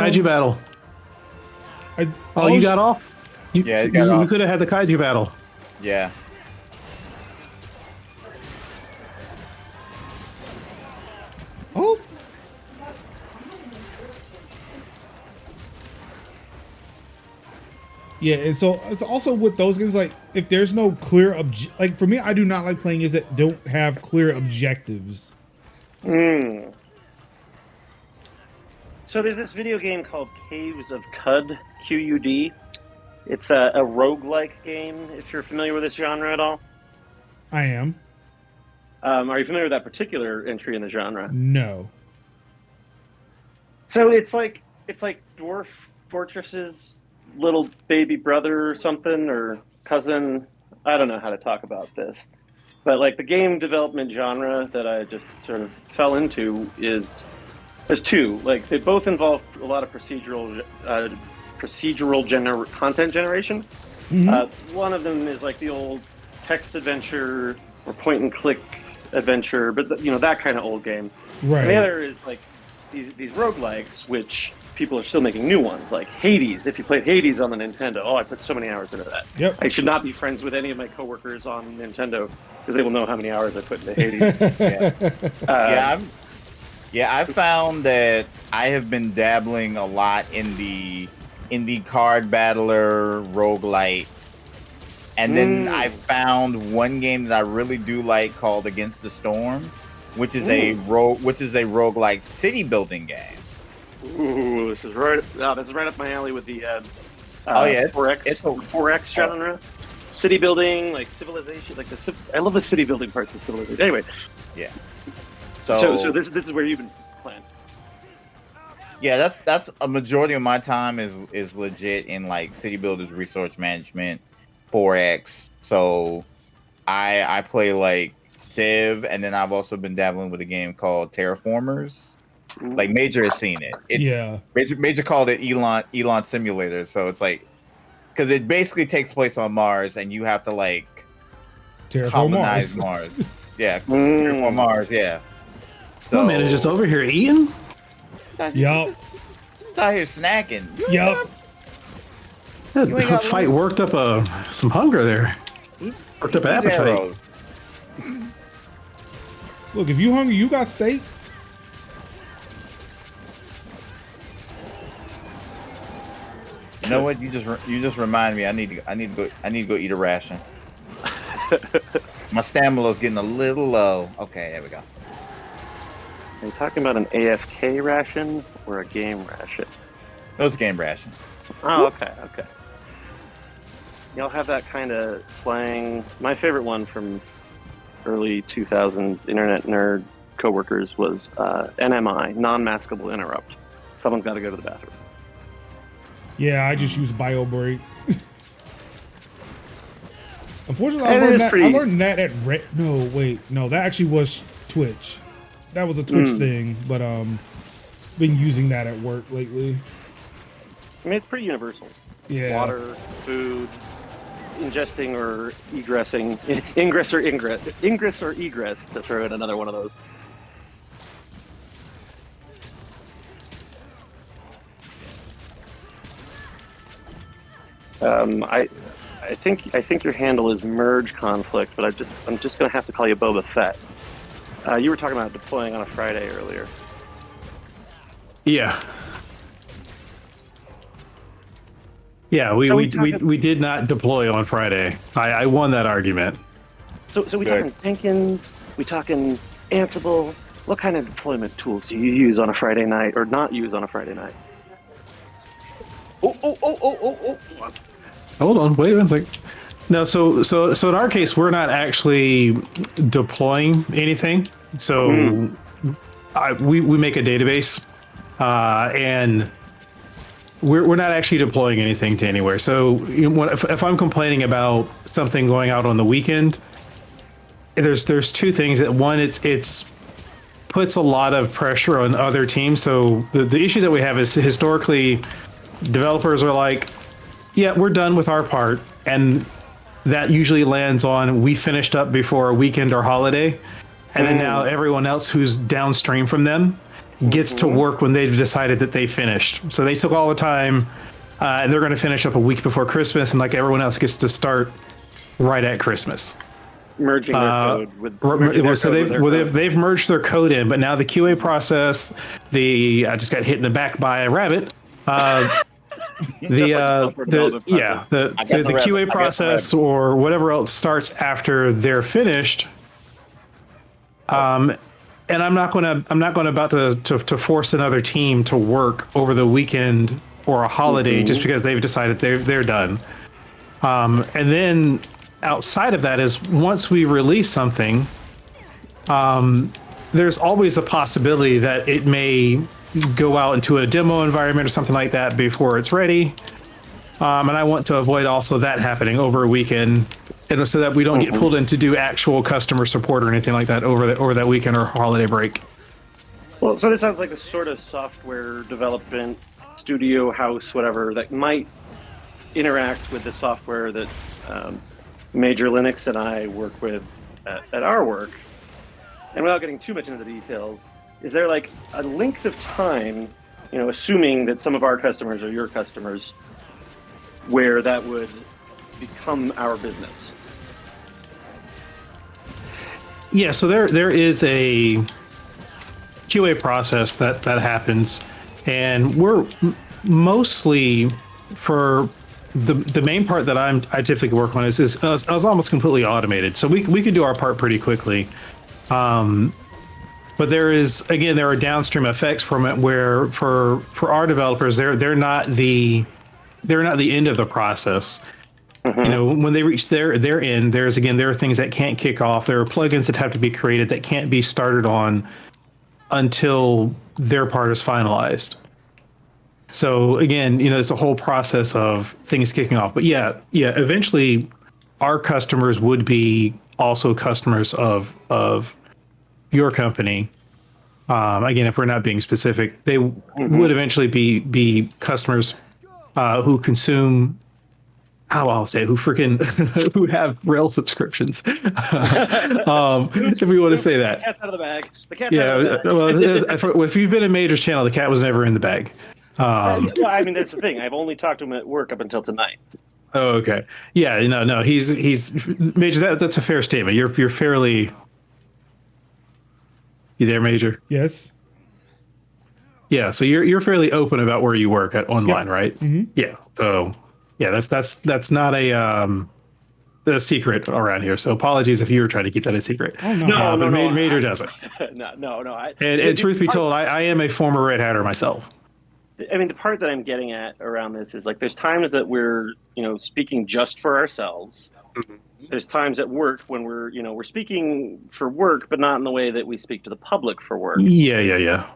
got off? You got off. You could have had the kaiju battle. Yeah. Oh. Yeah, and so it's also with those games, like if there's no clear like for me, I do not like playing games that don't have clear objectives. So there's this video game called Caves of Qud, Qud. It's a roguelike game, if you're familiar with this genre at all. I am. Are you familiar with that particular entry in the genre? No. So it's like Dwarf Fortress's little baby brother or something, or cousin. I don't know how to talk about this. But like the game development genre that I just sort of fell into there's two. Like they both involve a lot of procedural content generation. One of them is like the old text adventure or point and click adventure, but that kind of old game. Right. And the other is like these roguelikes, which people are still making new ones, like Hades. If you played Hades on the Nintendo, I put so many hours into that. Yep. I should not be friends with any of my coworkers on Nintendo because they will know how many hours I put into Hades. I found that I have been dabbling a lot in the card battler roguelites. And then I found one game that I really do like called Against the Storm, which is a roguelike city building game. Ooh, this is right up my alley with the 4X genre. City building, like Civilization, I love the city building parts of Civilization. Anyway. Yeah. So this is where you've been playing. Yeah, that's a majority of my time is legit in like city builders, resource management, forex. So I play like Civ, and then I've also been dabbling with a game called Terraformers. Like Major has seen it. It's Yeah. Major called it Elon Simulator. So it's like because it basically takes place on Mars, and you have to like Terraform colonize Mars. Mars. Yeah, terraform Mars. Yeah. So My man is just over here eating. Yup. Just out here snacking. Yup. That You ain't got fight lunch. worked up some hunger there. Worked up These appetite. arrows. Look, if you hungry, you got steak. You know what? You just remind me. I need to go eat a ration. My stamina's getting a little low. Okay, there we go. Are you talking about an AFK ration or a game ration? That was game ration. Oh, okay. Y'all have that kind of slang. My favorite one from early 2000s internet nerd coworkers was NMI, non-maskable interrupt. Someone's got to go to the bathroom. Yeah, I just use BioBreak. Unfortunately, And it's I pretty- learned that at no, that actually was Twitch. That was a Twitch thing, but been using that at work lately. I mean, it's pretty universal. Yeah. Water, food, ingesting or egressing, ingress or egress, to throw in another one of those. I think your handle is Merge Conflict, but I'm just gonna have to call you Boba Fett. You were talking about deploying on a Friday earlier. Yeah. Yeah, So we did not deploy on Friday. I won that argument. So we talking Jenkins, we talking Ansible. What kind of deployment tools do you use on a Friday night or not use on a Friday night? Oh. Hold on, wait a second. No, so in our case, we're not actually deploying anything. So we make a database, and we're not actually deploying anything to anywhere. So if I'm complaining about something going out on the weekend, there's two things. That one, it's puts a lot of pressure on other teams. So the issue that we have is historically developers are like, yeah, we're done with our part, and that usually lands on we finished up before a weekend or holiday, and then now everyone else who's downstream from them gets to work when they've decided that they finished. So they took all the time, and they're going to finish up a week before Christmas, and like everyone else gets to start right at Christmas. Merging their code with So they've merged their code in, but now the QA process, I just got hit in the back by a rabbit. The QA process or whatever else starts after they're finished. And I'm not about to force another team to work over the weekend or a holiday just because they've decided they're done. And then outside of that is once we release something, there's always a possibility that it may go out into a demo environment or something like that before it's ready. And I want to avoid also that happening over a weekend, and so that we don't get pulled in to do actual customer support or anything like that over that weekend or holiday break. Well, so this sounds like a sort of software development studio house, whatever, that might interact with the software that Major Linux and I work with at our work. And without getting too much into the details, is there like a length of time, assuming that some of our customers are your customers, where that would become our business? Yeah, so there is a QA process that happens, and we're mostly for the main part that I typically work on is almost completely automated. So we could do our part pretty quickly. But there are downstream effects from it where for our developers, they're not the end of the process. When they reach their end, there are things that can't kick off. There are plugins that have to be created that can't be started on until their part is finalized. So again, it's a whole process of things kicking off. But yeah, eventually our customers would be also customers of your company. Again, if we're not being specific, they would eventually be customers who consume. How I'll say who freaking who have rail subscriptions. If we want to say that. The cat's out of the bag. The cat's out of the bag. Well, if you've been in Major's channel, the cat was never in the bag. Well, I mean, that's the thing. I've only talked to him at work up until tonight. Oh, okay. Yeah, no, he's Major. That's a fair statement. You're fairly. You there, Major? Yes. Yeah, so you're fairly open about where you work at online, right? Mm-hmm. Yeah. So yeah, that's not a secret around here. So apologies if you were trying to keep that a secret. Oh no, but no, Major doesn't. No. And truth be told, I am a former Red Hatter myself. I mean, the part that I'm getting at around this is like, there's times that we're, speaking just for ourselves. There's times at work when we're speaking for work, but not in the way that we speak to the public for work. Yeah.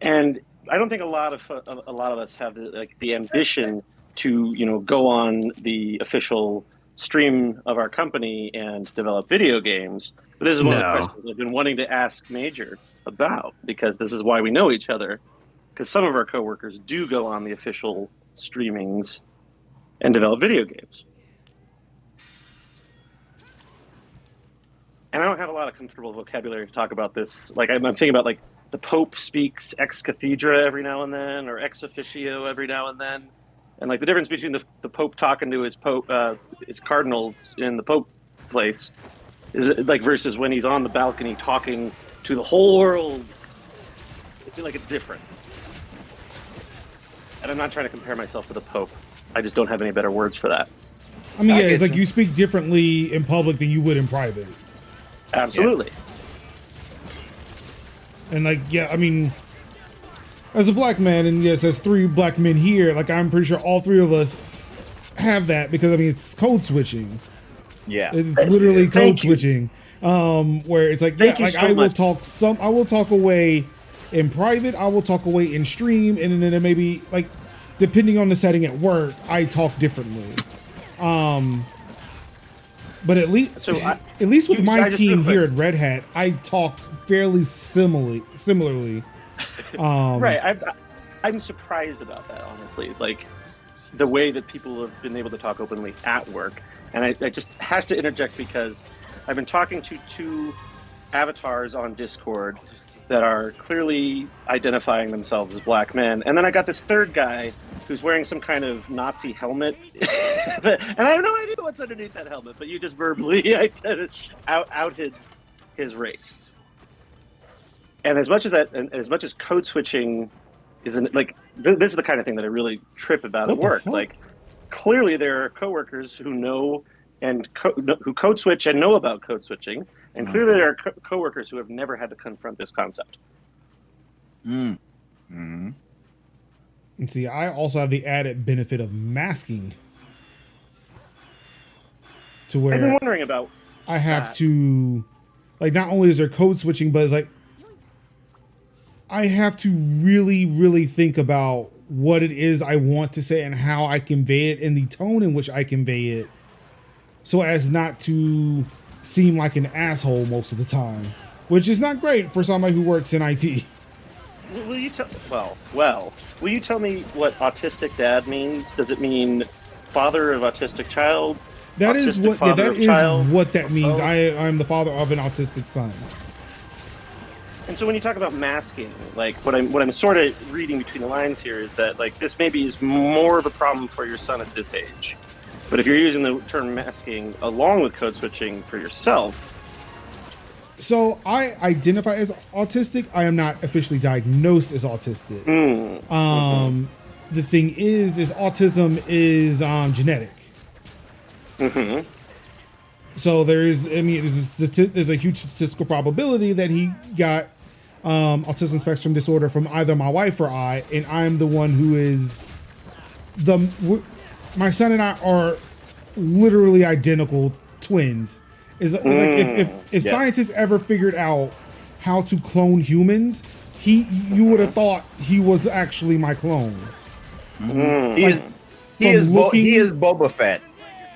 And I don't think a lot of us have the ambition to go on the official stream of our company and develop video games. But this is one of the questions I've been wanting to ask Major about, because this is why we know each other. Because some of our coworkers do go on the official streamings and develop video games. And I don't have a lot of comfortable vocabulary to talk about this. Like, I'm thinking about, like, the Pope speaks ex cathedra every now and then, or ex officio every now and then. And, like, the difference between the Pope talking to his cardinals in the Pope place is, like, versus when he's on the balcony talking to the whole world. I feel like it's different. And I'm not trying to compare myself to the Pope. I just don't have any better words for that. I mean, yeah, it's like you speak differently in public than you would in private. Absolutely. Yeah. And like, yeah, I mean, as a black man, and yes, as 3 black men here, like I'm pretty sure all 3 of us have that, because I mean, it's code switching. Yeah. It's literally code switching. Where it's like, yeah, like I will talk away in private, I will talk away in stream, and then maybe, like, depending on the setting at work, I talk differently. But at least with my team here at Red Hat, I talk fairly similarly. Right. I'm surprised about that, honestly. Like, the way that people have been able to talk openly at work. And I just have to interject, because I've been talking to 2 avatars on Discord that are clearly identifying themselves as black men. And then I got this 3rd guy who's wearing some kind of Nazi helmet. And I have no idea what's underneath that helmet, but you just verbally outed his race. And as much as code switching isn't, like, this is the kind of thing that I really trip about at work. Like, clearly there are coworkers who know and who code switch and know about code switching. And clearly there are coworkers who have never had to confront this concept. And see, I also have the added benefit of masking, to where I've been wondering about I have to, like, not only is there code switching, but it's like I have to really, really think about what it is I want to say and how I convey it, and the tone in which I convey it, so as not to seem like an asshole most of the time, which is not great for somebody who works in IT. Will you tell? Well. Will you tell me what autistic dad means? Does it mean father of autistic child? That is what. Yeah, that is what that means. Oh. I'm the father of an autistic son. And so when you talk about masking, like, what I'm sort of reading between the lines here is that, like, this maybe is more of a problem for your son at this age. But if you're using the term masking along with code switching for yourself. So I identify as autistic. I am not officially diagnosed as autistic. The thing is autism is genetic. So there's a huge statistical probability that he got autism spectrum disorder from either my wife or I, and I'm the one who is my son and I are literally identical twins. Is like if scientists ever figured out how to clone humans, you would have thought he was actually my clone. He is he from is he is Boba Fett.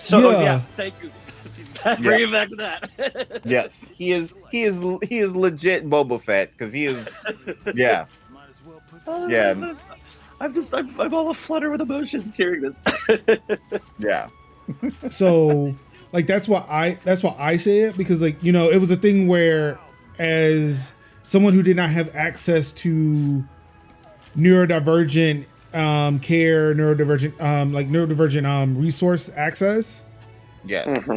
So Yeah. yeah, thank you. Bring it back to that. Yes, he is legit Boba Fett because he is yeah. Yeah. I'm all aflutter with emotions hearing this. Yeah. So like that's why I say it, because like, you know, it was a thing where as someone who did not have access to neurodivergent care, neurodivergent resource access, Yes.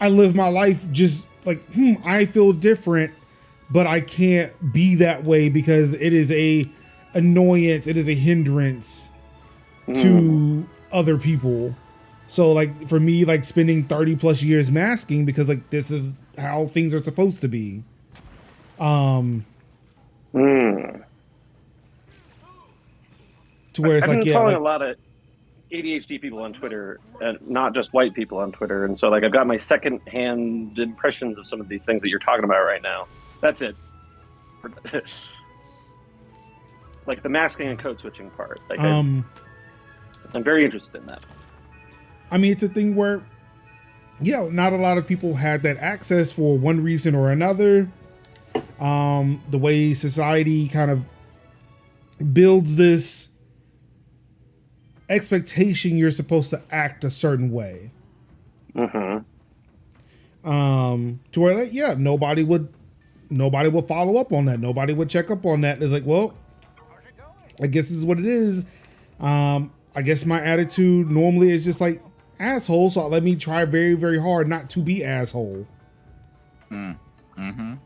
I live my life just like, I feel different, but I can't be that way because it is a annoyance, it is a hindrance to other people. So like for me, like spending 30 plus years masking because like this is how things are supposed to be. To where it's I've like, been yeah, following like, a lot of ADHD people on Twitter, and not just white people on Twitter, and so like I've got my second-hand impressions of some of these things that you're talking about right now. That's it. Like the masking and code switching part. Like I'm very interested in that. I mean, it's a thing where, yeah, not a lot of people had that access for one reason or another. The way society kind of builds this expectation you're supposed to act a certain way. To where like, yeah, nobody would follow up on that. Nobody would check up on that. It's like, well, I guess this is what it is. I guess my attitude normally is just like asshole, so let me try very, very hard not to be asshole. I've been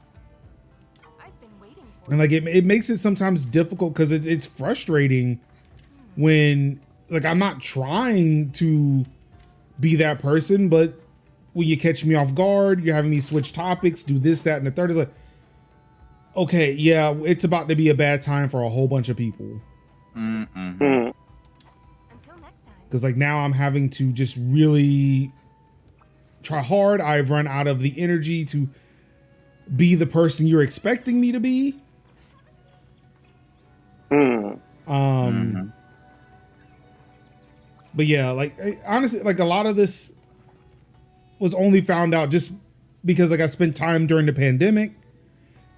waiting for And like it makes it sometimes difficult because it's frustrating when like I'm not trying to be that person, but when you catch me off guard, you're having me switch topics, do this, that, and the third. Is like, okay, yeah, it's about to be a bad time for a whole bunch of people. until next time. Because like now I'm having to just really try hard. I've run out of the energy to be the person you're expecting me to be. But yeah, like honestly, like a lot of this was only found out just because like I spent time during the pandemic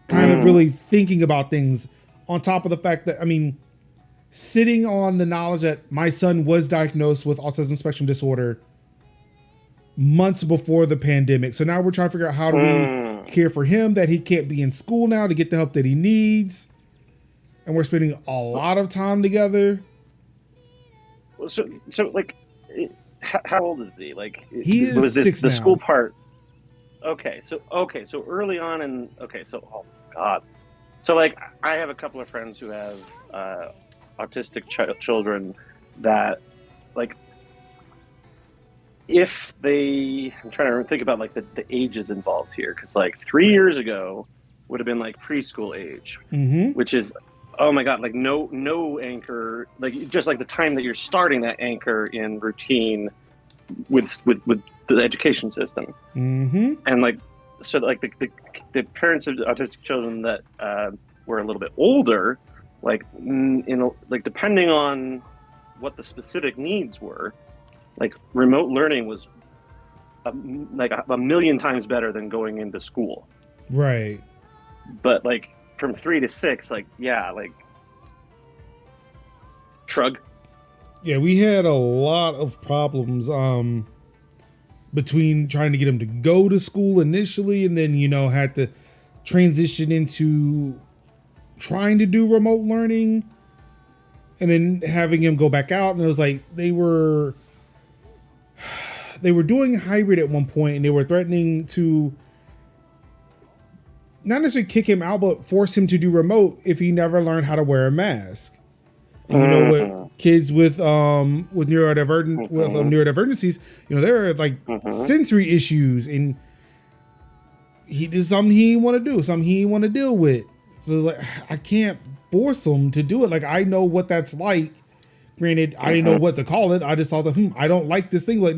kind of really thinking about things, on top of the fact that, I mean, sitting on the knowledge that my son was diagnosed with autism spectrum disorder months before the pandemic. So now we're trying to figure out how do we care for him, that he can't be in school now to get the help that he needs. And we're spending a lot of time together. So like, how old is he? Like, He is was this 6 the now. school part? Okay, so early on, and oh god, so like I have a couple of friends who have autistic children that, like, if they, I'm trying to think about like the ages involved here, because like 3 years ago would have been like preschool age, which is, oh my god, like no anchor, like just like the time that you're starting that anchor in routine with the education system. And like, so like the parents of autistic children that were a little bit older, like, you know, like depending on what the specific needs were, like remote learning was like a million times better than going into school. Right. But like from 3 to 6, like, yeah, like shrug. Yeah, we had a lot of problems between trying to get him to go to school initially, and then, you know, had to transition into trying to do remote learning, and then having him go back out. And it was like they were doing hybrid at one point, and they were threatening to not necessarily kick him out, but force him to do remote if he never learned how to wear a mask. And you know what, kids with neurodivergencies, you know, there are like sensory issues, and he did something he didn't want to do, something he didn't want to deal with. So it's like, I can't force him to do it. Like, I know what that's like. Granted, I didn't know what to call it. I just thought that, I don't like this thing. Like,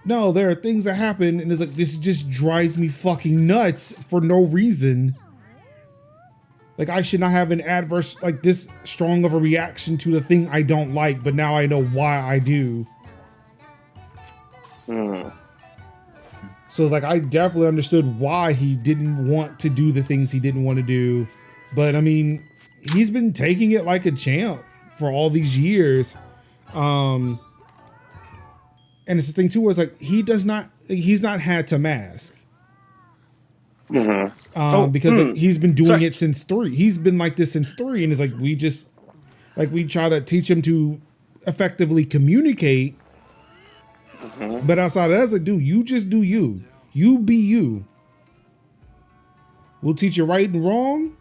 no, there are things that happen, and it's like, this just drives me fucking nuts for no reason. like I should not have an adverse, like this strong of a reaction to the thing I don't like, but now I know why I do. So it's like I definitely understood why he didn't want to do the things he didn't want to do. But I mean, he's been taking it like a champ for all these years. And it's the thing too, where it's like he's not had to mask. Because like, he's been doing it since 3. He's been like this since 3, and it's like we try to teach him to effectively communicate. But outside of that, it's like, dude, you just do you. You be you. We'll teach you right and wrong.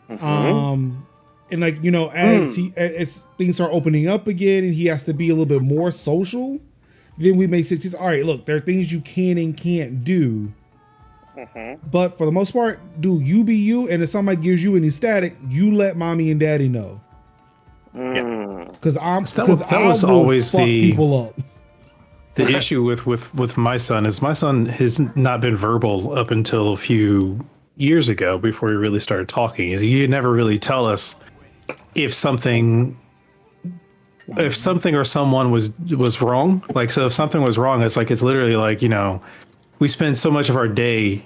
And like, you know, as things start opening up again and he has to be a little bit more social, then we may say, all right, look, there are things you can and can't do. But for the most part, dude, you be you. And if somebody gives you any static, you let mommy and daddy know. Because that was always fuck people up. The issue with my son is my son has not been verbal up until a few years ago before he really started talking. He never really tell us if something or someone was wrong. Like, so if something was wrong, it's literally like, you know, we spend so much of our day,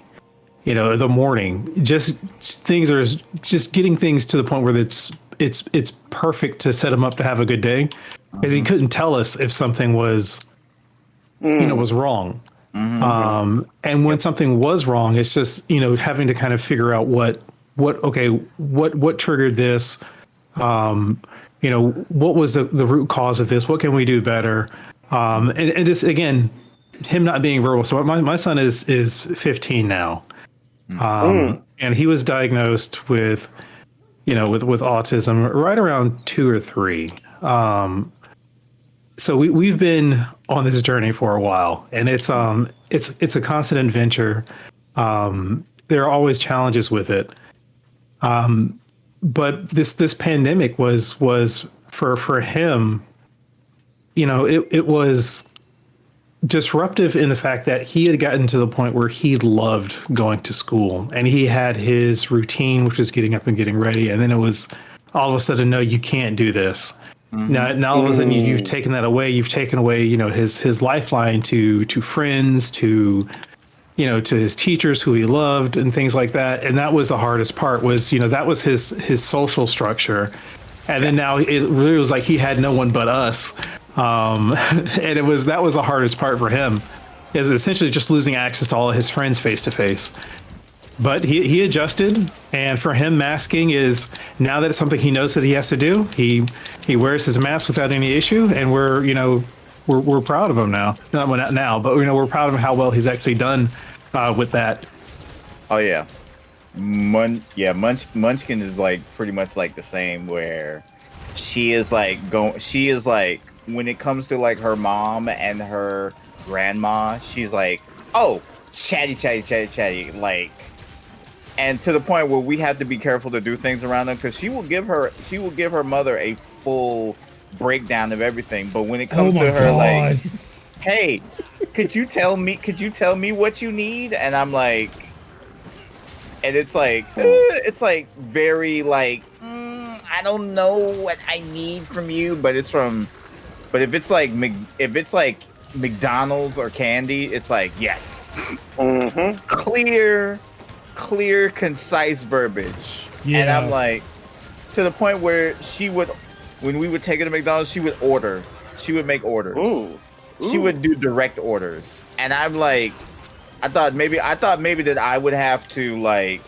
you know, the morning, just getting things to the point where it's perfect to set him up to have a good day. Because he couldn't tell us if something was, you know, was wrong. And when something was wrong, it's just, you know, having to kind of figure out what triggered this. You know, what was the root cause of this? What can we do better? And just, again, him not being verbal. So my son is 15 now. And he was diagnosed with, you know, with autism right around 2 or 3. So we've been on this journey for a while, and it's a constant adventure. There are always challenges with it. But this pandemic was for him, you know, it was disruptive in the fact that he had gotten to the point where he loved going to school, and he had his routine, which was getting up and getting ready. And then it was all of a sudden, no, you can't do this. Now all of a sudden you've taken that away. You've taken away, you know, his lifeline to friends, to, you know, to his teachers who he loved and things like that. And that was the hardest part, was, you know, that was his social structure. And then now it really was like he had no one but us. And that was the hardest part for him, is essentially just losing access to all of his friends face to face. But he adjusted, and for him, masking is, now that it's something he knows that he has to do, he wears his mask without any issue, and we're proud of him now. Not now, but, you know, we're proud of how well he's actually done with that. Oh yeah, Munchkin is like pretty much like the same, where she is like when it comes to like her mom and her grandma, she's like, oh, chatty, like. And to the point where we have to be careful to do things around them, because she will give her mother a full breakdown of everything. But when it comes to her, like, hey, could you tell me what you need? And I'm like, and it's like very like, I don't know what I need from you, but if it's like McDonald's or candy, it's like, yes, clear, concise verbiage. Yeah. And I'm like, to the point where when we would take it to McDonald's, she would make orders. Ooh. She would do direct orders. And I'm like, I thought maybe that I would have to like,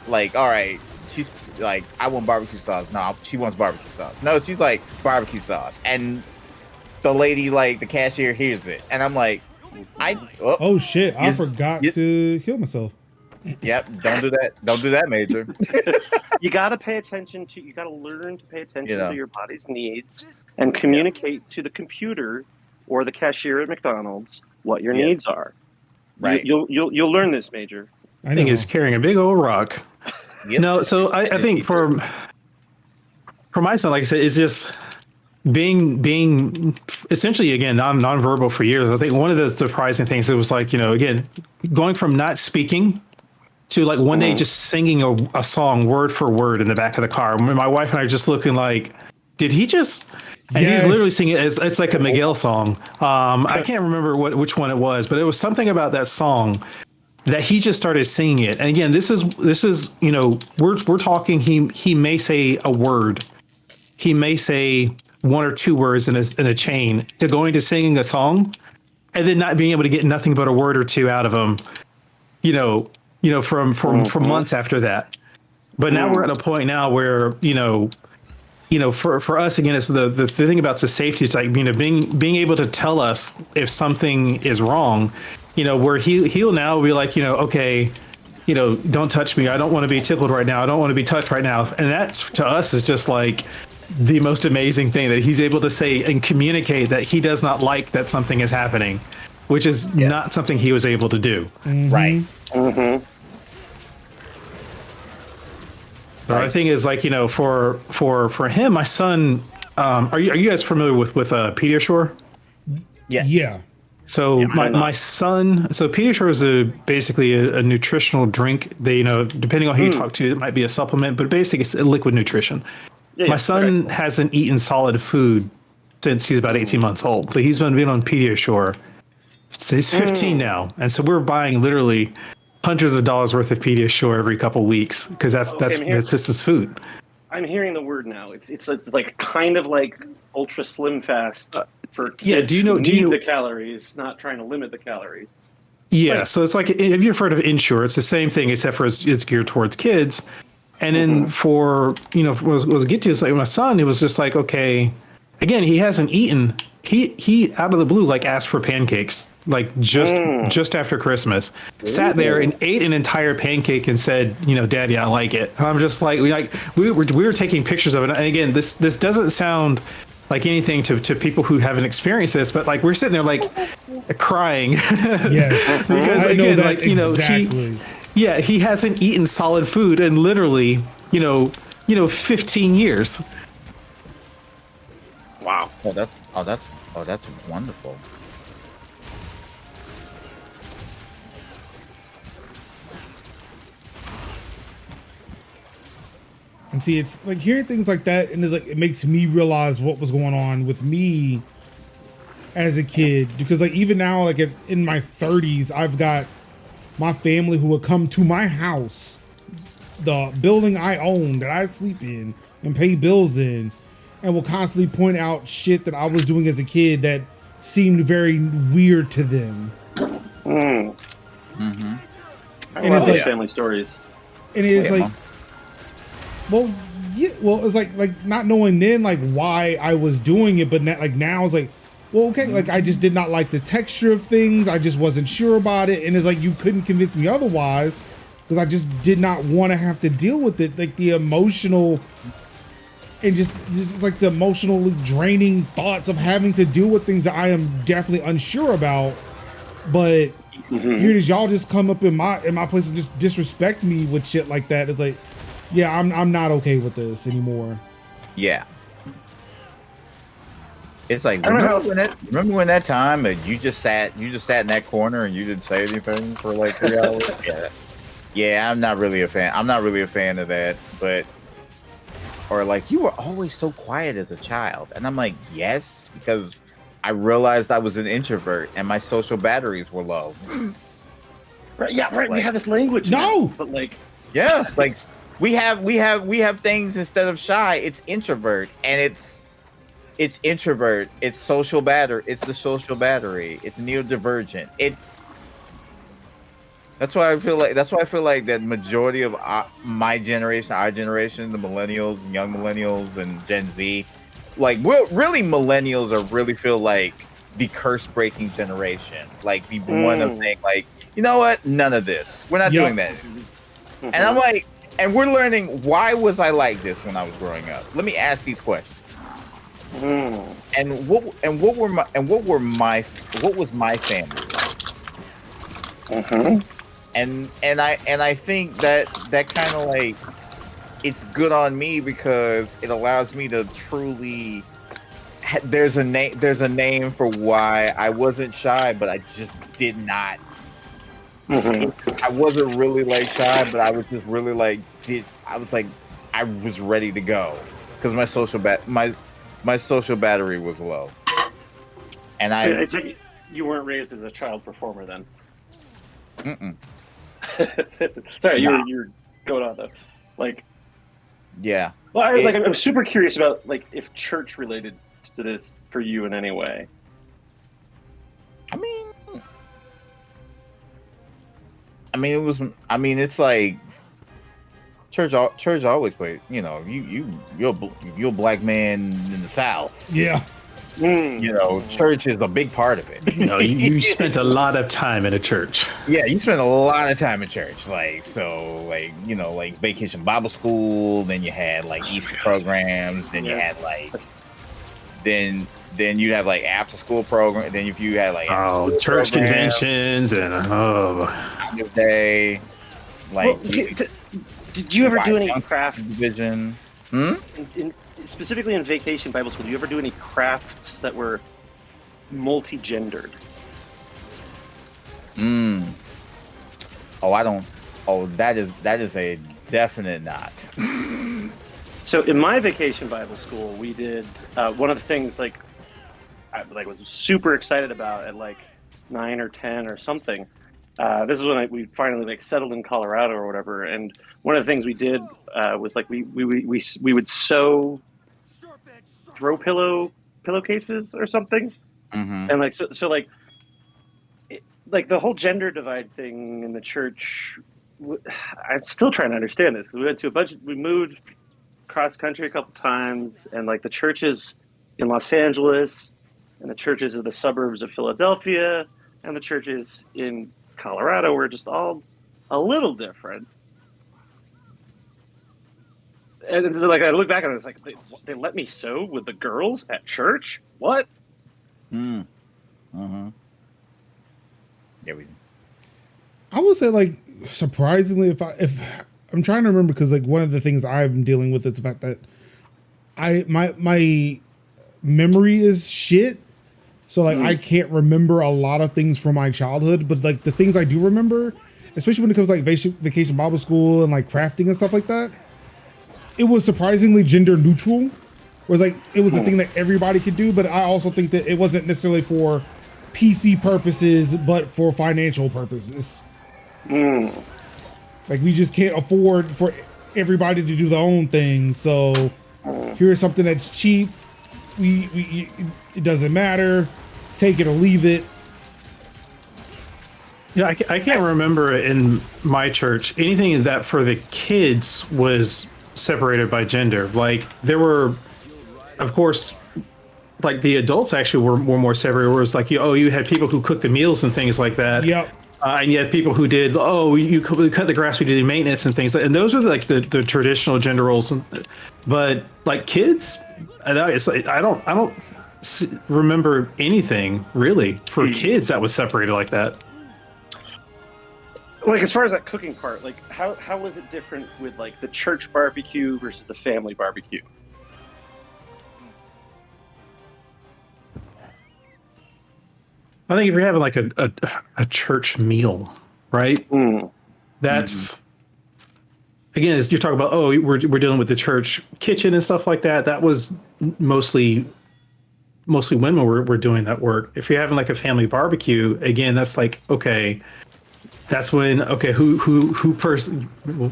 all right, she's like, I want barbecue sauce. No, she wants barbecue sauce. No, she's like, barbecue sauce. And the lady, like the cashier, hears it. And I'm like, oh shit, I forgot to heal myself. Yep, don't do that, Major. You got to learn to pay attention to your body's needs and communicate to the computer or the cashier at McDonald's what your needs are. Right. You'll learn this, Major. I think he's carrying a big old rock. Yep. No, so I think for my son, like I said, it's just being essentially, again, nonverbal for years. I think one of the surprising things, it was like, you know, again, going from not speaking to like one day just singing a song word for word in the back of the car. My wife and I are just looking like, did he just? And he's literally singing it. It's like a Miguel song. I can't remember which one it was, but it was something about that song that he just started singing it. And again, this is you know, we're talking. He may say a word. He may say one or two words in a chain to going to singing a song, and then not being able to get nothing but a word or two out of him. You know, from months after that. But now we're at a point now where for us again, it's the thing about the safety. It's like being able to tell us if something is wrong. Where he'll now be like, okay, don't touch me. I don't want to be tickled right now. I don't want to be touched right now. And that's to us is just like the most amazing thing that he's able to say and communicate that he does not like that something is happening, which is not something he was able to do. Right. Mm-hmm. The other thing is like, for him, my son, are you guys familiar with Pediasure? Yes. Yeah. So my son, so Pediasure is basically a nutritional drink. They, depending on who you talk to, it might be a supplement, but basically it's a liquid nutrition. My son hasn't eaten solid food since he's about 18 months old. So he's been on Pediasure. So he's 15 now. And so we're buying literally hundreds of dollars worth of Pediasure every couple weeks because that's just his food. I'm hearing the word now. It's like kind of like ultra slim fast for kids. Yeah, do you know the calories, not trying to limit the calories. Yeah, so it's like, have you heard of Ensure? It's the same thing except for it's geared towards kids. And then for was get to is like my son, it was just like, okay, again, he hasn't eaten. He out of the blue like asked for pancakes like just after Christmas. Sat there and ate an entire pancake and said, Daddy, I like it. And I'm just like we were taking pictures of it. And again, this doesn't sound like anything to people who haven't experienced this, but like we're sitting there like crying. Yes. Because I know again, that like exactly. he hasn't eaten solid food in literally 15 years. Wow. That's wonderful. And see, it's like hearing things like that, and it's like it makes me realize what was going on with me as a kid. Because like even now, like in my 30s, I've got my family who would come to my house, the building I own that I sleep in and pay bills in, and will constantly point out shit that I was doing as a kid that seemed very weird to them. I And love it's those like family stories. And it's like, Mom. well, yeah, well, it's like not knowing then like why I was doing it, but now it's like, well, okay, like I just did not like the texture of things. I just wasn't sure about it, and it's like you couldn't convince me otherwise because I just did not want to have to deal with it, like the emotional and just like the emotionally draining thoughts of having to deal with things that I am definitely unsure about. But here it is, y'all just come up in my place and just disrespect me with shit like that. It's like, yeah, I'm not okay with this anymore. Yeah. It's like remember when that time that you just sat in that corner and you didn't say anything for like 3 hours? Yeah, I'm not really a fan. I'm not really a fan of that. But or like you were always so quiet as a child, and I'm like, yes, because I realized I was an introvert and my social batteries were low. Right? Yeah, right. We have this language. No, now, but like, yeah, like we have things instead of shy. It's introvert, and it's introvert. It's social battery. It's the social battery. It's neurodivergent. That's why I feel like that majority of my generation, our generation, the millennials, young millennials, and Gen Z, like we're really millennials are really feel like the curse breaking generation. Like the one of saying like, you know what? None of this. We're not doing that. And I'm like, and we're learning why was I like this when I was growing up? Let me ask these questions. And what was my family like? And I think that kind of like it's good on me because it allows me to truly there's a name for why I wasn't shy, but I just did not I wasn't really like shy, but I was just really like I was ready to go because my social battery was low, and So I take it you weren't raised as a child performer then. Mm-mm. Sorry, Nah. you're going on though. Like, Yeah. well, I'm super curious about like if church related to this for you in any way. It was. It's like church. Church always played. You know, you're a black man in the South. Yeah. You know, church is a big part of it. You know, you spent a lot of time in a church. Yeah, you spend a lot of time in church. Like Vacation Bible School. Then you had like Easter programs. Then you had like then you have like after school program. Then if you had like church program, conventions and day. Like, did you ever do any crafts? Vision. Specifically in Vacation Bible School, do you ever do any crafts that were multi-gendered? Oh, I don't. Oh, that is a definite not. So in my Vacation Bible School, we did one of the things I was super excited about at like 9 or 10 or something. This is when we finally like settled in Colorado or whatever. And one of the things we did was like we would sew throw pillowcases or something. And like so like the whole gender divide thing in the church. I'm still trying to understand this because we went to we moved cross country a couple times, and like the churches in Los Angeles and the churches in the suburbs of Philadelphia and the churches in Colorado were just all a little different. And it's like I look back on it, it's like they let me sew with the girls at church. What? Yeah, I would say like surprisingly, if I'm trying to remember, because like one of the things I'm dealing with is the fact that my memory is shit. So like I can't remember a lot of things from my childhood, but like the things I do remember, especially when it comes to like Vacation Bible School and like crafting and stuff like that, it was surprisingly gender neutral. Whereas like it was a thing that everybody could do, but I also think that it wasn't necessarily for PC purposes, but for financial purposes. Like we just can't afford for everybody to do their own thing. So here's something that's cheap. It doesn't matter. Take it or leave it. Yeah, I can't remember in my church anything that for the kids was separated by gender. Like there were, of course, like the adults actually were more separated. Where it's like you had people who cooked the meals and things like that. Yep. And you had people who did you cut the grass, we did the maintenance and things. And those are like the traditional gender roles. But like kids, it's like I don't remember anything really for kids that was separated like that. Like as far as that cooking part, like how was it different with like the church barbecue versus the family barbecue? I think if you're having like a church meal, right? That's again, as you're talking about, we're dealing with the church kitchen and stuff like that. That was mostly women were doing that work. If you're having like a family barbecue, again, that's like that's when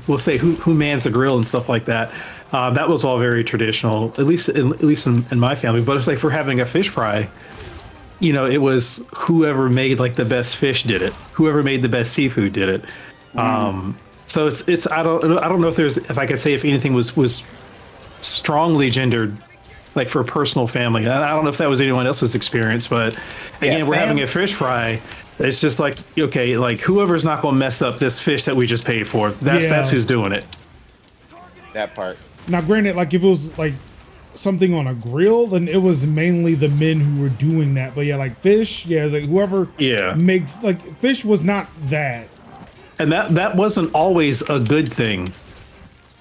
we'll say who mans the grill and stuff like that. That was all very traditional, at least in my family. But it's like for having a fish fry, it was whoever made like the best fish did it. Whoever made the best seafood did it. So it's I don't know if I could say if anything was strongly gendered, like for a personal family. And I don't know if that was anyone else's experience, but again, we're having a fish fry. It's just like, okay, like whoever's not going to mess up this fish that we just paid for, that's who's doing it. that part. Now, granted, like if it was like something on a grill, then it was mainly the men who were doing that. But yeah, like fish, it's like whoever makes like fish was not that. And that wasn't always a good thing,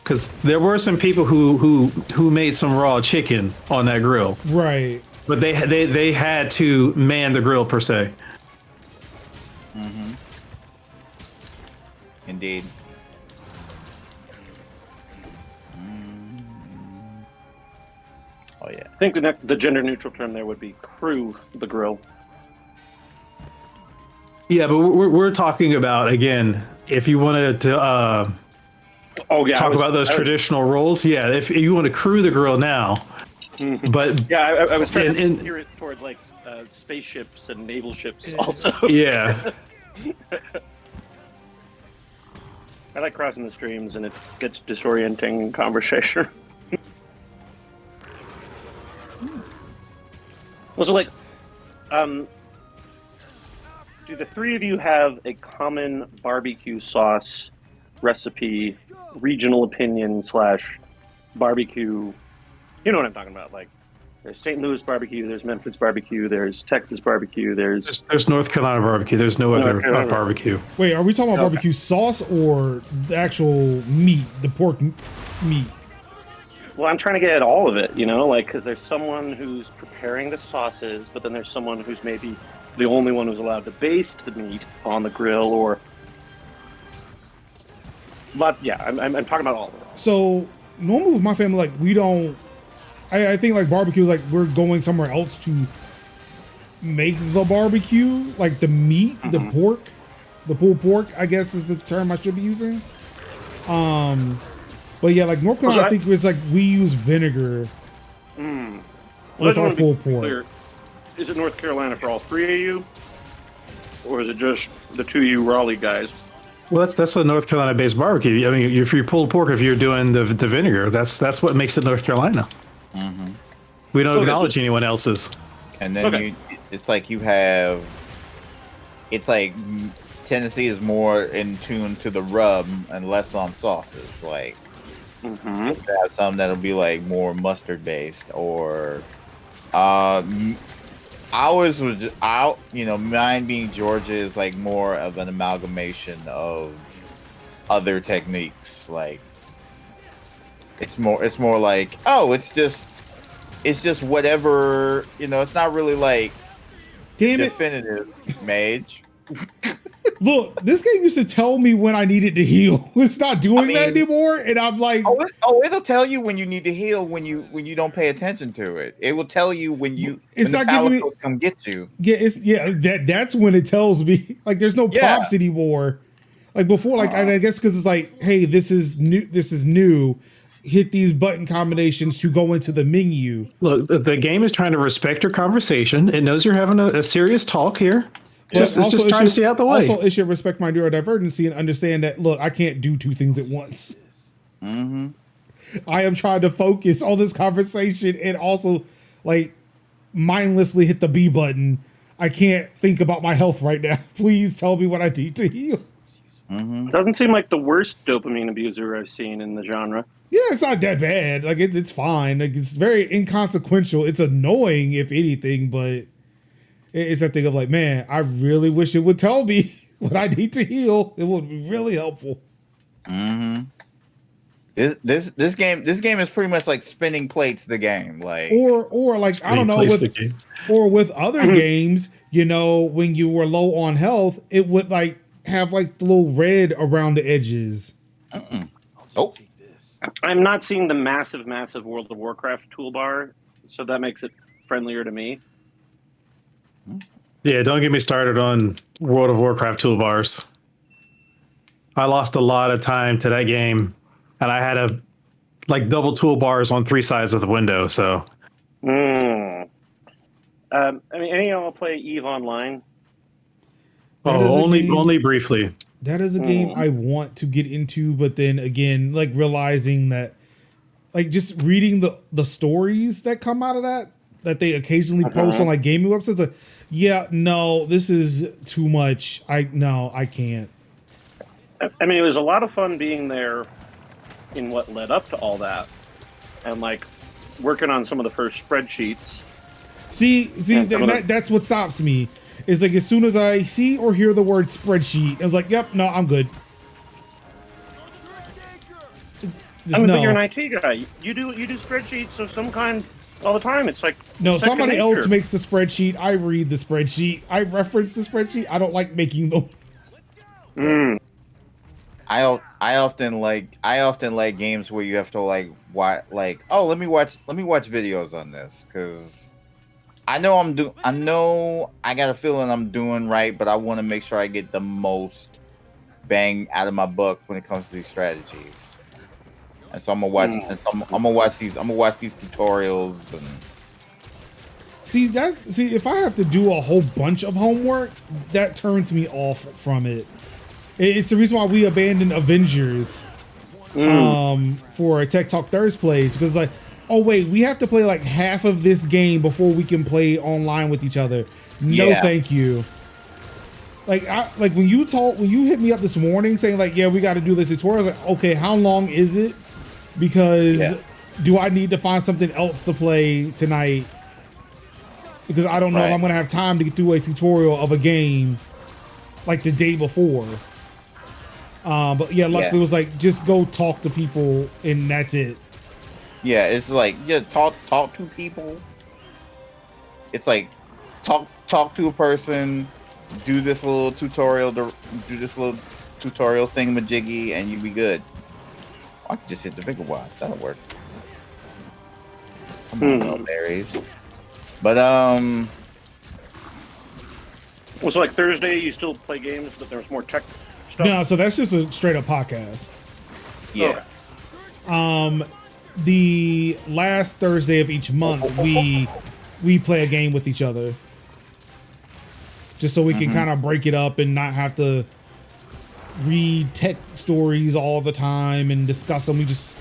because there were some people who made some raw chicken on that grill, Right. but they had to man the grill per se. Indeed. Oh yeah. I think the gender neutral term there would be crew the grill. Yeah, but we're talking about, again, if you wanted to Oh yeah, talk about those traditional roles, yeah, if you want to crew the grill now, but Yeah, I was trying to and- steer it towards like spaceships and naval ships also. yeah, I like crossing the streams, and it gets disorienting in conversation. Also, like, do the three of you have a common barbecue sauce recipe, regional opinion / barbecue? You know what I'm talking about? Like, there's St. Louis barbecue, there's Memphis barbecue, there's Texas barbecue, there's North Carolina barbecue. There's no other barbecue. Wait, are we talking about barbecue sauce or the actual meat, the pork meat? Well, I'm trying to get at all of it, you know, like, because there's someone who's preparing the sauces, but then there's someone who's maybe the only one who's allowed to baste the meat on the grill, or. But yeah, I'm talking about all of it. So normally with my family, like we don't. I think like barbecue is like we're going somewhere else to make the barbecue, like the meat, the pork, the pulled pork. I guess is the term I should be using. But yeah, like North Carolina, I think it's like we use vinegar with our pulled pork. Clear. Is it North Carolina for all three of you, or is it just the two of you Raleigh guys? Well, that's a North Carolina-based barbecue. I mean, if you're pulled pork, if you're doing the vinegar, that's what makes it North Carolina. We don't acknowledge anyone else's. And then it's like you have. It's like Tennessee is more in tune to the rub and less on sauces. Like, you have some that'll be like more mustard based, or ours was out. You know, mine being Georgia is like more of an amalgamation of other techniques. Like, it's more like, oh, it's just whatever, you know. It's not really like definitive mage. Look, this game used to tell me when I needed to heal. It's not doing that anymore, and I'm like, it'll tell you when you need to heal when you don't pay attention to it. It will tell you when it's not giving me come get you. Yeah, that's when it tells me. Like, there's no prompts anymore. Like before, like I guess because it's like, hey, this is new. This is new. Hit these button combinations to go into the menu. Look, the game is trying to respect your conversation. It knows you're having a serious talk here. It's just trying to stay out the way. Also, it should respect my neurodivergency and understand that, look, I can't do two things at once. I am trying to focus on this conversation and also, like, mindlessly hit the B button. I can't think about my health right now. Please tell me what I need to heal. Doesn't seem like the worst dopamine abuser I've seen in the genre. Yeah, it's not that bad. Like, it's fine. Like, it's very inconsequential. It's annoying, if anything, but it's a thing of like, man, I really wish it would tell me what I need to heal. It would be really helpful. This game is pretty much like spinning plates. The game, like, or like, I don't know, with other games, you know, when you were low on health, it would like have like the little red around the edges. Oh, I'm not seeing the massive World of Warcraft toolbar, so that makes it friendlier to me. Yeah, don't get me started on World of Warcraft toolbars. I lost a lot of time to that game, and I had like double toolbars on 3 sides of the window. So, I mean, any of y'all play EVE Online? Only briefly. That is a game I want to get into, but then again, like realizing that, like just reading the stories that come out of that they occasionally post on like gaming websites, like, yeah, no, this is too much. I can't. I mean, it was a lot of fun being there in what led up to all that, and like working on some of the first spreadsheets. See, that's what stops me. Is like as soon as I see or hear the word spreadsheet, I was like, yep, no, I'm good. I mean, but you're an IT guy. You do spreadsheets of some kind all the time. It's like no, somebody else makes the spreadsheet. I read the spreadsheet. I reference the spreadsheet. I don't like making them. I often like games where you have to like let me watch videos on this because I know I got a feeling I'm doing right, but I want to make sure I get the most bang out of my buck when it comes to these strategies. And so I'm gonna watch. And so I'm gonna watch these. I'm gonna watch these tutorials and. See, if I have to do a whole bunch of homework, that turns me off from it. It's the reason why we abandoned Avengers for a Tech Talk Thursdays, because like, oh wait, we have to play like half of this game before we can play online with each other. No, thank you. Like, when you hit me up this morning saying like, yeah, we got to do this tutorial. I was like, okay, how long is it? Because do I need to find something else to play tonight? Because I don't know if I'm gonna have time to get through a tutorial of a game like the day before. But yeah, luckily it was like just go talk to people and that's it. Yeah, it's like talk to people. It's like talk to a person, do this little tutorial thing majiggy, and you be good. I could just hit the finger watch. That'll work. Come on, berries. But well, so like Thursday, you still play games, but there's more tech stuff. No, so that's just a straight up podcast. Yeah. The last Thursday of each month, we play a game with each other, just so we can kind of break it up and not have to read tech stories all the time and discuss them. We just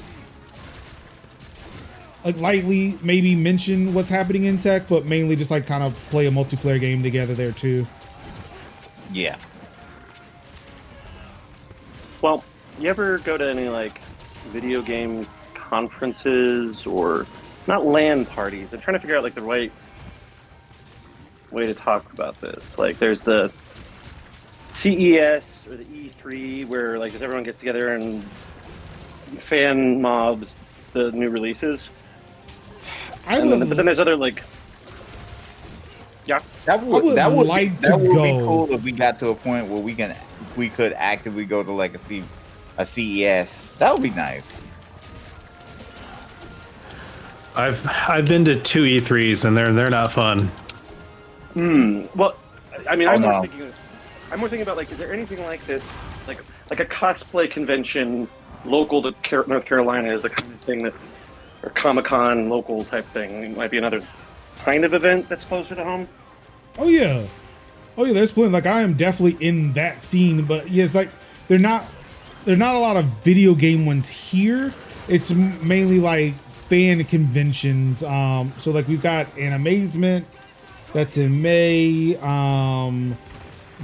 like lightly maybe mention what's happening in tech, but mainly just like kind of play a multiplayer game together there too. Yeah. Well, you ever go to any like video game conferences or not LAN parties? I'm trying to figure out like the right way to talk about this. Like there's the CES or the E3 where like everyone gets together and fan mobs the new releases. But then there's other like, that would be cool if we got to a point where we could actively go to like a CES. That would be nice. I've been to 2 E3s and they're not fun. Well, I mean, I'm more thinking about like, is there anything like this, like a cosplay convention local to North Carolina is the kind of thing that. Or Comic-Con local type thing. It might be another kind of event that's closer to home. Oh yeah, there's plenty. Like I am definitely in that scene, but yeah, it's like they're not a lot of video game ones here. It's mainly like fan conventions. So like we've got an Amazement that's in May.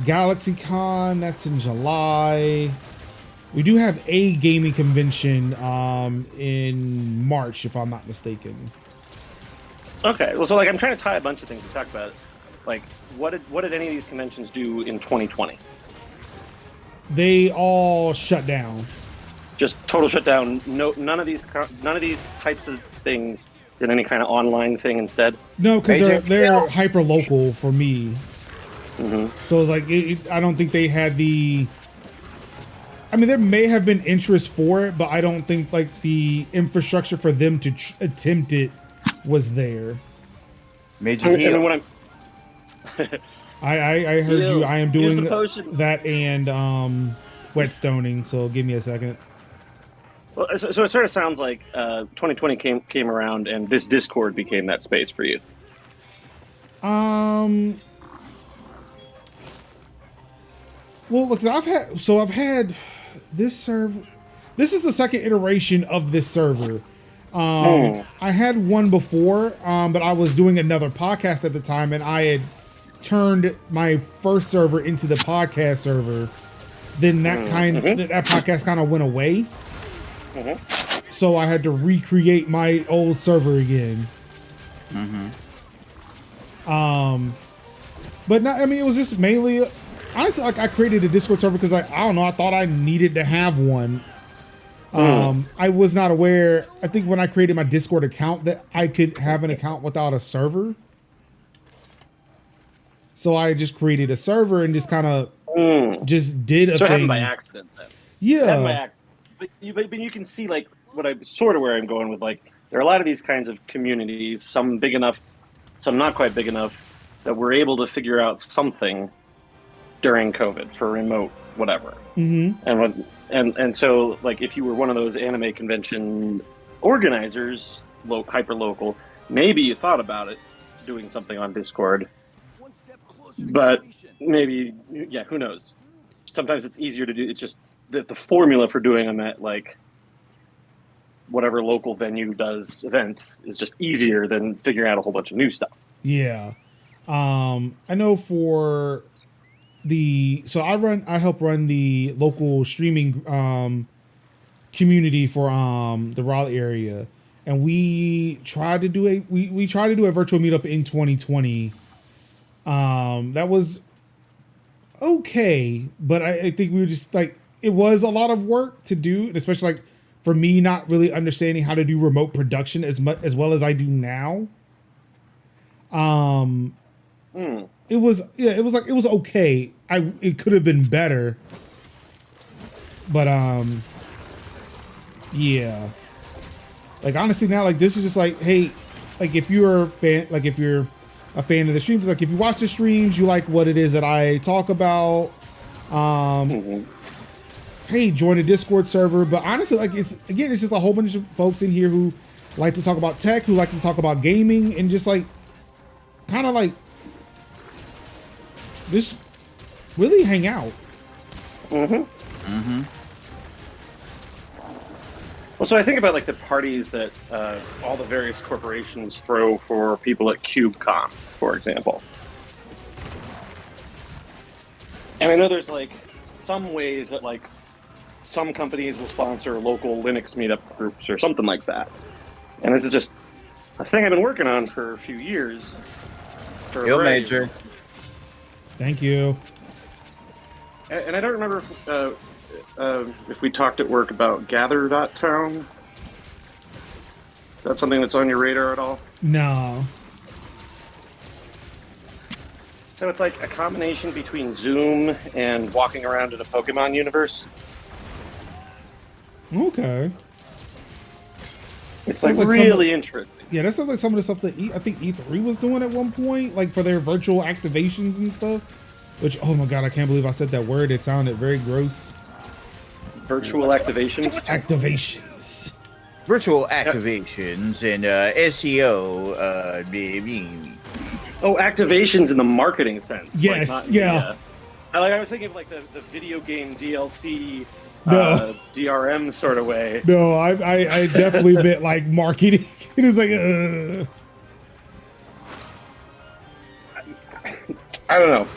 GalaxyCon that's in July. We do have a gaming convention in March, if I'm not mistaken. Okay, well, so like I'm trying to tie a bunch of things to talk about. Like, what did any of these conventions do in 2020? They all shut down. Just total shutdown. No, none of these types of things did any kind of online thing instead. No, because they're hyper local for me. So it's like I don't think they had the. I mean, there may have been interest for it, but I don't think like the infrastructure for them to attempt it was there. Major heal. What I heard you. I am doing that and whetstoning. So give me a second. Well, so it sort of sounds like 2020 came around, and this Discord became that space for you. Well, look, I've had this server. This is the second iteration of this server. I had one before, but I was doing another podcast at the time, and I had turned my first server into the podcast server. Then that that podcast kind of went away. So I had to recreate my old server again. But no, I mean, it was just mainly. Honestly, like I created a Discord server because I don't know, I thought I needed to have one. I was not aware. I think when I created my Discord account that I could have an account without a server. So I just created a server and just kind of just did a thing. So it happened by accident then. Had my Yeah. act, but you can see like what I sort of where I'm going with like there are a lot of these kinds of communities, some big enough, some not quite big enough, that we're able to figure out something during COVID for remote whatever. Mm-hmm. And so like if you were one of those anime convention organizers, hyper local, maybe you thought about it doing something on Discord, but maybe yeah, who knows? Sometimes it's easier to do. It's just the formula for doing them at like whatever local venue does events is just easier than figuring out a whole bunch of new stuff. Yeah. I know for I help run the local streaming community for the Raleigh area, and we tried to do a virtual meetup in 2020. That was okay, but I think we were just like, it was a lot of work to do, and especially like for me not really understanding how to do remote production as well as I do now. It was okay. It could have been better, but yeah. Like honestly now, like this is just like, hey, like if you're a fan of the streams, like if you watch the streams, you like what it is that I talk about. Hey, join a Discord server. But honestly, like it's just a whole bunch of folks in here who like to talk about tech, who like to talk about gaming, and just like kind of like just really hang out. Well, so I think about like the parties that all the various corporations throw for people at CubeCon, for example. And I know there's like some ways that like some companies will sponsor local Linux meetup groups or something like that. And this is just a thing I've been working on for a few years. Yo, Major. Thank you. And I don't remember if we talked at work about Gather.town. That's something that's on your radar at all? No. So it's like a combination between Zoom and walking around in a Pokemon universe. Okay. It's like Sounds like really interesting. Yeah, that sounds like some of the stuff that I think E3 was doing at one point, like for their virtual activations and stuff. Which, oh my god, I can't believe I said that word. It sounded very gross. Virtual activations? Activations. Virtual activations and SEO. Oh, activations in the marketing sense. Yes, like not, yeah. I was thinking of like the video game DLC No. DRM sort of way. No, I definitely meant like marketing. It is like, I don't know.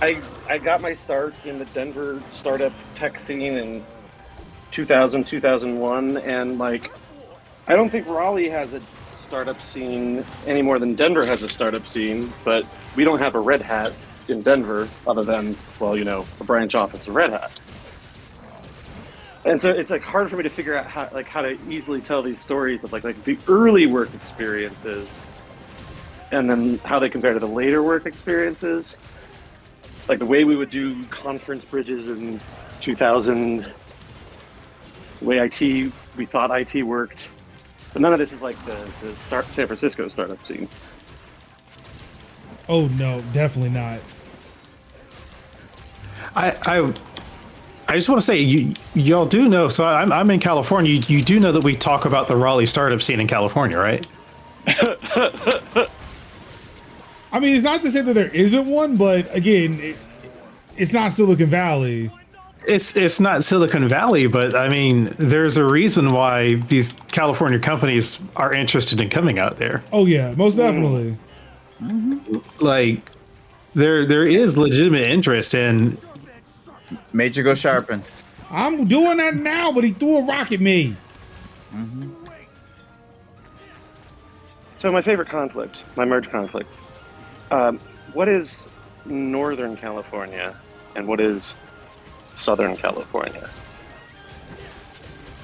I got my start in the Denver startup tech scene in 2000, 2001, and like, I don't think Raleigh has a startup scene any more than Denver has a startup scene, but we don't have a Red Hat in Denver other than, well, you know, a branch office of Red Hat. And so it's like hard for me to figure out how to easily tell these stories of like the early work experiences and then how they compare to the later work experiences. Like the way we would do conference bridges in 2000, the way we thought IT worked. But none of this is like the San Francisco startup scene. oh no, definitely not. I just want to say, y'all do know. So I'm in California. You do know that we talk about the Raleigh startup scene in California, right? I mean, it's not to say that there isn't one, but again, it's not Silicon Valley. It's not Silicon Valley, but I mean, there's a reason why these California companies are interested in coming out there. Oh yeah, most definitely. Like, there is legitimate interest in. Major, go sharpen. I'm doing that now, but he threw a rock at me. So my favorite conflict, my merge conflict. What is Northern California and what is Southern California?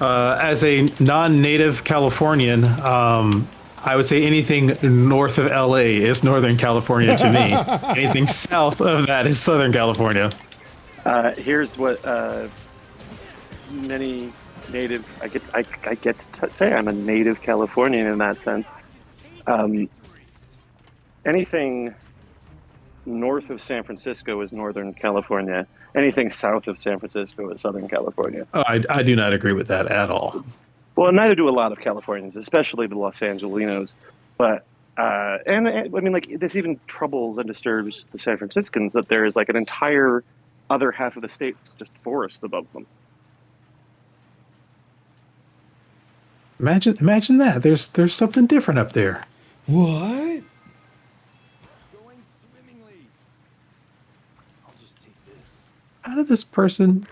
As a non-native Californian, I would say anything north of LA is Northern California to me. Anything south of that is Southern California. Here's what many native. I get to say I'm a native Californian in that sense. Anything north of San Francisco is Northern California. Anything south of San Francisco is Southern California. Oh, I do not agree with that at all. Well, neither do a lot of Californians, especially the Los Angelinos. But and I mean, like, this even troubles and disturbs the San Franciscans that there is like an entire other half of the state that's just forest above them. Imagine that. There's something different up there. What? Going swimmingly. I'll just take this. How did this person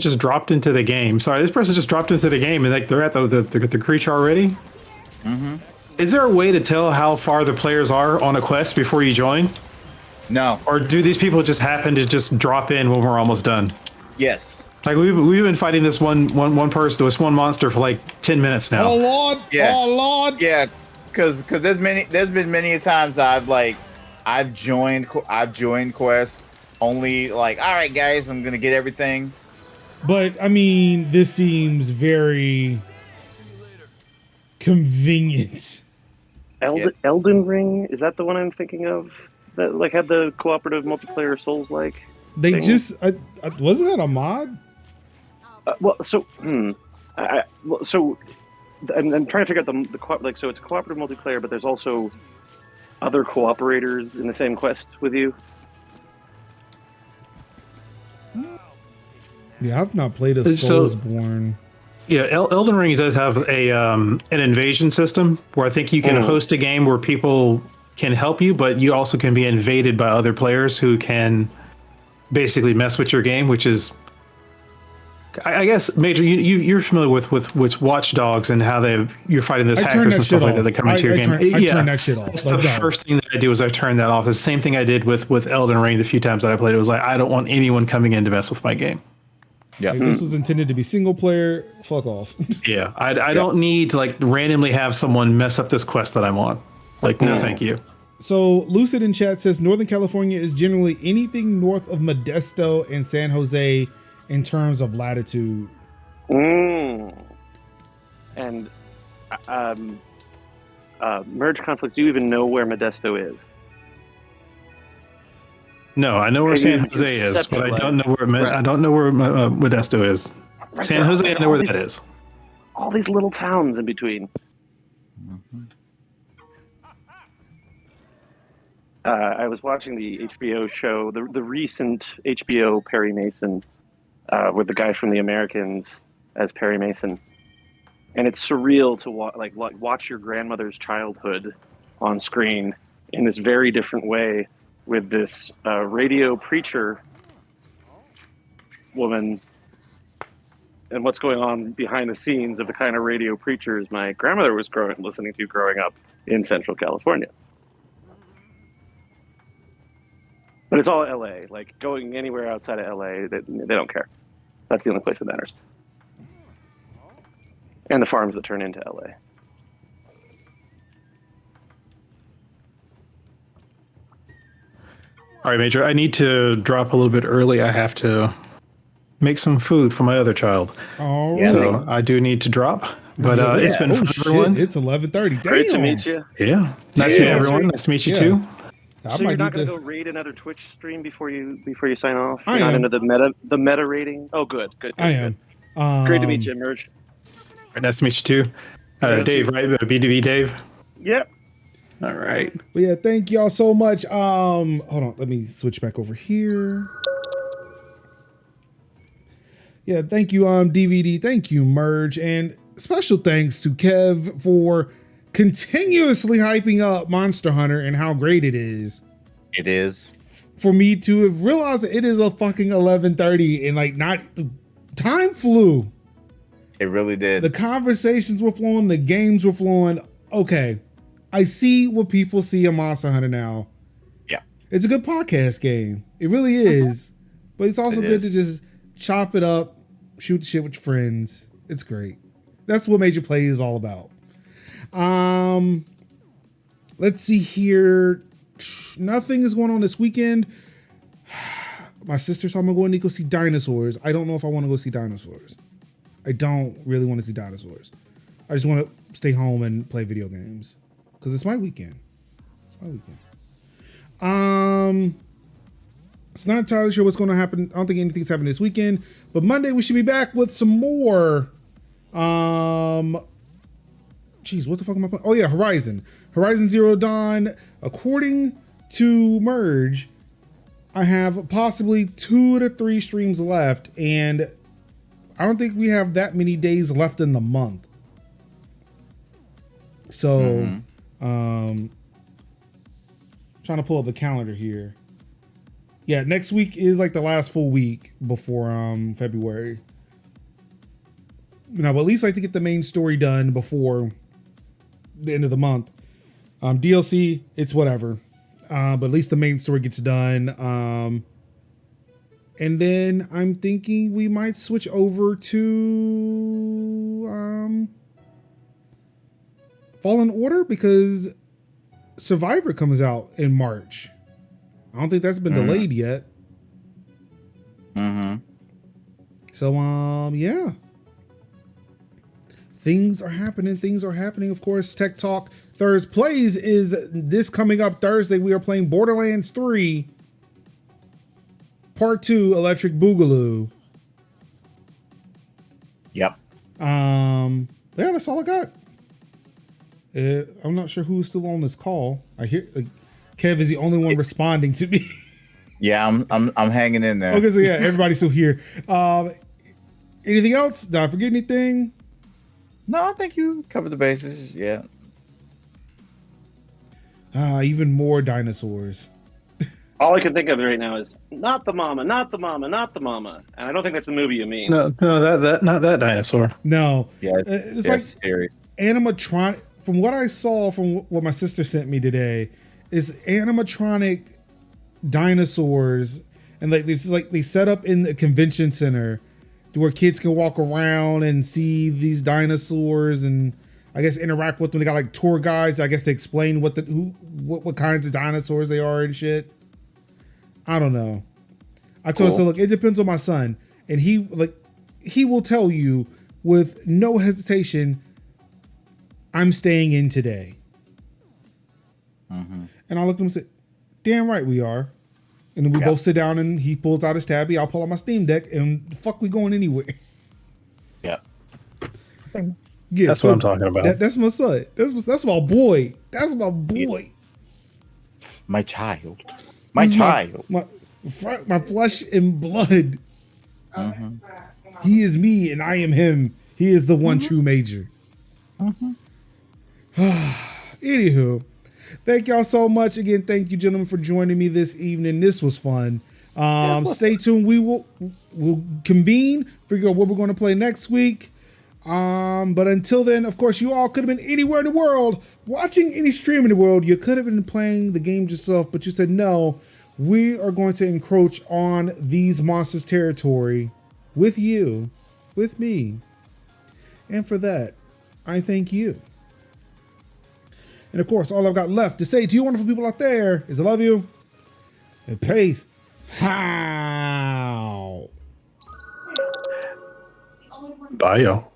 just dropped into the game? Sorry, this person just dropped into the game and like they're at the creature already. Mm-hmm. Is there a way to tell how far the players are on a quest before you join? No. Or do these people just happen to just drop in when we're almost done? Yes. Like we've been fighting this one person, this one monster for like 10 minutes now. Oh Lord! Yeah. Oh Lord! Yeah, because there's been many times I've joined quests only like, all right guys, I'm gonna get everything. But I mean, this seems very convenient. Elden Ring, is that the one I'm thinking of? That like had the cooperative multiplayer Souls like? They thing? just wasn't that a mod? Well, so I'm trying to figure out the so it's cooperative multiplayer, but there's also other cooperators in the same quest with you. Yeah, I've not played a So- Soulsborne. Yeah, Elden Ring does have an invasion system where I think you can host a game where people can help you, but you also can be invaded by other players who can basically mess with your game, which is, I guess, Major, you're familiar with Watch Dogs and how you're fighting those I turn hackers that and stuff shit like off. that that come into your game. I turn that shit off. That's Like, the no. first thing that I do is I turn that off. The same thing I did with Elden Ring the few times that I played. It was like, I don't want anyone coming in to mess with my game. Yeah. Like, this was intended to be single player. Fuck off. Yeah, I don't need to like randomly have someone mess up this quest that I'm on. Like, no, thank you. So Lucid in chat says Northern California is generally anything north of Modesto and San Jose in terms of latitude. And Merge Conflict, do you even know where Modesto is? No, I know where Maybe San Jose is, but I conceptualize. don't know where I don't know where Modesto is. San Jose, I know where that is. All these little towns in between. I was watching the HBO show, the recent HBO Perry Mason, with the guy from The Americans as Perry Mason, and it's surreal to watch your grandmother's childhood on screen in this very different way with this radio preacher woman, and what's going on behind the scenes of the kind of radio preachers my grandmother was listening to growing up in Central California. But it's all LA. Like, going anywhere outside of LA, they don't care. That's the only place that matters. And the farms that turn into LA. All right, Major, I need to drop a little bit early. I have to make some food for my other child. Oh, Yeah, So I do need to drop. But it's been fun, everyone. It's 11:30. Damn. Great to meet you. Yeah. Nice to meet Damn. everyone. Nice to meet you Yeah. too. I So might you're not need going to to. go raid another Twitch stream before you sign off? I You're not am. into the meta rating? Oh, good. I am. Great to meet you, Merge. All right, nice to meet you too. Dave, right? B2B Dave. Yep. All right. But yeah, thank y'all so much. Hold on, let me switch back over here. Yeah, thank you, DVD. Thank you, Merge, and special thanks to Kev for continuously hyping up Monster Hunter and how great it is. It is. For me to have realized that it is a fucking 11:30 and like not time flew. It really did. The conversations were flowing, the games were flowing. Okay, I see what people see in Monster Hunter now. Yeah. It's a good podcast game. It really is. But it's also It good is. to just chop it up, shoot the shit with your friends. It's great. That's what Major Play is all about. Let's see here. Nothing is going on this weekend. My sister told me I'm going to go see dinosaurs. I don't know if I want to go see dinosaurs. I don't really want to see dinosaurs. I just want to stay home and play video games because it's my weekend. It's my weekend. It's not entirely sure what's going to happen. I don't think anything's happening this weekend, but Monday we should be back with some more. Geez, what the fuck am I playing? Oh yeah, Horizon Zero Dawn. According to Merge, I have possibly 2 to 3 streams left, and I don't think we have that many days left in the month. So, trying to pull up the calendar here. Yeah, next week is like the last full week before February. But at least I like to get the main story done before the end of the month. DLC, it's whatever. But at least the main story gets done. And then I'm thinking we might switch over to Fallen Order because Survivor comes out in March. I don't think that's been delayed yet. So yeah. Things are happening. Of course, Tech Talk Thursdays is this coming up Thursday. We are playing Borderlands 3 Part 2 Electric Boogaloo. Yep. Yeah, that's all I got. I'm not sure who's still on this call. I hear Kev is the only one responding to me. Yeah, I'm hanging in there. Okay, so yeah, everybody's still here. Anything else? Did I forget anything? No, I think you covered the bases. Yeah. Even more dinosaurs. All I can think of right now is not the mama, not the mama, not the mama. And I don't think that's the movie you mean. No, that not that dinosaur. No. Yeah, it's like scary. animatronic. From what I saw from what my sister sent me today, is animatronic dinosaurs, and like this is like they set up in the convention center to where kids can walk around and see these dinosaurs and I guess interact with them. They got like tour guides, I guess, to explain what kinds of dinosaurs they are and shit. I don't know. I told her, so look, it depends on my son, and he will tell you with no hesitation, I'm staying in today. And I looked at him and said, damn right we are. And then we both sit down and he pulls out his tabby, I'll pull out my Steam Deck, and the fuck we going anywhere. Yeah. Yeah, That's what I'm talking about. That's my son. That's my boy. That's my boy. My child. My child. My flesh and blood. He is me and I am him. He is the one true major. Anywho, thank y'all so much. Again, thank you, gentlemen, for joining me this evening. This was fun. Stay tuned. We'll convene, figure out what we're going to play next week. But until then, of course, you all could have been anywhere in the world, watching any stream in the world. You could have been playing the game yourself, but you said, no, we are going to encroach on these monsters' territory with you, with me. And for that, I thank you. And of course, all I've got left to say to you wonderful people out there is I love you and peace. How? Bye, yo.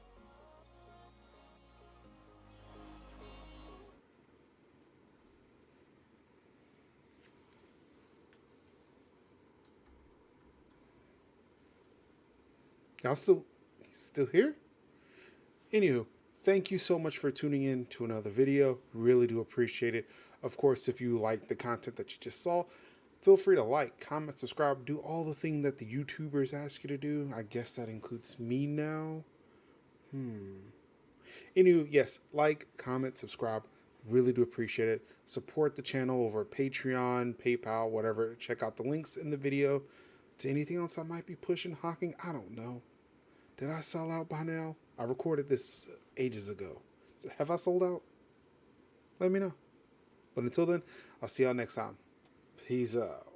Y'all still here? Anywho, thank you so much for tuning in to another video. Really do appreciate it. Of course, if you like the content that you just saw, feel free to like, comment, subscribe, do all the things that the YouTubers ask you to do. I guess that includes me now. Anywho, yes, like, comment, subscribe. Really do appreciate it. Support the channel over Patreon, PayPal, whatever. Check out the links in the video. To anything else I might be pushing, hawking, I don't know. Did I sell out by now? I recorded this ages ago. Have I sold out? Let me know. But until then, I'll see y'all next time. Peace out.